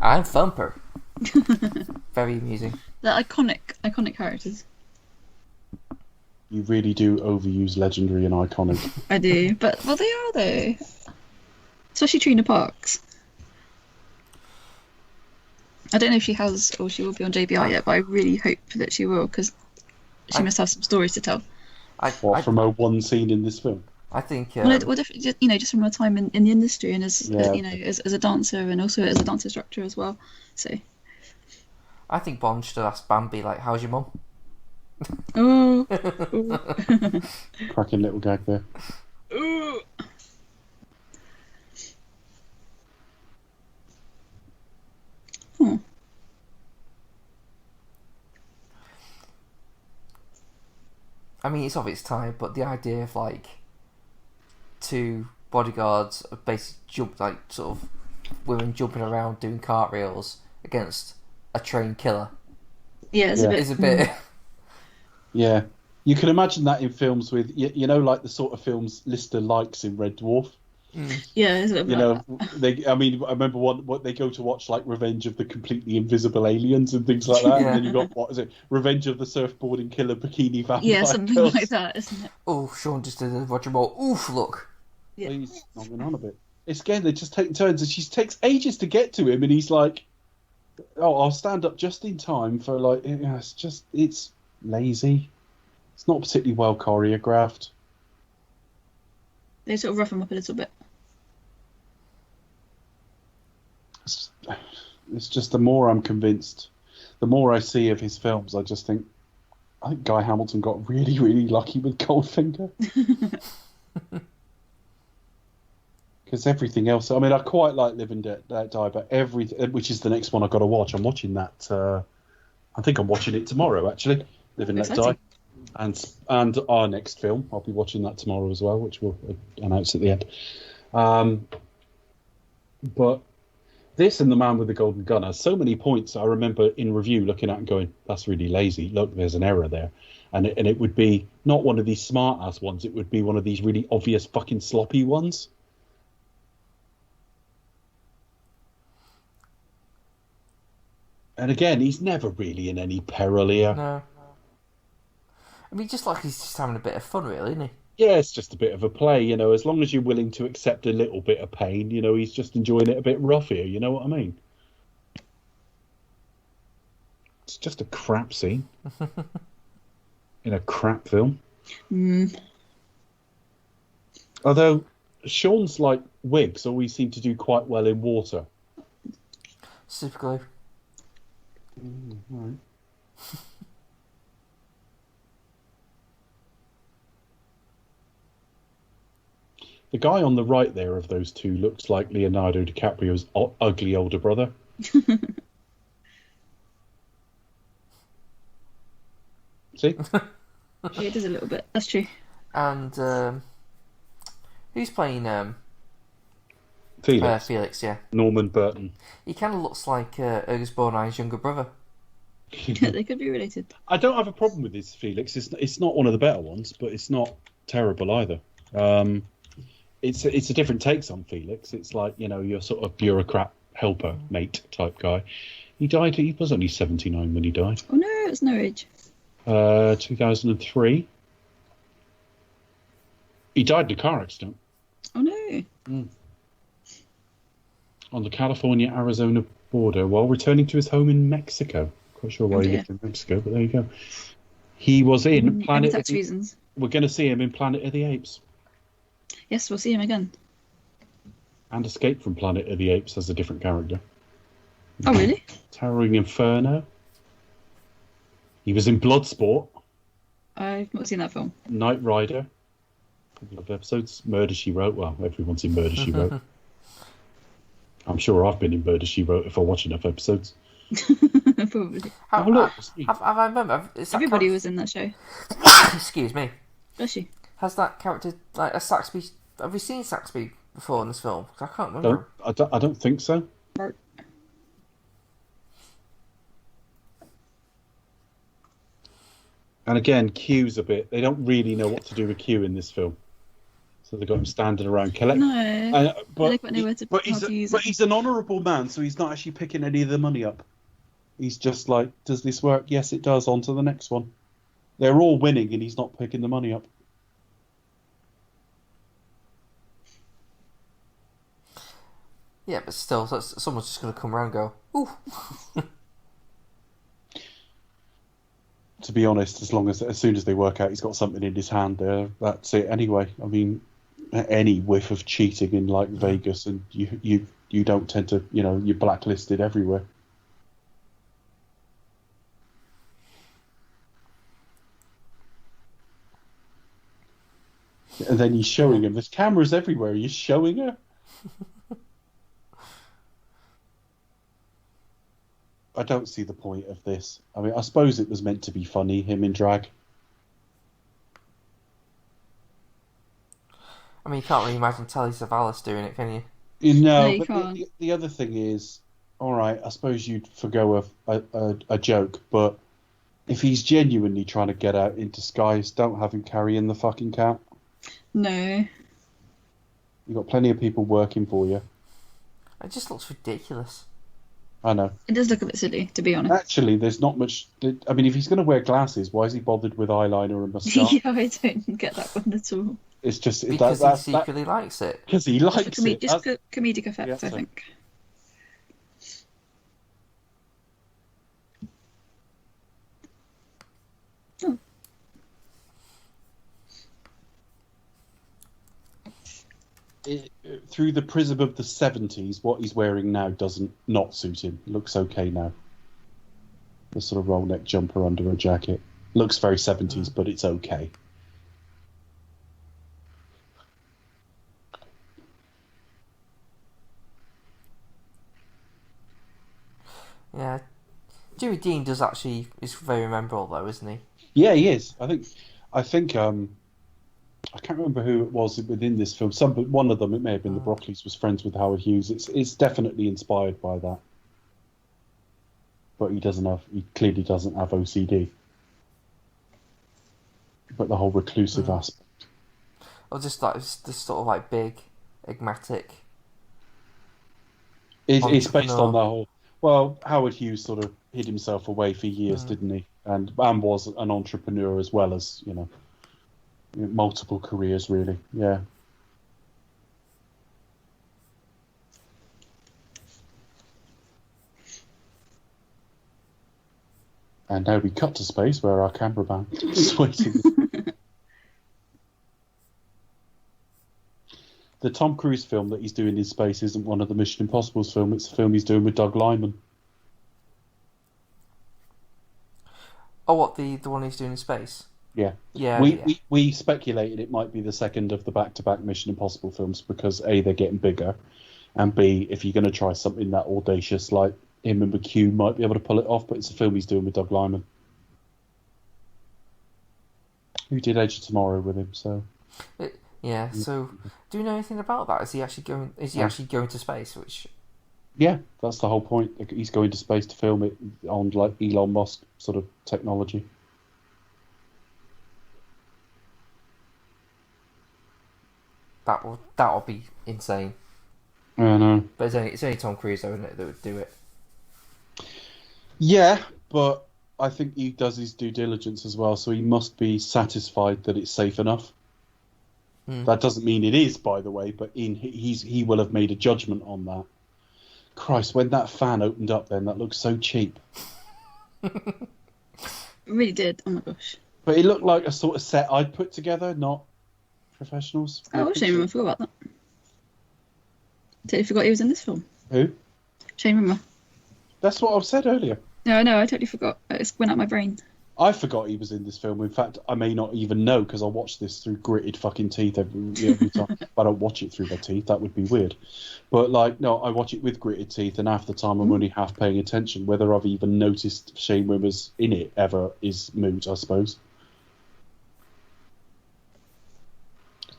Speaker 1: I'm Thumper. Very amusing.
Speaker 3: They're iconic characters.
Speaker 2: You really do overuse legendary and iconic.
Speaker 3: I do, but well, they are though. Especially Trina Parks. I don't know if she has or she will be on JBR yet, but I really hope that she will because she must have some stories to tell.
Speaker 2: From a one scene in this film?
Speaker 1: I think.
Speaker 3: Just from her time in the industry and as a dancer and also as a dance instructor as well. So.
Speaker 1: I think Bond should have asked Bambi, like, "How's your mum?"
Speaker 3: Oh.
Speaker 2: Cracking little gag there.
Speaker 3: Ooh.
Speaker 1: I mean, it's of its time, but the idea of like two bodyguards basically women jumping around doing cartwheels against a trained killer.
Speaker 3: Yeah, it's a bit.
Speaker 2: Yeah, you can imagine that in films with like the sort of films Lister likes in Red Dwarf.
Speaker 3: Yeah, it's a bit
Speaker 2: I remember what they go to watch like Revenge of the Completely Invisible Aliens and things like that, and then you got what is it, Revenge of the Surfboarding Killer Bikini Vampire.
Speaker 3: Yeah, something
Speaker 2: Girls.
Speaker 3: like that, isn't it?
Speaker 1: Oh, Sean just did a Roger Moore. Oof, look.
Speaker 3: Yeah.
Speaker 2: He's knocking on a bit. It's again, they're just taking turns, and she takes ages to get to him, and he's like, "Oh, I'll stand up just in time for like." It's lazy. It's not particularly well choreographed.
Speaker 3: They sort of rough him up a little bit.
Speaker 2: It's just the more I'm convinced, the more I see of his films, I think Guy Hamilton got really, really lucky with Goldfinger. Because everything else, I mean, I quite like Live and Let Die, but which is the next one I've got to watch. I'm watching that. I think I'm watching it tomorrow, actually. Live and Let Die, and our next film, I'll be watching that tomorrow as well, which we'll announce at the end. But This and The Man with the Golden Gun has so many points I remember in review looking at and going, that's really lazy. Look, there's an error there. And it would be not one of these smart-ass ones. It would be one of these really obvious fucking sloppy ones. And again, he's never really in any peril here.
Speaker 1: No. I mean, just like he's just having a bit of fun, really, isn't he?
Speaker 2: Yeah, it's just a bit of a play, you know, as long as you're willing to accept a little bit of pain, you know, he's just enjoying it a bit rough here, you know what I mean? It's just a crap scene in a crap film.
Speaker 3: Mm.
Speaker 2: Although Sean's like wigs always seem to do quite well in water.
Speaker 1: Super glue.
Speaker 2: Right. The guy on the right there of those two looks like Leonardo DiCaprio's ugly older brother. See?
Speaker 3: Yeah, it does a little bit. That's true.
Speaker 1: And who's playing
Speaker 2: Felix.
Speaker 1: Felix, yeah.
Speaker 2: Norman Burton.
Speaker 1: He kind of looks like Ergus Borgnine's younger brother.
Speaker 3: They could be related.
Speaker 2: I don't have a problem with this Felix. It's not one of the better ones, but it's not terrible either. It's a different takes on Felix. It's like, you know, your sort of bureaucrat helper mate type guy. He died. He was only 79 when he died.
Speaker 3: Oh no, it's no age.
Speaker 2: 2003. He died in a car accident.
Speaker 3: Oh no.
Speaker 2: On the California-Arizona border while returning to his home in Mexico. Quite sure why he lived in Mexico, but there you go. He was in Planet.
Speaker 3: Tax reasons.
Speaker 2: We're going to see him in Planet of the Apes.
Speaker 3: Yes, we'll see him again.
Speaker 2: And Escape from Planet of the Apes as a different character.
Speaker 3: Oh really?
Speaker 2: Towering Inferno. He was in Bloodsport.
Speaker 3: I've not seen that film.
Speaker 2: Knight Rider. A couple of episodes. Murder, She Wrote. Well, everyone's in Murder, She Wrote. I'm sure I've been in Murder, She Wrote if I watch enough episodes.
Speaker 3: Probably.
Speaker 1: Have I remember?
Speaker 3: Everybody was in that show.
Speaker 1: Excuse me.
Speaker 3: Does she?
Speaker 1: Has that character, like a Saxby... Have we seen Saxby before in this film? 'Cause I can't remember.
Speaker 2: I don't think so.
Speaker 3: Right.
Speaker 2: And again, Q's a bit... They don't really know what to do with Q in this film. So they've got him standing around collecting.
Speaker 3: No.
Speaker 2: But
Speaker 3: Use
Speaker 2: he's an honourable man, so he's not actually picking any of the money up. He's just like, does this work? Yes, it does. On to the next one. They're all winning, and he's not picking the money up.
Speaker 1: Yeah, but still, someone's just going to come around and go, ooh.
Speaker 2: To be honest, as soon as they work out he's got something in his hand there, that's it anyway. I mean, any whiff of cheating in like Vegas, and you don't tend to, you know, you're blacklisted everywhere. And then he's showing him. There's cameras everywhere. He's showing her. I don't see the point of this. I mean, I suppose it was meant to be funny, him in drag.
Speaker 1: I mean, you can't really imagine Telly Savalas doing it, can you?
Speaker 2: You know,
Speaker 3: No, you
Speaker 2: but
Speaker 3: can't.
Speaker 2: the other thing is, all right, I suppose you'd forgo a joke, but if he's genuinely trying to get out in disguise, don't have him carry in the fucking cat.
Speaker 3: No.
Speaker 2: You've got plenty of people working for you.
Speaker 1: It just looks ridiculous.
Speaker 2: I know.
Speaker 3: It does look a bit silly, to be honest.
Speaker 2: Actually, there's not much... I mean, if he's going to wear glasses, why is he bothered with eyeliner and moustache?
Speaker 3: Yeah, I don't get that one at all.
Speaker 2: It's just...
Speaker 1: Because he secretly likes it.
Speaker 2: Because he likes it.
Speaker 3: Just for comedic effect,
Speaker 2: Yeah,
Speaker 3: I think. Oh.
Speaker 2: Through the prism of the 70s, what he's wearing now doesn't not suit him. Looks okay now. The sort of roll neck jumper under a jacket. Looks very 70s, but it's okay.
Speaker 1: Yeah. Jimmy Dean is very memorable though, isn't he?
Speaker 2: Yeah, he is. I think I can't remember who it was within this film. One of them, it may have been the Broccoli's, was friends with Howard Hughes. It's definitely inspired by that. But he clearly doesn't have OCD. But the whole reclusive aspect.
Speaker 1: Or just like this sort of like big, enigmatic.
Speaker 2: It's based on the whole. Well, Howard Hughes sort of hid himself away for years, didn't he? And was an entrepreneur as well as, multiple careers, really. Yeah. And now we cut to space where our cameraman is waiting. The Tom Cruise film that he's doing in space isn't one of the Mission Impossible's film. It's a film he's doing with Doug Liman.
Speaker 1: Oh, what, the one he's doing in space?
Speaker 2: Yeah.
Speaker 1: Yeah.
Speaker 2: We speculated it might be the second of the back-to-back Mission Impossible films because A, they're getting bigger, and B, if you're going to try something that audacious, like him and McHugh might be able to pull it off, but it's a film he's doing with Doug Liman, who did Edge of Tomorrow with him, so...
Speaker 1: Yeah, so do you know anything about that? Is he actually going to space? Which,
Speaker 2: yeah, that's the whole point. He's going to space to film it on like Elon Musk sort of technology.
Speaker 1: That'll be insane.
Speaker 2: I know,
Speaker 1: but it's only Tom Cruise though, isn't it, that would do it?
Speaker 2: Yeah, but I think he does his due diligence as well, so he must be satisfied that it's safe enough. That doesn't mean it is, by the way, but he will have made a judgment on that. Christ, when that fan opened up then, that looked so cheap.
Speaker 3: It really did. Oh my gosh.
Speaker 2: But it looked like a sort of set I'd put together, not professionals.
Speaker 3: Oh, Shane Rimmer, I forgot about that. Totally forgot he was in this film.
Speaker 2: Who?
Speaker 3: Shane Rimmer.
Speaker 2: That's what I've said earlier.
Speaker 3: No, I totally forgot. It went out my brain.
Speaker 2: I forgot he was in this film. In fact, I may not even know because I watch this through gritted fucking teeth every time. I don't watch it through my teeth. That would be weird. But no, I watch it with gritted teeth, and half the time I'm only half paying attention. Whether I've even noticed Shane Rimmer's in it ever is moot, I suppose.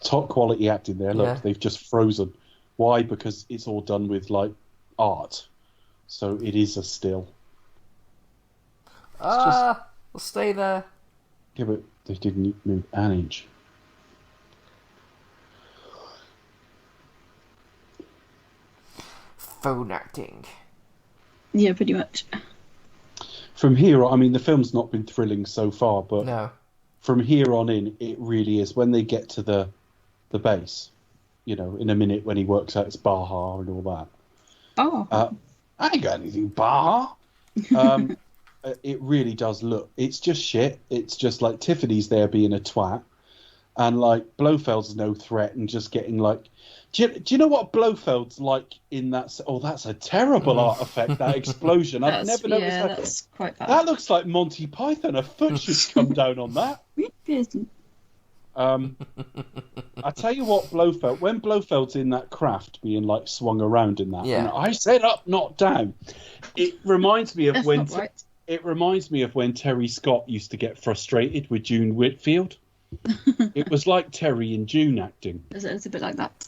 Speaker 2: Top quality acting there. Look, They've just frozen. Why? Because it's all done with like art, so it is a still.
Speaker 1: We'll stay there.
Speaker 2: Yeah, but they didn't move an inch.
Speaker 1: Phone acting.
Speaker 3: Yeah, pretty much.
Speaker 2: From here on, I mean, the film's not been thrilling so far, but
Speaker 1: no.
Speaker 2: From here on in, it really is. When they get to the base, in a minute when he works out it's Baja and all that.
Speaker 3: Oh.
Speaker 2: I ain't got anything Baja. It really does look. It's just shit. It's just like Tiffany's there being a twat, and like Blofeld's no threat and just getting like. Do you know what Blofeld's like in that? Oh, that's a terrible artifact. That explosion. I've never noticed that.
Speaker 3: That's quite bad.
Speaker 2: That looks like Monty Python. A foot should come down on that. I tell you what, Blofeld. When Blofeld's in that craft being like swung around in that, and I said up, not down. It reminds me of
Speaker 3: that's
Speaker 2: when.
Speaker 3: Not right.
Speaker 2: It reminds me of when Terry Scott used to get frustrated with June Whitfield. It was like Terry and June acting.
Speaker 3: It's a bit like that.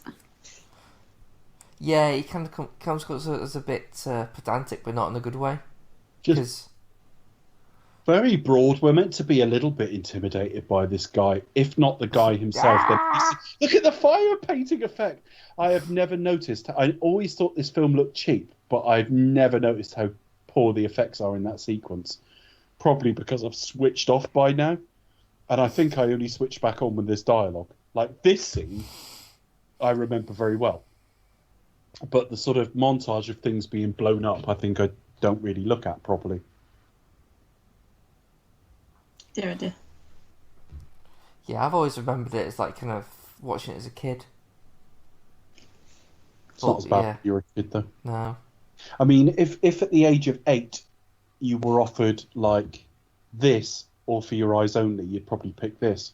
Speaker 1: Yeah, he kind of comes across as a bit pedantic, but not in a good way.
Speaker 2: Just very broad. We're meant to be a little bit intimidated by this guy, if not the guy himself. Look at the fire painting effect. I have never noticed. I always thought this film looked cheap, but I've never noticed how poor the effects are in that sequence. Probably because I've switched off by now, and I think I only switched back on when there's dialogue. Like this scene, I remember very well, but the sort of montage of things being blown up, I think I don't really look at properly.
Speaker 3: Dear, dear.
Speaker 1: Yeah, I've always remembered it as like kind of watching it as a kid.
Speaker 2: It's not as bad when you were a kid, though.
Speaker 1: No.
Speaker 2: I mean, if at the age of 8 you were offered like this or For Your Eyes Only, you'd probably pick this.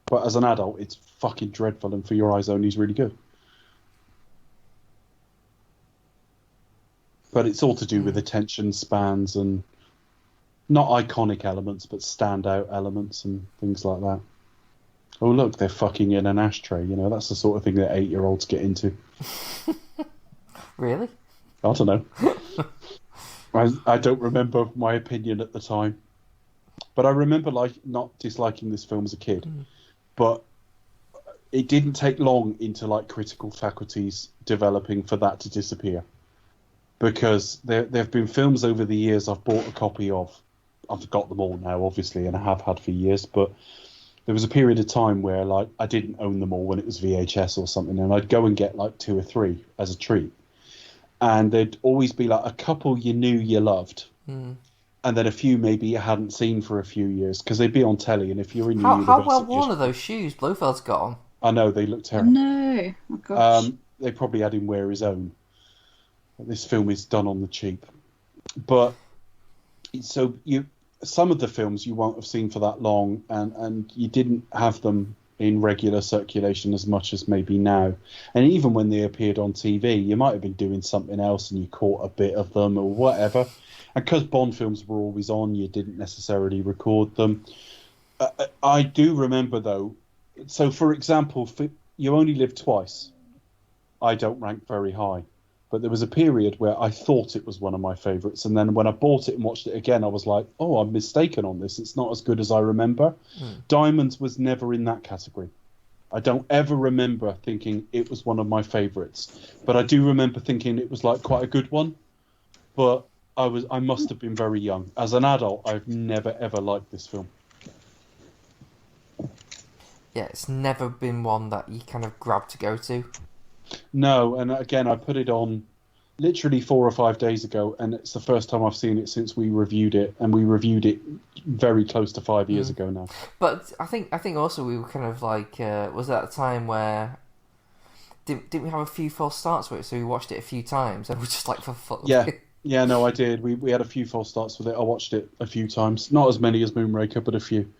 Speaker 2: But as an adult, it's fucking dreadful, and For Your Eyes Only is really good. But it's all to do with attention spans and not iconic elements, but standout elements and things like that. Oh, look, they're fucking in an ashtray. You know, that's the sort of thing that 8-year-olds get into.
Speaker 1: Really?
Speaker 2: I don't know. I don't remember my opinion at the time. But I remember not disliking this film as a kid. But it didn't take long into like critical faculties developing for that to disappear. Because there have been films over the years I've bought a copy of. I've got them all now, obviously, and I have had for years. But there was a period of time where like I didn't own them all when it was VHS or something, and I'd go and get like 2 or 3 as a treat. And there'd always be like a couple you knew you loved, and then a few maybe you hadn't seen for a few years because they'd be on telly. And if you're in your
Speaker 1: How
Speaker 2: university,
Speaker 1: well worn are those shoes Blofeld's got on?
Speaker 2: I know they look
Speaker 3: Oh,
Speaker 2: terrible.
Speaker 3: no. Oh, gosh.
Speaker 2: They probably had him wear his own. This film is done on the cheap, but so some of the films you won't have seen for that long, and you didn't have them in regular circulation as much as maybe now. And even when they appeared on TV, you might have been doing something else and you caught a bit of them or whatever. And because Bond films were always on, you didn't necessarily record them. I do remember, though, so for example, You Only Live Twice, I don't rank very high. But there was a period where I thought it was one of my favourites, and then when I bought it and watched it again, I was like, oh, I'm mistaken on this. It's not as good as I remember. Diamonds was never in that category. I don't ever remember thinking it was one of my favourites. But I do remember thinking it was like quite a good one. But I must have been very young. As an adult, I've never, ever liked this film.
Speaker 1: Yeah, it's never been one that you kind of grab to go to.
Speaker 2: No, and again, I put it on literally 4 or 5 days ago, and it's the first time I've seen it since we reviewed it, and we reviewed it very close to 5 years ago now.
Speaker 1: But I think also we were kind of like was at a time where didn't we have a few false starts with it, so we watched it a few times and we just like for fun.
Speaker 2: Yeah, no, I did. We had a few false starts with it. I watched it a few times, not as many as Moonraker, but a few.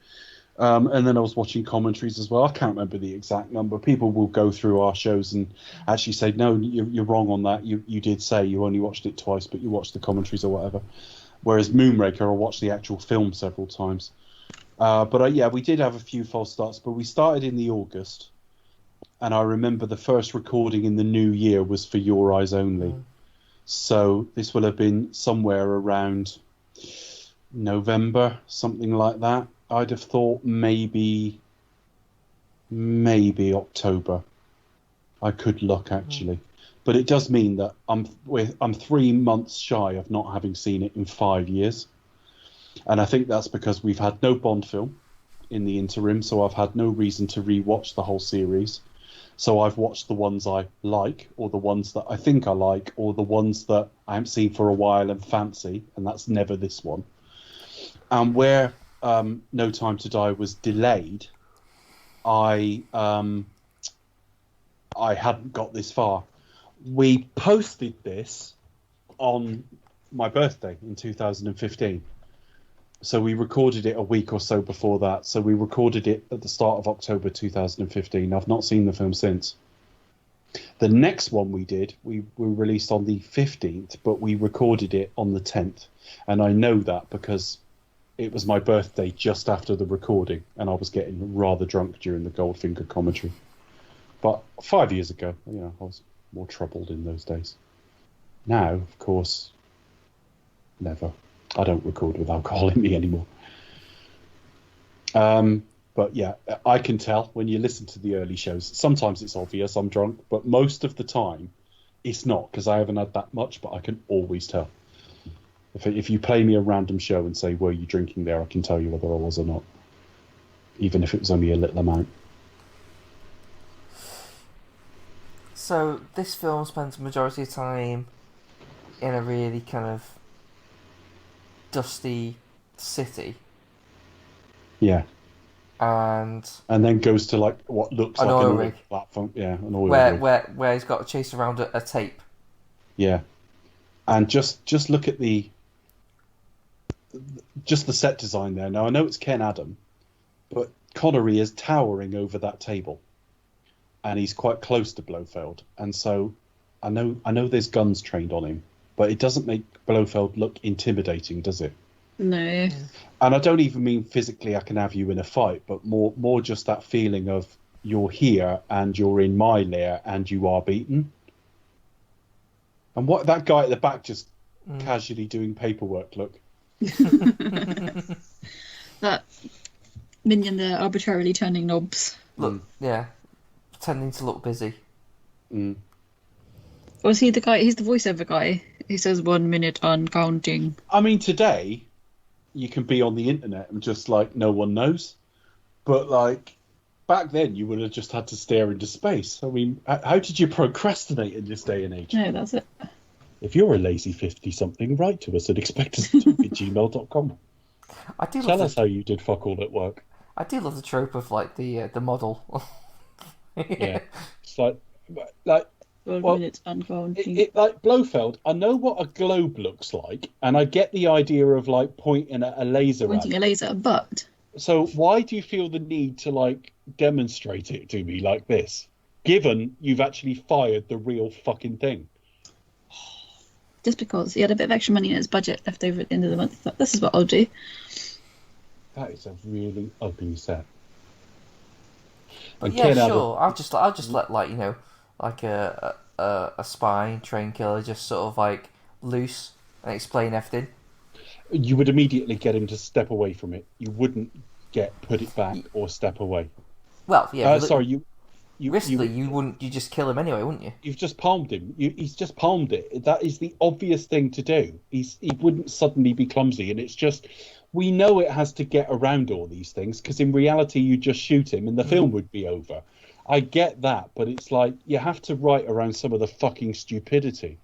Speaker 2: And then I was watching commentaries as well. I can't remember the exact number. People will go through our shows and actually say, no, you're wrong on that. You did say you only watched it twice, but you watched the commentaries or whatever. Whereas Moonraker, I watched the actual film several times. But we did have a few false starts, but we started in the August. And I remember the first recording in the new year was for Your Eyes Only. So this will have been somewhere around November, something like that. I'd have thought maybe October. I could look actually, but it does mean that I'm 3 months shy of not having seen it in 5 years, and I think that's because we've had no Bond film in the interim, so I've had no reason to re-watch the whole series. So I've watched the ones I like, or the ones that I think I like, or the ones that I haven't seen for a while and fancy, and that's never this one. And where No Time to Die was delayed, I hadn't got this far. We posted this on my birthday in 2015. So we recorded it a week or so before that. So we recorded it at the start of October 2015. I've not seen the film since. The next one we did, we released on the 15th, but we recorded it on the 10th. And I know that because it was my birthday just after the recording, and I was getting rather drunk during the Goldfinger commentary. But 5 years ago, I was more troubled in those days. Now, of course, never. I don't record with alcohol in me anymore. But yeah, I can tell when you listen to the early shows. Sometimes it's obvious I'm drunk, but most of the time it's not, because I haven't had that much, but I can always tell. If you play me a random show and say, were you drinking there, I can tell you whether I was or not, even if it was only a little amount.
Speaker 1: So this film spends the majority of time in a really kind of dusty city.
Speaker 2: Yeah.
Speaker 1: And
Speaker 2: then goes to like what looks like an oil
Speaker 1: rig
Speaker 2: platform. Yeah, an oil rig.
Speaker 1: Where he's got to chase around a tape.
Speaker 2: Yeah. And just look at the set design there. Now I know it's Ken Adam, but Connery is towering over that table, and he's quite close to Blofeld. And so I know there's guns trained on him, but it doesn't make Blofeld look intimidating, does it?
Speaker 3: No.
Speaker 2: And I don't even mean physically I can have you in a fight, but more just that feeling of you're here and you're in my lair and you are beaten. And what that guy at the back just casually doing paperwork, look.
Speaker 3: That minion there arbitrarily turning knobs.
Speaker 1: Look, yeah, pretending to look busy.
Speaker 2: Mm.
Speaker 3: Or is he the guy? He's the voiceover guy. He says 1 minute on counting.
Speaker 2: I mean, today you can be on the internet and just like no one knows, but like back then you would have just had to stare into space. I mean, how did you procrastinate in this day and age?
Speaker 3: No, that's it.
Speaker 2: If you're a lazy 50-something, write to us at expectus@gmail.com.
Speaker 1: I do
Speaker 2: Tell
Speaker 1: love
Speaker 2: us how you did fuck all at work.
Speaker 1: I do love the trope of like the model.
Speaker 2: Yeah, it's like
Speaker 3: 12
Speaker 2: well,
Speaker 3: minutes on counting.
Speaker 2: it like Blofeld. I know what a globe looks like, and I get the idea of like pointing at a laser.
Speaker 3: Pointing a laser, but
Speaker 2: So why do you feel the need to like demonstrate it to me like this? Given you've actually fired the real fucking thing.
Speaker 3: just because he had a bit of extra money in his budget left over at the end of the month, he thought, this is what I'll do.
Speaker 2: That is a really ugly set.
Speaker 1: But
Speaker 2: And
Speaker 1: yeah,
Speaker 2: Ken
Speaker 1: sure. I'll just let like like a spy train killer just sort of like loose and explain everything.
Speaker 2: You would immediately get him to step away from it. You wouldn't get put it back or step away.
Speaker 1: Well, yeah.
Speaker 2: Sorry, you
Speaker 1: wouldn't. You just kill him anyway, wouldn't you?
Speaker 2: You've just palmed him. He's just palmed it. That is the obvious thing to do. He wouldn't suddenly be clumsy, and it's just we know it has to get around all these things because in reality you just shoot him and the film would be over. I get that, but it's like you have to write around some of the fucking stupidity.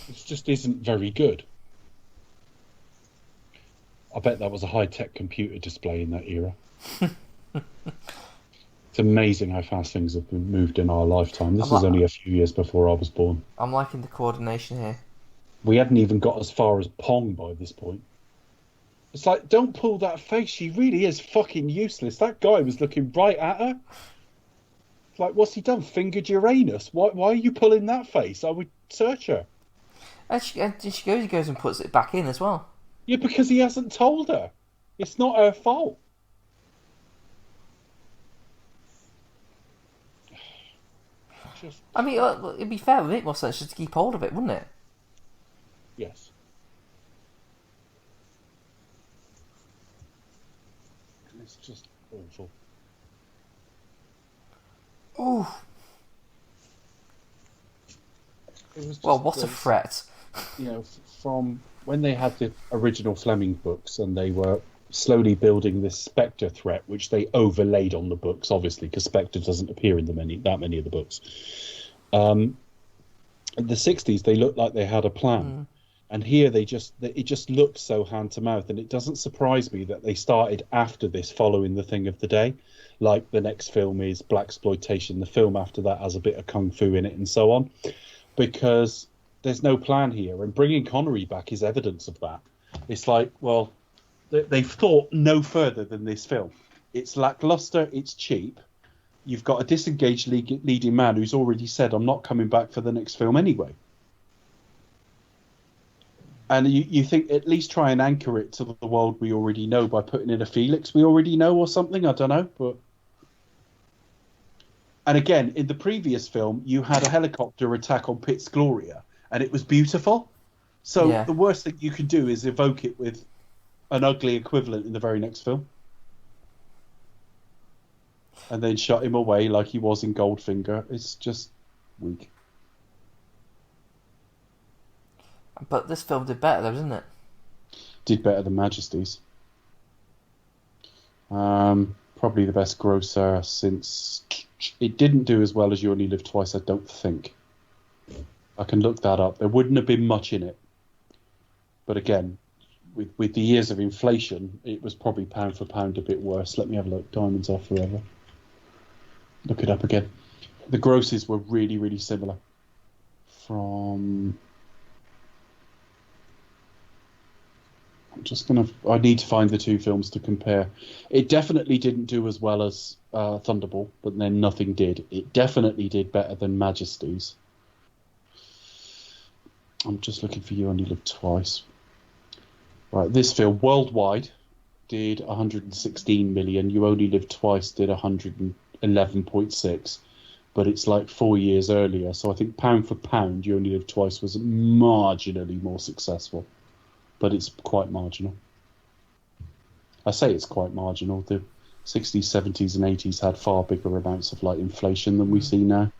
Speaker 2: It just isn't very good. I bet that was a high-tech computer display in that era. It's amazing how fast things have been moved in our lifetime. This is only a few years before I was born.
Speaker 1: I'm liking the coordination here.
Speaker 2: We hadn't even got as far as Pong by this point. It's like, don't pull that face. She really is fucking useless. That guy was looking right at her. It's like, what's he done? Fingered Uranus? Why are you pulling that face? I would search her.
Speaker 1: And she goes and puts it back in as well.
Speaker 2: Yeah, because he hasn't told her. It's not her fault.
Speaker 1: I mean, it'd be fair. It'd make more sense just to keep hold of it, wouldn't it?
Speaker 2: Yes. It's just awful.
Speaker 1: Ooh.
Speaker 2: It was just,
Speaker 1: Well, what a threat.
Speaker 2: You know, from when they had the original Fleming books and they were slowly building this Spectre threat, which they overlaid on the books, obviously, because Spectre doesn't appear in that many of the books. In the 60s, they looked like they had a plan. And here it just looked so hand to mouth. And it doesn't surprise me that they started after this following the thing of the day. Like the next film is blaxploitation. The film after that has a bit of kung fu in it and so on. Because there's no plan here. And bringing Connery back is evidence of that. It's like, well, they've thought no further than this film. It's lackluster. It's cheap. You've got a disengaged leading man who's already said, I'm not coming back for the next film anyway. And you think at least try and anchor it to the world we already know by putting in a Felix we already know or something. I don't know. But and again, in the previous film, you had a helicopter attack on Pitt's Gloria, and it was beautiful. So the worst thing you can do is evoke it with an ugly equivalent in the very next film. And then shut him away like he was in Goldfinger. It's just weak.
Speaker 1: But this film did better, though, didn't it?
Speaker 2: Did better than Majesty's. Probably the best grosser since... It didn't do as well as You Only Live Twice, I don't think. I can look that up. There wouldn't have been much in it. But again, with the years of inflation, it was probably pound for pound a bit worse. Let me have a look. Diamonds Are Forever. Look it up again. The grosses were really, really similar. I need to find the two films to compare. It definitely didn't do as well as Thunderball, but then nothing did. It definitely did better than Majesty's. I'm just looking for You Only Live Twice. Right, this film worldwide did 116 million. You Only Live Twice did 111.6, but it's like 4 years earlier. So I think pound for pound, You Only Live Twice was marginally more successful, but it's quite marginal. I say it's quite marginal. The 60s, 70s, and 80s had far bigger amounts of like inflation than we see now.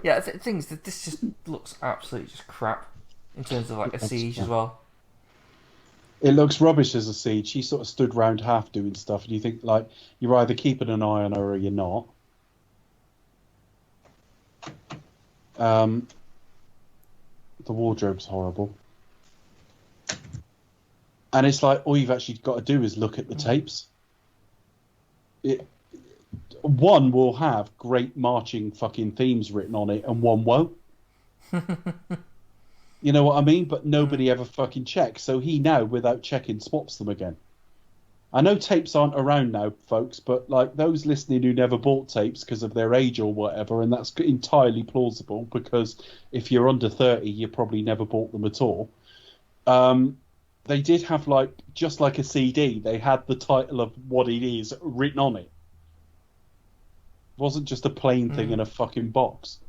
Speaker 1: Yeah, things that this just looks absolutely just crap in terms of like a siege as well.
Speaker 2: It looks rubbish as a siege. She sort of stood round half doing stuff, and you think like you're either keeping an eye on her or you're not. The wardrobe's horrible, and it's like all you've actually got to do is look at the tapes. One will have great marching fucking themes written on it, and one won't. You know what I mean? But nobody ever fucking checks. So he now, without checking, swaps them again. I know tapes aren't around now, folks, but like those listening who never bought tapes because of their age or whatever, and that's entirely plausible because if you're under 30, you probably never bought them at all. They did have like, just like a CD, they had the title of what it is written on it. It wasn't just a plain thing in a fucking box.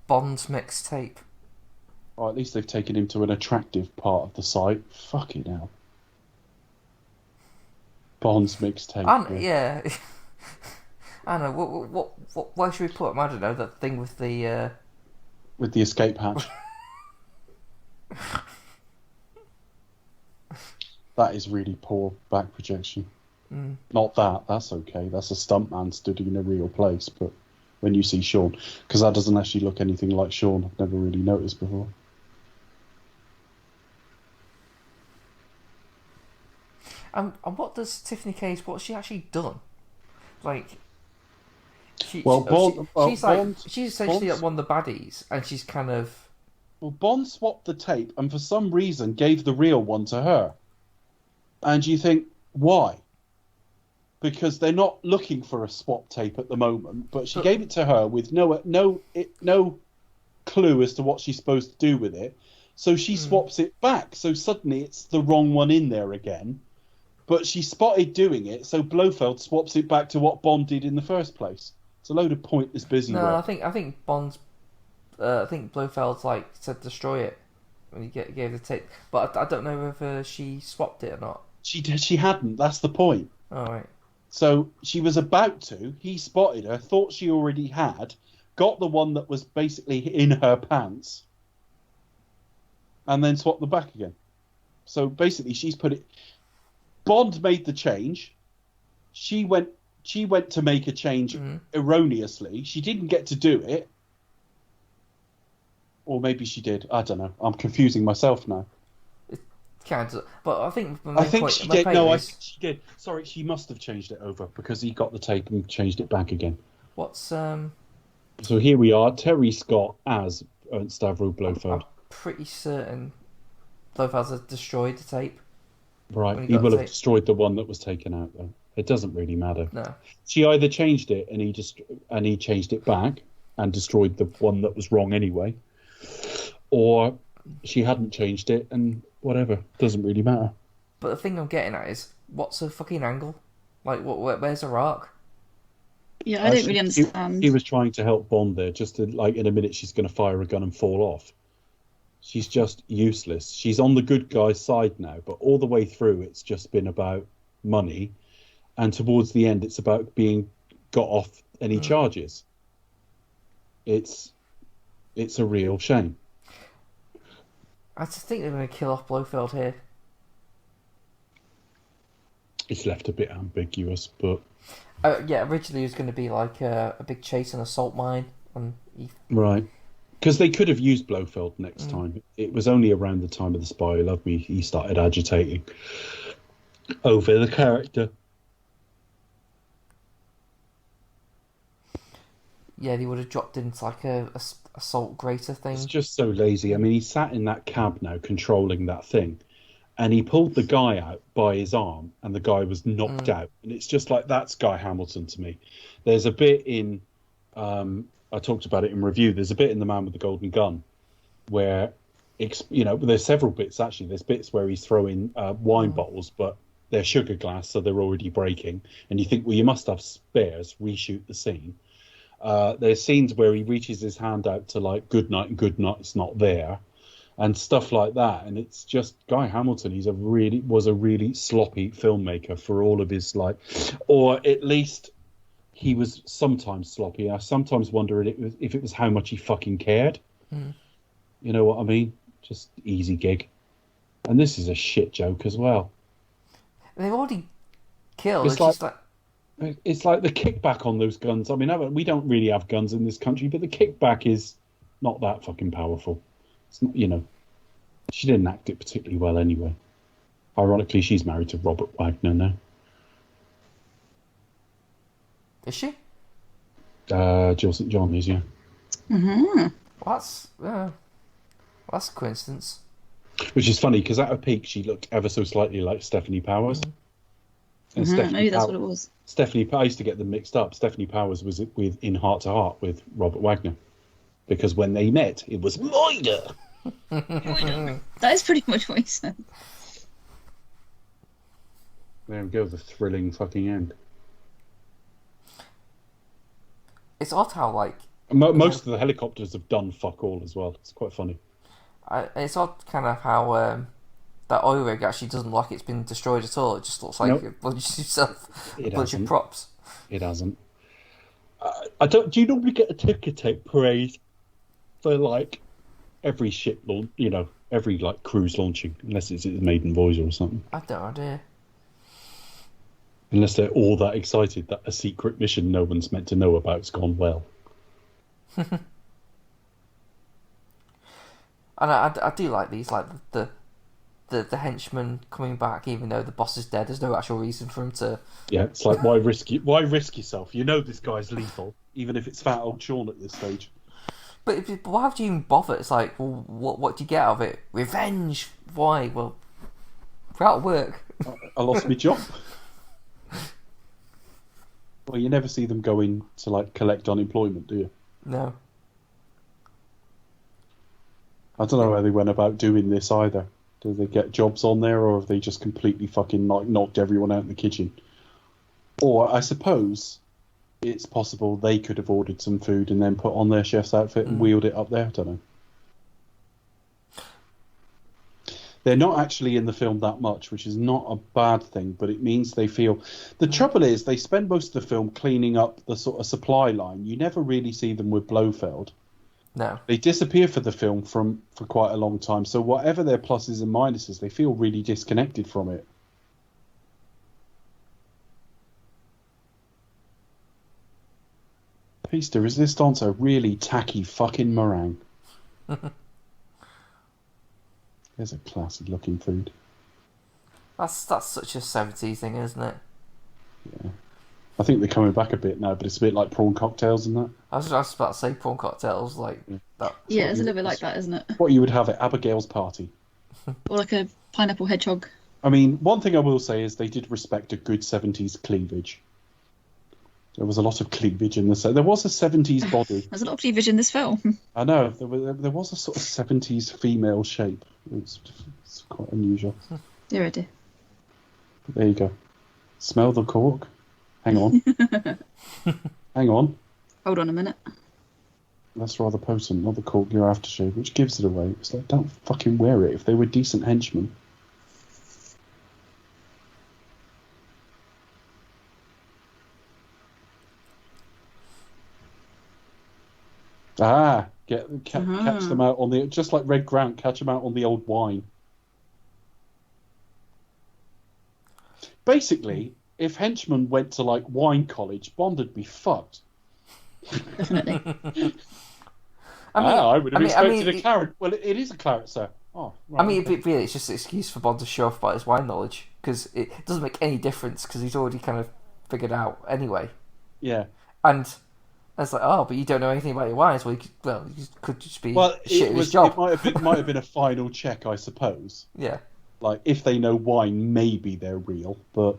Speaker 1: Bond's mixtape.
Speaker 2: Or at least they've taken him to an attractive part of the site. Fucking hell. Bond's mixtape.
Speaker 1: Yeah. I don't know. What? Where should we put him? I don't know. That thing with the.
Speaker 2: With the escape hatch. That is really poor back projection. Not that. That's okay. That's a stuntman stood in a real place. But when you see Sean, because that doesn't actually look anything like Sean. I've never really noticed before.
Speaker 1: And what does Tiffany Case? What's she actually done? Like, she's essentially one of the baddies, and she's kind of.
Speaker 2: Well, Bond swapped the tape, and for some reason gave the real one to her. And you think, why? Because they're not looking for a swap tape at the moment, but she gave it to her with no clue as to what she's supposed to do with it. So she swaps it back. So suddenly it's the wrong one in there again. But she spotted doing it, so Blofeld swaps it back to what Bond did in the first place. It's a load of pointless busy work.
Speaker 1: No, I think Bond's. I think Blofeld's like said destroy it when he gave the tape, but I don't know whether she swapped it or not.
Speaker 2: She hadn't. That's the point.
Speaker 1: All right.
Speaker 2: So she was about to. He spotted her, thought she already had, got the one that was basically in her pants, and then swapped them back again. So basically, she's put it. Bond made the change. She went to make a change erroneously. She didn't get to do it. Or maybe she did. I don't know. I'm confusing myself now.
Speaker 1: It kind of, but I think
Speaker 2: she did. No, I think she did. Sorry, she must have changed it over because he got the tape and changed it back again.
Speaker 1: What's
Speaker 2: So here we are, Terry Scott as Ernst Stavro Blofeld.
Speaker 1: I'm pretty certain Blofeld has destroyed the tape.
Speaker 2: Right, he will have destroyed the one that was taken out, though. It doesn't really matter.
Speaker 1: No.
Speaker 2: She either changed it and he changed it back and destroyed the one that was wrong anyway, or she hadn't changed it and whatever. Doesn't really matter.
Speaker 1: But the thing I'm getting at is, what's her fucking angle? Like, where's her arc?
Speaker 3: Yeah, I don't really understand.
Speaker 2: He was trying to help Bond there, just to, like, in a minute she's going to fire a gun and fall off. She's just useless. She's on the good guy's side now, but all the way through it's just been about money, and towards the end it's about being got off any charges. It's a real shame.
Speaker 1: I just think they're going to kill off Blofeld here.
Speaker 2: It's left a bit ambiguous, but
Speaker 1: originally it was going to be like a big chase and assault mine, and
Speaker 2: right. Because they could have used Blofeld next time. It was only around the time of The Spy Who Loved Me he started agitating over the character.
Speaker 1: Yeah, they would have dropped into like a assault grater thing.
Speaker 2: It's just so lazy. I mean, he sat in that cab now controlling that thing. and he pulled the guy out by his arm, and the guy was knocked out. And it's just like, that's Guy Hamilton to me. There's a bit in, I talked about it in review, there's a bit in The Man with the Golden Gun where, there's several bits actually. There's bits where he's throwing wine bottles, but they're sugar glass, so they're already breaking. And you think, well, you must have spares, reshoot the scene. There's scenes where he reaches his hand out to like good night and good night's not there. And stuff like that, and it's just Guy Hamilton. Was a really sloppy filmmaker for all of his or at least he was sometimes sloppy. I sometimes wonder if it was how much he fucking cared. You know what I mean? Just easy gig. And this is a shit joke as well.
Speaker 1: They've already killed.
Speaker 2: It's like the kickback on those guns. I mean, we don't really have guns in this country, but the kickback is not that fucking powerful. It's not, she didn't act it particularly well anyway. Ironically, she's married to Robert Wagner now.
Speaker 1: Is she?
Speaker 2: Jill St. John is, yeah.
Speaker 3: Mm-hmm.
Speaker 1: Well, that's a coincidence.
Speaker 2: Which is funny, because at her peak, she looked ever so slightly like Stephanie Powers. And
Speaker 3: Maybe that's what it was.
Speaker 2: I used to get them mixed up. Stephanie Powers was in Heart to Heart with Robert Wagner. Because when they met, it was murder.
Speaker 3: That is pretty much what he said.
Speaker 2: There we go, the thrilling fucking end.
Speaker 1: It's odd how,
Speaker 2: most of the helicopters have done fuck all as well. It's quite funny.
Speaker 1: It's odd kind of how that oil rig actually doesn't look like it's been destroyed at all. It just looks like a bunch of props.
Speaker 2: It hasn't. Do you normally get a ticker tape parade for every ship launch, every cruise launching, unless it's a maiden voyage or something?
Speaker 1: I have no idea.
Speaker 2: Unless they're all that excited that a secret mission no one's meant to know about's gone well.
Speaker 1: And I do like these, the henchman coming back even though the boss is dead. There's no actual reason for him to.
Speaker 2: Yeah, it's like, why risk yourself? You know this guy's lethal, even if it's fat old Sean at this stage.
Speaker 1: But why would you even bother? It's like, well, what do you get out of it? Revenge. Why? Well, we're out of work.
Speaker 2: I lost my job. Well, you never see them going to collect unemployment, do you?
Speaker 1: No.
Speaker 2: I don't know how they went about doing this either. Do they get jobs on there, or have they just completely fucking knocked everyone out in the kitchen? Or I suppose it's possible they could have ordered some food and then put on their chef's outfit and wheeled it up there. I don't know. They're not actually in the film that much, which is not a bad thing, but it means they feel... The trouble is, they spend most of the film cleaning up the sort of supply line. You never really see them with Blofeld.
Speaker 1: No.
Speaker 2: They disappear for the film for quite a long time, so whatever their pluses and minuses, they feel really disconnected from it. Piece de resistance, a really tacky fucking meringue. There's a classy looking food.
Speaker 1: That's such a 70s thing, isn't it?
Speaker 2: Yeah. I think they're coming back a bit now, but it's a bit like prawn cocktails and that.
Speaker 1: I was about to say prawn cocktails, that.
Speaker 3: Yeah, it's a little bit like that, isn't it?
Speaker 2: What you would have at Abigail's party.
Speaker 3: Or like a pineapple hedgehog.
Speaker 2: I mean, one thing I will say is they did respect a good 70s cleavage. There was a lot of cleavage in the... There was a 70s body.
Speaker 3: There's a lot of cleavage in this film.
Speaker 2: I know. There was a sort of 70s female shape. It's quite unusual.
Speaker 3: Dear, oh dear.
Speaker 2: But there you go. Smell the cork. Hang on. Hang on.
Speaker 3: Hold on a minute.
Speaker 2: That's rather potent, not the cork, your aftershave, which gives it away. It's like, don't fucking wear it if they were decent henchmen. Catch them out on the... Just like Red Grant, catch them out on the old wine. Basically, if henchmen went to, wine college, Bond would be fucked.
Speaker 3: Definitely.
Speaker 2: I would have expected a claret. Well, it is a claret, sir. Oh, right.
Speaker 1: I mean, really, it's just an excuse for Bond to show off about his wine knowledge, because it doesn't make any difference, because he's already kind of figured out anyway.
Speaker 2: Yeah.
Speaker 1: And... It's like, but you don't know anything about your wines. Well, you could just be shit at his job.
Speaker 2: It might have been a final check, I suppose.
Speaker 1: Yeah.
Speaker 2: Like, if they know why, maybe they're real, but...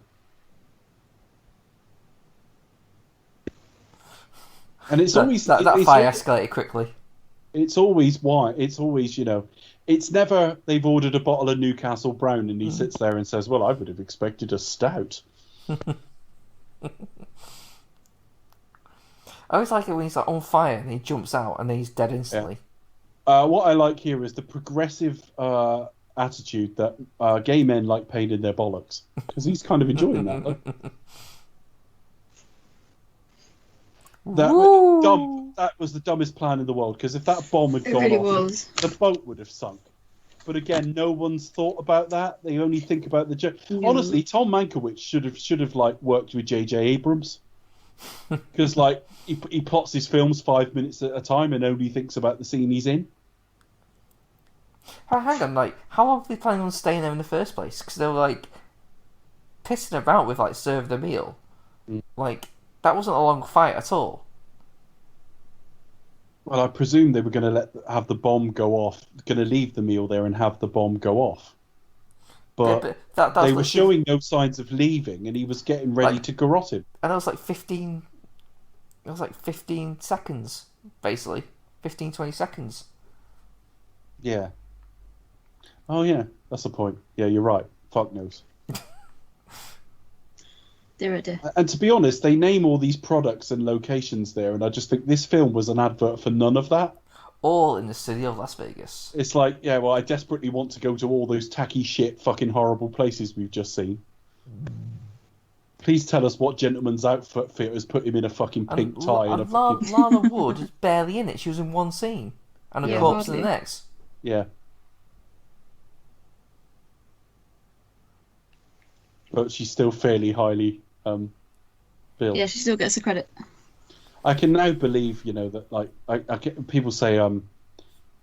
Speaker 2: And it's always...
Speaker 1: That
Speaker 2: it's
Speaker 1: fire
Speaker 2: always,
Speaker 1: escalated quickly.
Speaker 2: it's always why. It's always, it's never they've ordered a bottle of Newcastle Brown and he sits there and says, well, I would have expected a stout.
Speaker 1: I always like it when he's like on fire and he jumps out and then he's dead instantly.
Speaker 2: What I like here is the progressive attitude that gay men like pain in their bollocks, because he's kind of enjoying that. That was the dumbest plan in the world, because if that bomb had gone off, the boat would have sunk. But again, no one's thought about that. They only think about the joke. Honestly, Tom Mankiewicz should have like worked with J.J. Abrams, because like he plots his films 5 minutes at a time and only thinks about the scene he's in.
Speaker 1: Hang on, like, how long were they planning on staying there in the first place? Because they were like pissing about with like serve the meal. Like, that wasn't a long fight at all.
Speaker 2: Well, I presume they were going to have the bomb go off, going to leave the meal there and have the bomb go off. But they were showing no signs of leaving, and he was getting ready to garrote him.
Speaker 1: And it was like 15 seconds, basically. 15, 20 seconds.
Speaker 2: Yeah. Oh, yeah, that's the point. Yeah, you're right. Fuck knows. And to be honest, they name all these products and locations there, and I just think this film was an advert for none of that.
Speaker 1: All in the city of Las Vegas.
Speaker 2: It's like, yeah, well, I desperately want to go to all those tacky shit, fucking horrible places we've just seen. Please tell us what gentleman's outfit has put him in a fucking pink tie. And
Speaker 1: Lana Wood is barely in it. She was in one scene. And a corpse in the next.
Speaker 2: Yeah. But she's still fairly highly billed.
Speaker 3: Yeah, she still gets the credit.
Speaker 2: I can now believe, that like people say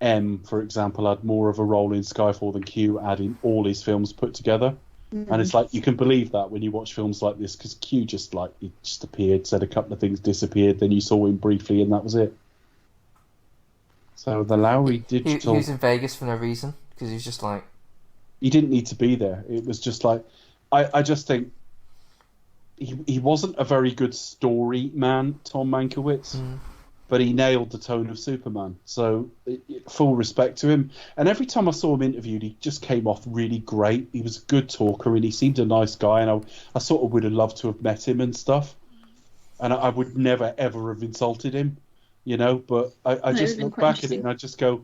Speaker 2: M, for example, had more of a role in Skyfall than Q had in all his films put together. And it's like, you can believe that when you watch films like this, because Q just he just appeared, said a couple of things, disappeared, then you saw him briefly, and that was it. So the Lowry Digital...
Speaker 1: He was in Vegas for no reason, because he was just like...
Speaker 2: He didn't need to be there. It was just like... I just think he wasn't a very good story man, Tom Mankiewicz, but he nailed the tone of Superman. So full respect to him. And every time I saw him interviewed, he just came off really great. He was a good talker and he seemed a nice guy. And I sort of would have loved to have met him and stuff. And I would never, ever have insulted him, But I just look back at it and I just go,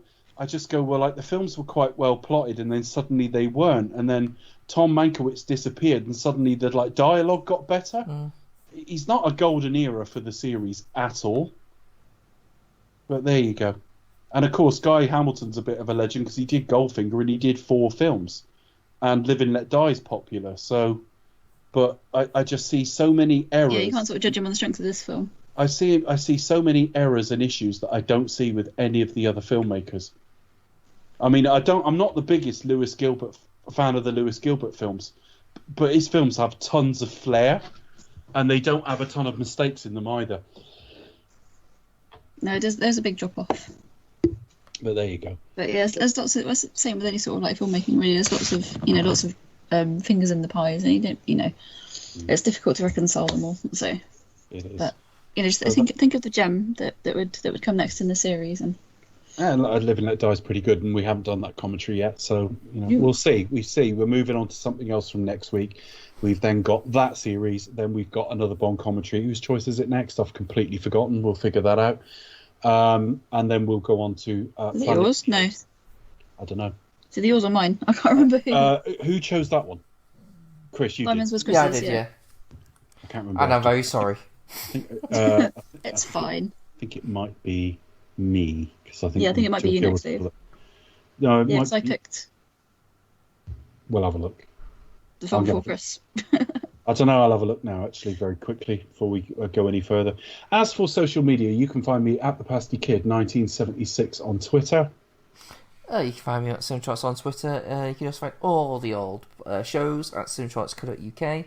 Speaker 2: well, like, the films were quite well plotted and then suddenly they weren't. And then Tom Mankiewicz disappeared and suddenly the dialogue got better. He's not a golden era for the series at all. But there you go. And of course, Guy Hamilton's a bit of a legend because he did Goldfinger and he did 4 films. And Live and Let Die is popular. So, but I just see so many errors.
Speaker 3: Yeah, you can't sort of judge him on the strength of this film.
Speaker 2: I see so many errors and issues that I don't see with any of the other filmmakers. I mean, I'm not the biggest Lewis Gilbert fan of the Lewis Gilbert films, but his films have tons of flair, and they don't have a ton of mistakes in them either.
Speaker 3: No, there's a big drop off.
Speaker 2: But there you go.
Speaker 3: But yeah, there's lots of, it's the same with any sort of like filmmaking. Really, there's lots of fingers in the pies, and it's difficult to reconcile them all. So,
Speaker 2: it is.
Speaker 3: But just think of the gem that would come next in the series and.
Speaker 2: And Live and Let Die is pretty good, and we haven't done that commentary yet, so we'll see. We're moving on to something else from next week. We've then got that series, then we've got another Bond commentary. Whose choice is it next? I've completely forgotten. We'll figure that out, and then we'll go on to.
Speaker 3: Is it yours? No.
Speaker 2: I don't know.
Speaker 3: Is it yours or mine? I can't remember
Speaker 2: who chose that one. Chris, you
Speaker 3: Simon's
Speaker 2: did.
Speaker 3: was Chris's.
Speaker 1: Yeah, I did. Yeah.
Speaker 2: I can't remember.
Speaker 1: And I'm very sorry.
Speaker 3: It's fine.
Speaker 2: I think it might be me. I think
Speaker 3: it might be you next, Dave.
Speaker 2: No, it might
Speaker 3: because I picked.
Speaker 2: We'll have a look.
Speaker 3: The film for Chris.
Speaker 2: I don't know. I'll have a look now, actually, very quickly before we go any further. As for social media, you can find me at the Pasty Kid 1976 on Twitter.
Speaker 1: You can find me at Cinecharts on Twitter. You can also find all the old shows at cinecharts.co.uk.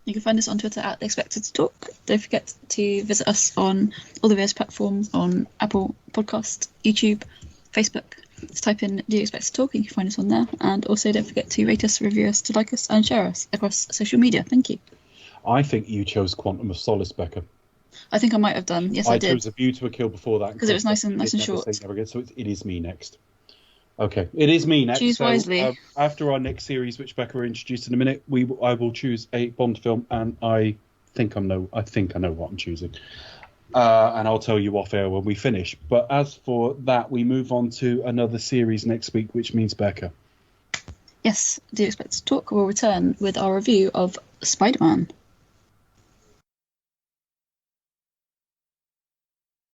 Speaker 3: You can find us on Twitter at Expected to Talk. Don't forget to visit us on all the various platforms on Apple Podcast, YouTube, Facebook, Just type in Do You Expect to Talk and you can find us on there. And also don't forget to rate us, review us, to like us and share us across social media. Thank you.
Speaker 2: I think you chose Quantum of Solace, Becca.
Speaker 3: I think I might have done. Yes, I did.
Speaker 2: I chose A View to a Kill before that.
Speaker 3: Because it was nice and short.
Speaker 2: So it is me next. Okay, it is me next.
Speaker 3: Choose wisely.
Speaker 2: After our next series, which Becca will introduce in a minute, I will choose a Bond film, and I think I know what I'm choosing. And I'll tell you off air when we finish. But as for that, we move on to another series next week, which means Becca.
Speaker 3: Yes, Do You Expect to Talk will return with our review of Spider-Man.